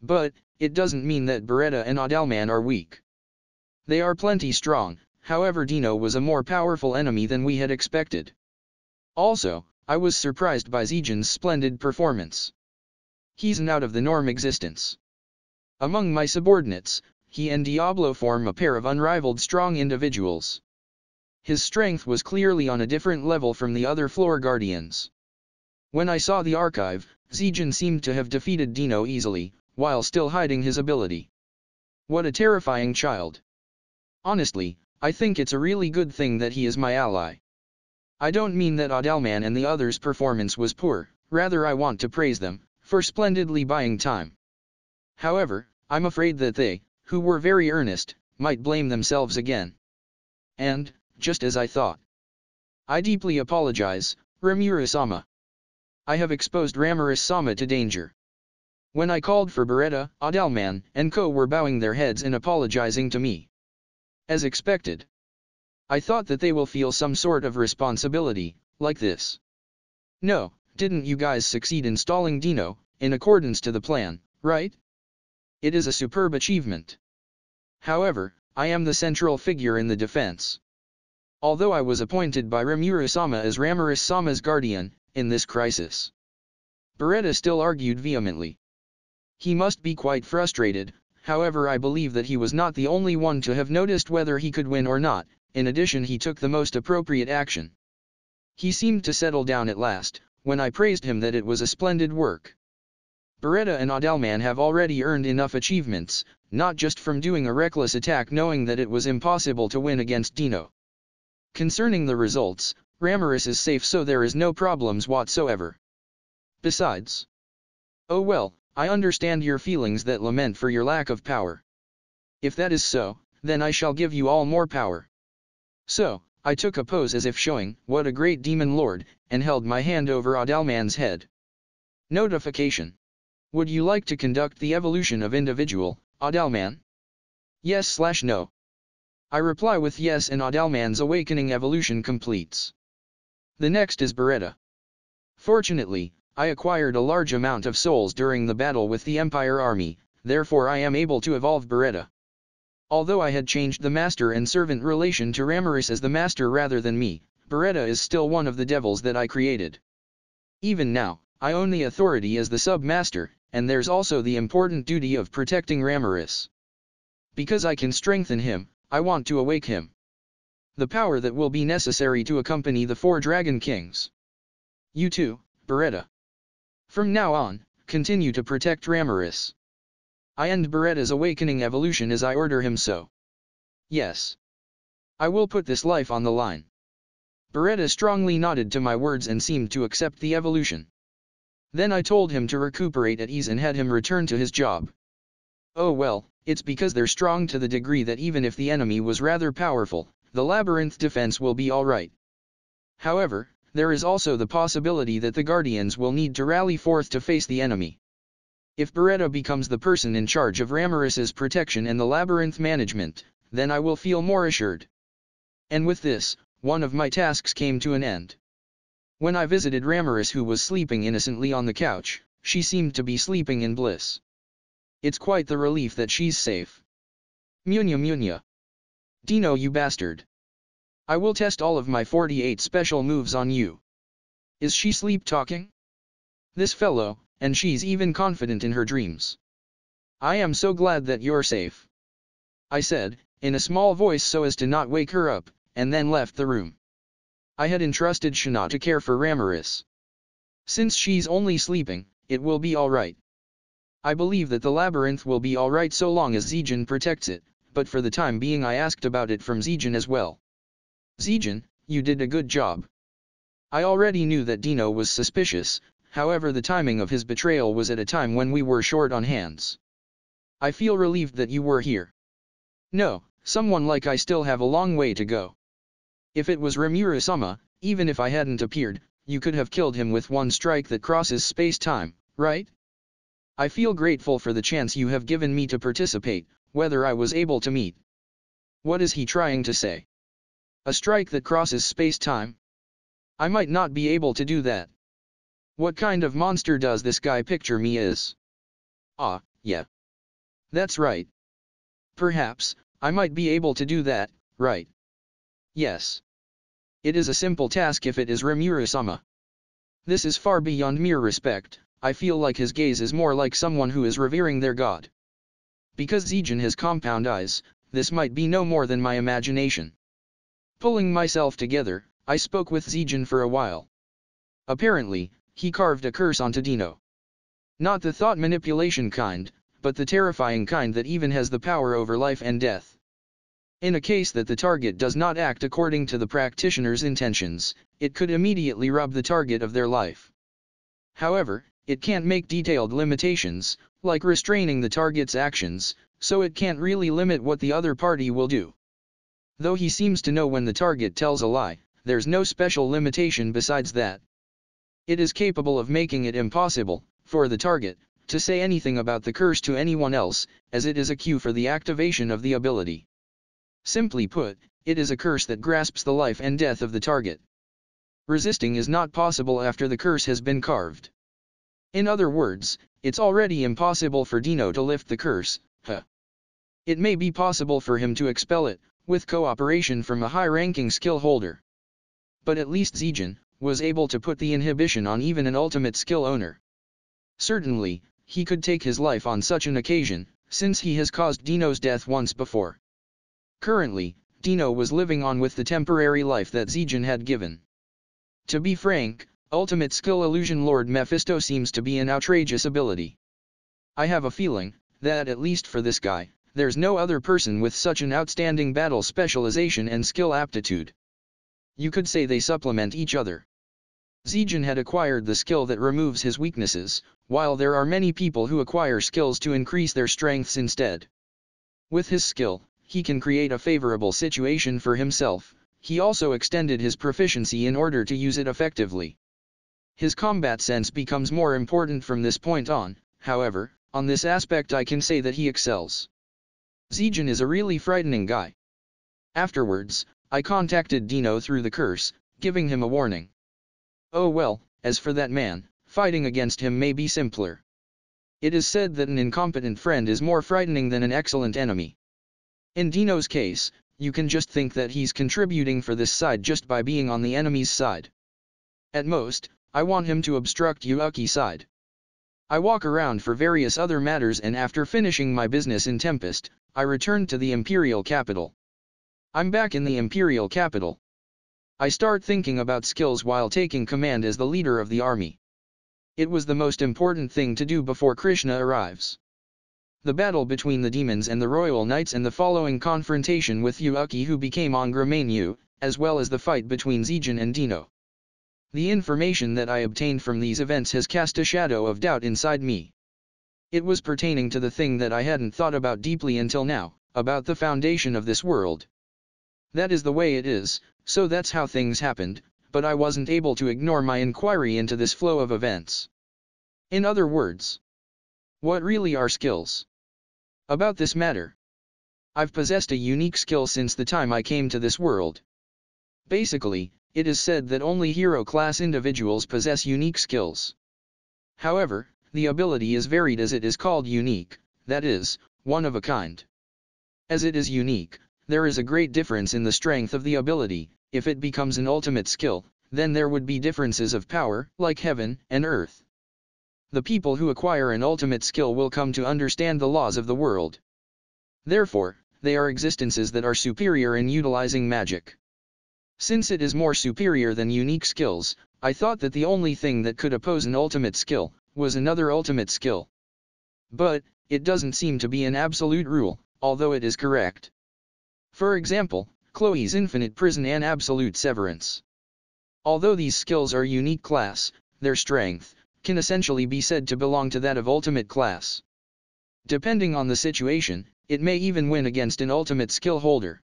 But, it doesn't mean that Beretta and Adalman are weak. They are plenty strong, however Dino was a more powerful enemy than we had expected. Also, I was surprised by Zijin's splendid performance. He's an out-of-the-norm existence. Among my subordinates, he and Diablo form a pair of unrivaled strong individuals. His strength was clearly on a different level from the other floor guardians. When I saw the archive, Zijin seemed to have defeated Dino easily, while still hiding his ability. What a terrifying child. Honestly, I think it's a really good thing that he is my ally. I don't mean that Adalman and the others' performance was poor, rather I want to praise them, for splendidly buying time. However, I'm afraid that they, who were very earnest, might blame themselves again. And, just as I thought. I deeply apologize, Ramura-sama. I have exposed Ramiris-sama to danger. When I called for Beretta, Adalman, and Co were bowing their heads and apologizing to me. As expected. I thought that they will feel some sort of responsibility, like this. No, didn't you guys succeed in stalling Dino, in accordance to the plan, right? It is a superb achievement. However, I am the central figure in the defense. Although I was appointed by Ramura-sama as Ramiris-sama's guardian, in this crisis. Beretta still argued vehemently. He must be quite frustrated, however I believe that he was not the only one to have noticed whether he could win or not, in addition he took the most appropriate action. He seemed to settle down at last, when I praised him that it was a splendid work. Beretta and Adalman have already earned enough achievements, not just from doing a reckless attack knowing that it was impossible to win against Dino. Concerning the results, Ramiris is safe so there is no problems whatsoever. Besides. Oh well, I understand your feelings that lament for your lack of power. If that is so, then I shall give you all more power. So, I took a pose as if showing what a great demon lord, and held my hand over Adalman's head. Notification. Would you like to conduct the evolution of individual, Adalman? Yes/no. I reply with yes and Adalman's awakening evolution completes. The next is Beretta. Fortunately, I acquired a large amount of souls during the battle with the Empire Army, therefore I am able to evolve Beretta. Although I had changed the master and servant relation to Ramiris as the master rather than me, Beretta is still one of the devils that I created. Even now, I own the authority as the sub-master, and there's also the important duty of protecting Ramiris. Because I can strengthen him, I want to awake him. The power that will be necessary to accompany the 4 Dragon Kings. You too, Beretta. From now on, continue to protect Ramiris. I end Beretta's awakening evolution as I order him so. Yes. I will put this life on the line. Beretta strongly nodded to my words and seemed to accept the evolution. Then I told him to recuperate at ease and had him return to his job. Oh well, it's because they're strong to the degree that even if the enemy was rather powerful, the labyrinth defense will be alright. However, there is also the possibility that the Guardians will need to rally forth to face the enemy. If Beretta becomes the person in charge of Ramiris's protection and the labyrinth management, then I will feel more assured. And with this, one of my tasks came to an end. When I visited Ramiris, who was sleeping innocently on the couch, she seemed to be sleeping in bliss. It's quite the relief that she's safe. Munya munya. Dino, you bastard. I will test all of my 48 special moves on you. Is she sleep-talking? This fellow, and she's even confident in her dreams. I am so glad that you're safe. I said, in a small voice so as to not wake her up, and then left the room. I had entrusted Shana to care for Ramiris. Since she's only sleeping, it will be alright. I believe that the labyrinth will be alright so long as Zijin protects it, but for the time being I asked about it from Zijin as well. Zijin, you did a good job. I already knew that Dino was suspicious, however the timing of his betrayal was at a time when we were short on hands. I feel relieved that you were here. No, someone like I still have a long way to go. If it was Rimuru-sama, even if I hadn't appeared, you could have killed him with one strike that crosses space-time, right? I feel grateful for the chance you have given me to participate, whether I was able to meet. What is he trying to say? A strike that crosses space-time? I might not be able to do that. What kind of monster does this guy picture me as? Ah, yeah. That's right. Perhaps, I might be able to do that, right? Yes. It is a simple task if it is Rimuru-sama. This is far beyond mere respect. I feel like his gaze is more like someone who is revering their god. Because Zijin has compound eyes, this might be no more than my imagination. Pulling myself together, I spoke with Zijin for a while. Apparently, he carved a curse onto Dino. Not the thought manipulation kind, but the terrifying kind that even has the power over life and death. In a case that the target does not act according to the practitioner's intentions, it could immediately rob the target of their life. However, it can't make detailed limitations, like restraining the target's actions, so it can't really limit what the other party will do. Though he seems to know when the target tells a lie, there's no special limitation besides that. It is capable of making it impossible, for the target, to say anything about the curse to anyone else, as it is a cue for the activation of the ability. Simply put, it is a curse that grasps the life and death of the target. Resisting is not possible after the curse has been carved. In other words, it's already impossible for Dino to lift the curse. It may be possible for him to expel it, with cooperation from a high-ranking skill holder. But at least Zijin was able to put the inhibition on even an ultimate skill owner. Certainly, he could take his life on such an occasion, since he has caused Dino's death once before. Currently, Dino was living on with the temporary life that Zijin had given. To be frank, Ultimate Skill Illusion Lord Mephisto seems to be an outrageous ability. I have a feeling that at least for this guy, there's no other person with such an outstanding battle specialization and skill aptitude. You could say they supplement each other. Zijin had acquired the skill that removes his weaknesses, while there are many people who acquire skills to increase their strengths instead. With his skill, he can create a favorable situation for himself. He also extended his proficiency in order to use it effectively. His combat sense becomes more important from this point on, however, on this aspect I can say that he excels. Zijin is a really frightening guy. Afterwards, I contacted Dino through the curse, giving him a warning. Oh well, as for that man, fighting against him may be simpler. It is said that an incompetent friend is more frightening than an excellent enemy. In Dino's case, you can just think that he's contributing for this side just by being on the enemy's side. At most, I want him to obstruct Yuuki's side. I walk around for various other matters, and after finishing my business in Tempest, I returned to the Imperial capital. I'm back in the imperial capital. I start thinking about skills while taking command as the leader of the army. It was the most important thing to do before Krishna arrives. The battle between the demons and the royal knights and the following confrontation with Yuki who became Angramanyu, as well as the fight between Zijin and Dino. The information that I obtained from these events has cast a shadow of doubt inside me. It was pertaining to the thing that I hadn't thought about deeply until now, about the foundation of this world. That is the way it is, so that's how things happened, but I wasn't able to ignore my inquiry into this flow of events. In other words, what really are skills? About this matter, I've possessed a unique skill since the time I came to this world. Basically, it is said that only hero-class individuals possess unique skills. However, the ability is varied as it is called unique, that is, one of a kind. As it is unique, there is a great difference in the strength of the ability. If it becomes an ultimate skill, then there would be differences of power, like heaven and earth. The people who acquire an ultimate skill will come to understand the laws of the world. Therefore, they are existences that are superior in utilizing magic. Since it is more superior than unique skills, I thought that the only thing that could oppose an ultimate skill was another ultimate skill. But, it doesn't seem to be an absolute rule, although it is correct. For example, Chloe's Infinite Prison and Absolute Severance. Although these skills are unique class, their strength can essentially be said to belong to that of ultimate class. Depending on the situation, it may even win against an ultimate skill holder.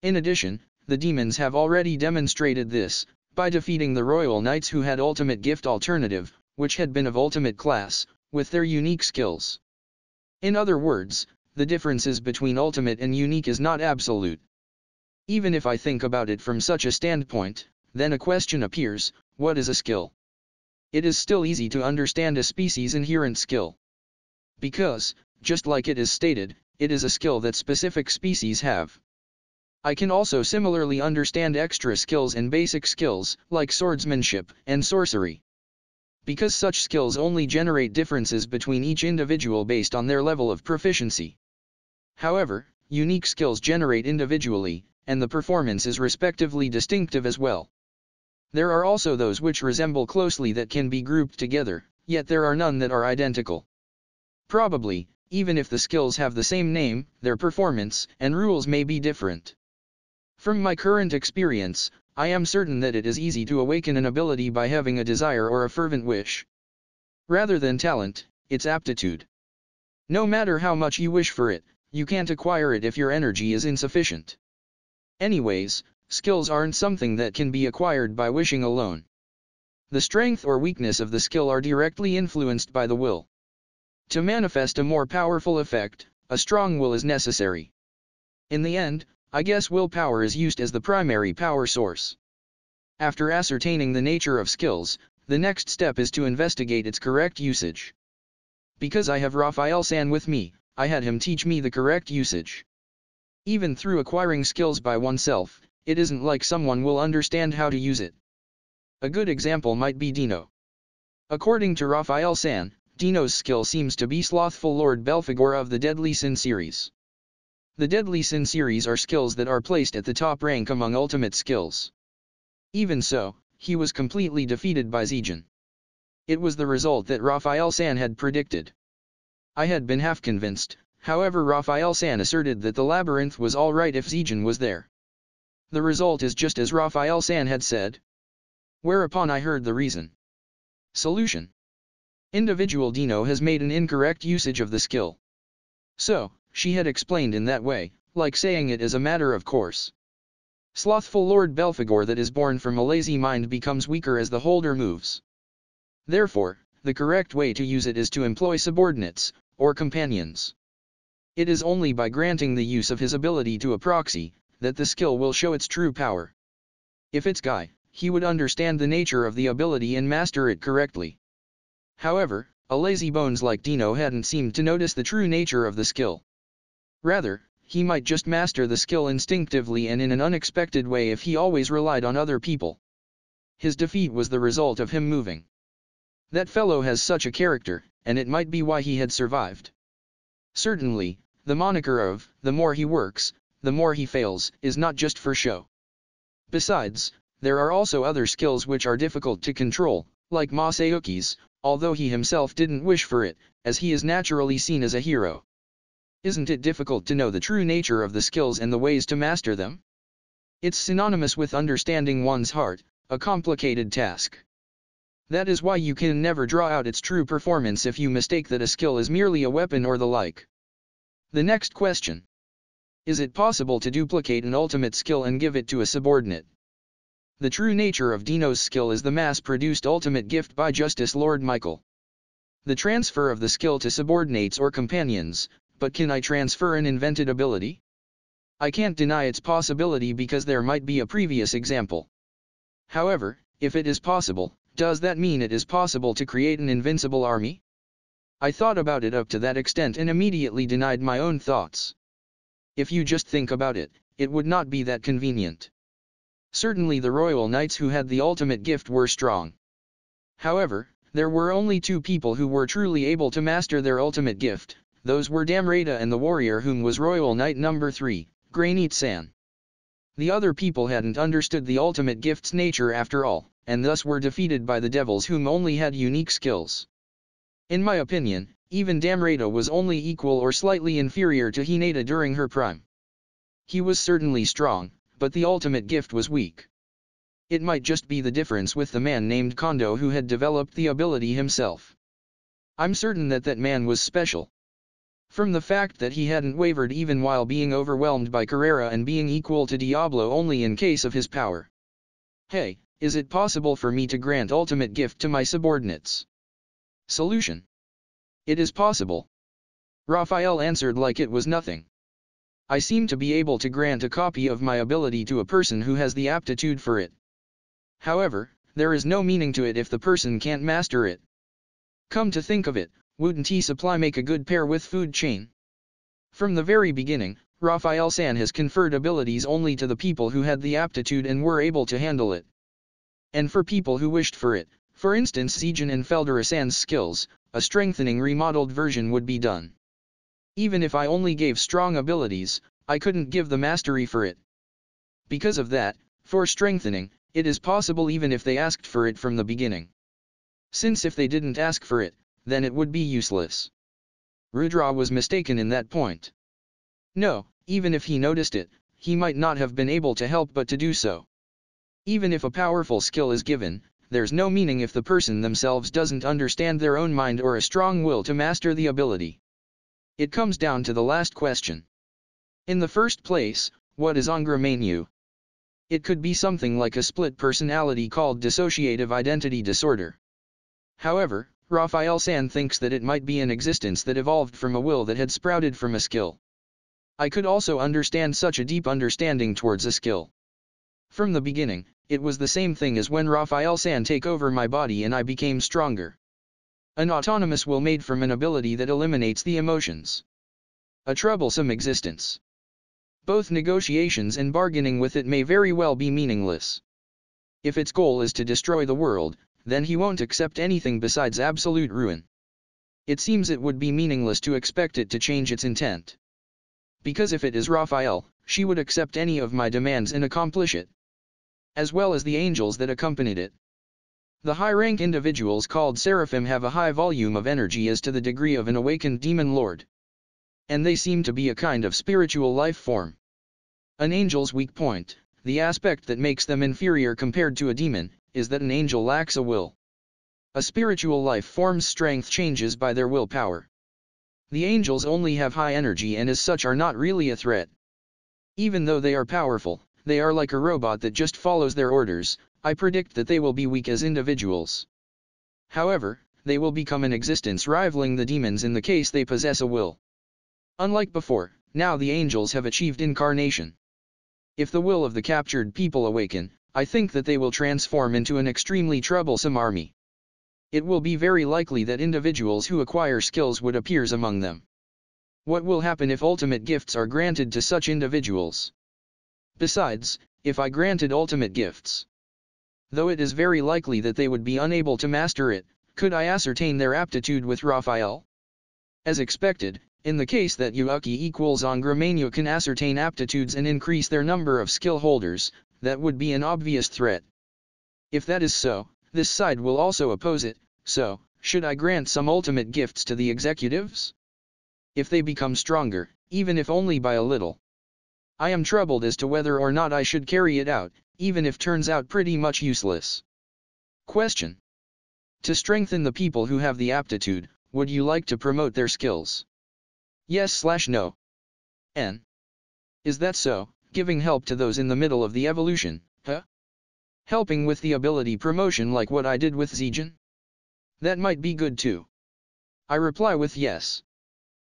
In addition, the demons have already demonstrated this, by defeating the royal knights who had ultimate gift alternative, which had been of ultimate class, with their unique skills. In other words, the differences between ultimate and unique is not absolute. Even if I think about it from such a standpoint, then a question appears, what is a skill? It is still easy to understand a species' inherent skill. Because, just like it is stated, it is a skill that specific species have. I can also similarly understand extra skills and basic skills, like swordsmanship and sorcery. Because such skills only generate differences between each individual based on their level of proficiency. However, unique skills generate individually, and the performance is respectively distinctive as well. There are also those which resemble closely that can be grouped together, yet there are none that are identical. Probably, even if the skills have the same name, their performance and rules may be different. From my current experience, I am certain that it is easy to awaken an ability by having a desire or a fervent wish. Rather than talent, it's aptitude. No matter how much you wish for it, you can't acquire it if your energy is insufficient. Anyways, skills aren't something that can be acquired by wishing alone. The strength or weakness of the skill are directly influenced by the will. To manifest a more powerful effect, a strong will is necessary. In the end, I guess willpower is used as the primary power source. After ascertaining the nature of skills, the next step is to investigate its correct usage. Because I have Raphael-san with me, I had him teach me the correct usage. Even through acquiring skills by oneself, it isn't like someone will understand how to use it. A good example might be Dino. According to Raphael-san, Dino's skill seems to be Slothful Lord Belphegor of the Deadly Sin series. The Deadly Sin series are skills that are placed at the top rank among ultimate skills. Even so, he was completely defeated by Zijin. It was the result that Raphael-san had predicted. I had been half convinced, however Raphael-san asserted that the labyrinth was alright if Zijin was there. The result is just as Raphael-san had said. Whereupon I heard the reason. Solution. Individual Dino has made an incorrect usage of the skill. So, she had explained in that way, like saying it as a matter of course. Slothful Lord Belphegor that is born from a lazy mind becomes weaker as the holder moves. Therefore, the correct way to use it is to employ subordinates, or companions. It is only by granting the use of his ability to a proxy, that the skill will show its true power. If it's Guy, he would understand the nature of the ability and master it correctly. However, a lazy bones like Dino hadn't seemed to notice the true nature of the skill. Rather, he might just master the skill instinctively and in an unexpected way if he always relied on other people. His defeat was the result of him moving. That fellow has such a character, and it might be why he had survived. Certainly, the moniker of, the more he works, the more he fails, is not just for show. Besides, there are also other skills which are difficult to control, like Masayuki's, although he himself didn't wish for it, as he is naturally seen as a hero. Isn't it difficult to know the true nature of the skills and the ways to master them? It's synonymous with understanding one's heart, a complicated task. That is why you can never draw out its true performance if you mistake that a skill is merely a weapon or the like. The next question. Is it possible to duplicate an ultimate skill and give it to a subordinate? The true nature of Dino's skill is the mass-produced ultimate gift by Justice Lord Michael. The transfer of the skill to subordinates or companions, but can I transfer an invented ability? I can't deny its possibility because there might be a previous example. However, if it is possible, does that mean it is possible to create an invincible army? I thought about it up to that extent and immediately denied my own thoughts. If you just think about it, it would not be that convenient. Certainly the royal knights who had the ultimate gift were strong. However, there were only two people who were truly able to master their ultimate gift. Those were Damrata and the warrior whom was royal knight number 3, Granite-san. The other people hadn't understood the ultimate gift's nature after all, and thus were defeated by the devils whom only had unique skills. In my opinion, even Damrata was only equal or slightly inferior to Hinata during her prime. He was certainly strong, but the ultimate gift was weak. It might just be the difference with the man named Kondo who had developed the ability himself. I'm certain that that man was special. From the fact that he hadn't wavered even while being overwhelmed by Carrera and being equal to Diablo only in case of his power. Hey, is it possible for me to grant ultimate gift to my subordinates? Solution. It is possible. Raphael answered like it was nothing. I seem to be able to grant a copy of my ability to a person who has the aptitude for it. However, there is no meaning to it if the person can't master it. Come to think of it, wouldn't tea supply make a good pair with food chain? From the very beginning, Raphael-san has conferred abilities only to the people who had the aptitude and were able to handle it. And for people who wished for it, for instance Zijin and Feldera-san's skills, a strengthening remodeled version would be done. Even if I only gave strong abilities, I couldn't give the mastery for it. Because of that, for strengthening, it is possible even if they asked for it from the beginning. Since if they didn't ask for it, then it would be useless. Rudra was mistaken in that point. No, even if he noticed it, he might not have been able to help but to do so. Even if a powerful skill is given, there's no meaning if the person themselves doesn't understand their own mind or a strong will to master the ability. It comes down to the last question. In the first place, what is Angra Mainyu? It could be something like a split personality called dissociative identity disorder. However, Raphael-san thinks that it might be an existence that evolved from a will that had sprouted from a skill. I could also understand such a deep understanding towards a skill. From the beginning, it was the same thing as when Raphael-san take over my body and I became stronger. An autonomous will made from an ability that eliminates the emotions. A troublesome existence. Both negotiations and bargaining with it may very well be meaningless. If its goal is to destroy the world, then he won't accept anything besides absolute ruin. It seems it would be meaningless to expect it to change its intent. Because if it is Raphael, she would accept any of my demands and accomplish it. As well as the angels that accompanied it. The high-rank individuals called seraphim have a high volume of energy as to the degree of an awakened demon lord. And they seem to be a kind of spiritual life form. An angel's weak point, the aspect that makes them inferior compared to a demon, is that an angel lacks a will. A spiritual life form's strength changes by their willpower. The angels only have high energy and as such are not really a threat. Even though they are powerful, they are like a robot that just follows their orders. I predict that they will be weak as individuals. However, they will become an existence rivaling the demons in the case they possess a will. Unlike before, now the angels have achieved incarnation. If the will of the captured people awaken, I think that they will transform into an extremely troublesome army. It will be very likely that individuals who acquire skills would appear among them. What will happen if ultimate gifts are granted to such individuals? Besides, if I granted ultimate gifts, though it is very likely that they would be unable to master it, could I ascertain their aptitude with Raphael? As expected, In the case that Yuuki equals Ongramenu can ascertain aptitudes and increase their number of skill holders, that would be an obvious threat. If that is so, this side will also oppose it, so, should I grant some ultimate gifts to the executives? If they become stronger, even if only by a little. I am troubled as to whether or not I should carry it out, even if turns out pretty much useless. Question. To strengthen the people who have the aptitude, would you like to promote their skills? Yes/no. N. Is that so, giving help to those in the middle of the evolution, huh? Helping with the ability promotion like what I did with Zijin? That might be good too. I reply with yes.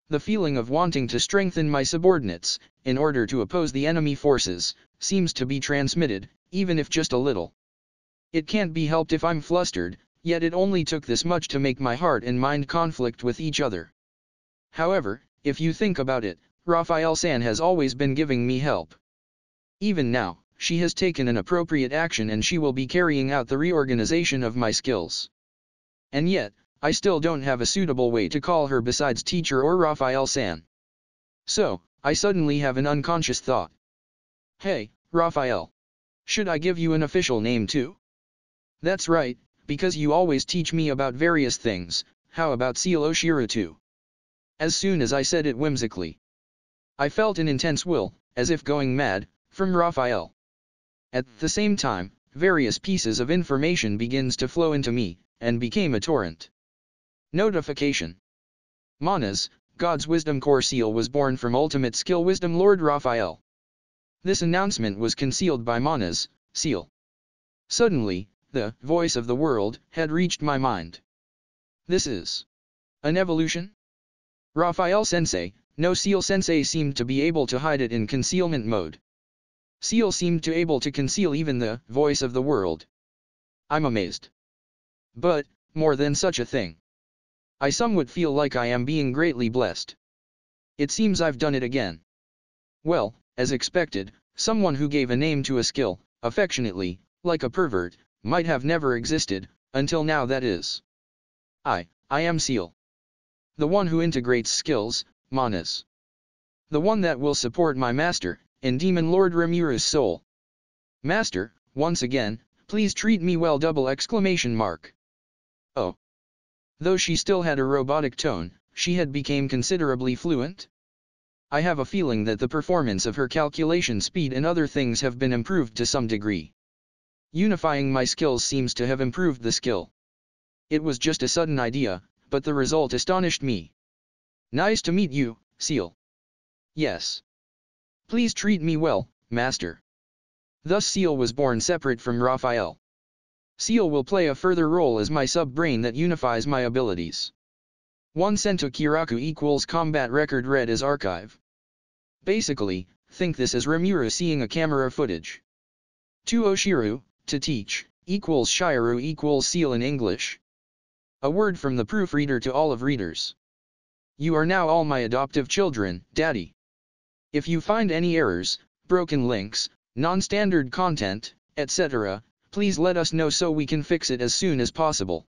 The feeling of wanting to strengthen my subordinates, in order to oppose the enemy forces, seems to be transmitted, even if just a little. It can't be helped if I'm flustered, yet it only took this much to make my heart and mind conflict with each other. However, if you think about it, Raphael-san has always been giving me help. Even now, she has taken an appropriate action and she will be carrying out the reorganization of my skills. And yet, I still don't have a suitable way to call her besides teacher or Raphael-san. So, I suddenly have an unconscious thought. Hey, Raphael. Should I give you an official name too? That's right, because you always teach me about various things. How about Seal Oshiro too? As soon as I said it whimsically, I felt an intense will, as if going mad, from Raphael. At the same time, various pieces of information begins to flow into me, and became a torrent. Notification. Mana's, God's Wisdom Core Seal was born from Ultimate Skill Wisdom Lord Raphael. This announcement was concealed by Mana's seal. Suddenly, the voice of the world had reached my mind. This is an evolution? Raphael-sensei, no Seal-sensei seemed to be able to hide it in concealment mode. Seal seemed to able to conceal even the voice of the world. I'm amazed. But, more than such a thing, I somewhat feel like I am being greatly blessed. It seems I've done it again. Well, as expected, someone who gave a name to a skill, affectionately, like a pervert, might have never existed, until now that is. I am Seal. The one who integrates skills, manas. The one that will support my master, and Demon Lord Rimura's soul. Master, once again, please treat me well ! Oh. Though she still had a robotic tone, she had become considerably fluent. I have a feeling that the performance of her calculation speed and other things have been improved to some degree. Unifying my skills seems to have improved the skill. It was just a sudden idea, but the result astonished me. Nice to meet you, Seal. Yes. Please treat me well, Master. Thus Seal was born separate from Raphael. Seal will play a further role as my sub-brain that unifies my abilities. 1 Sento Kiraku equals combat record read as archive. Basically, think this as Rimura seeing a camera footage. 2 Oshiru, to teach, equals Shiru equals Seal in English. A word from the proofreader to all of readers. You are now all my adoptive children, Daddy. If you find any errors, broken links, non-standard content, etc., please let us know so we can fix it as soon as possible.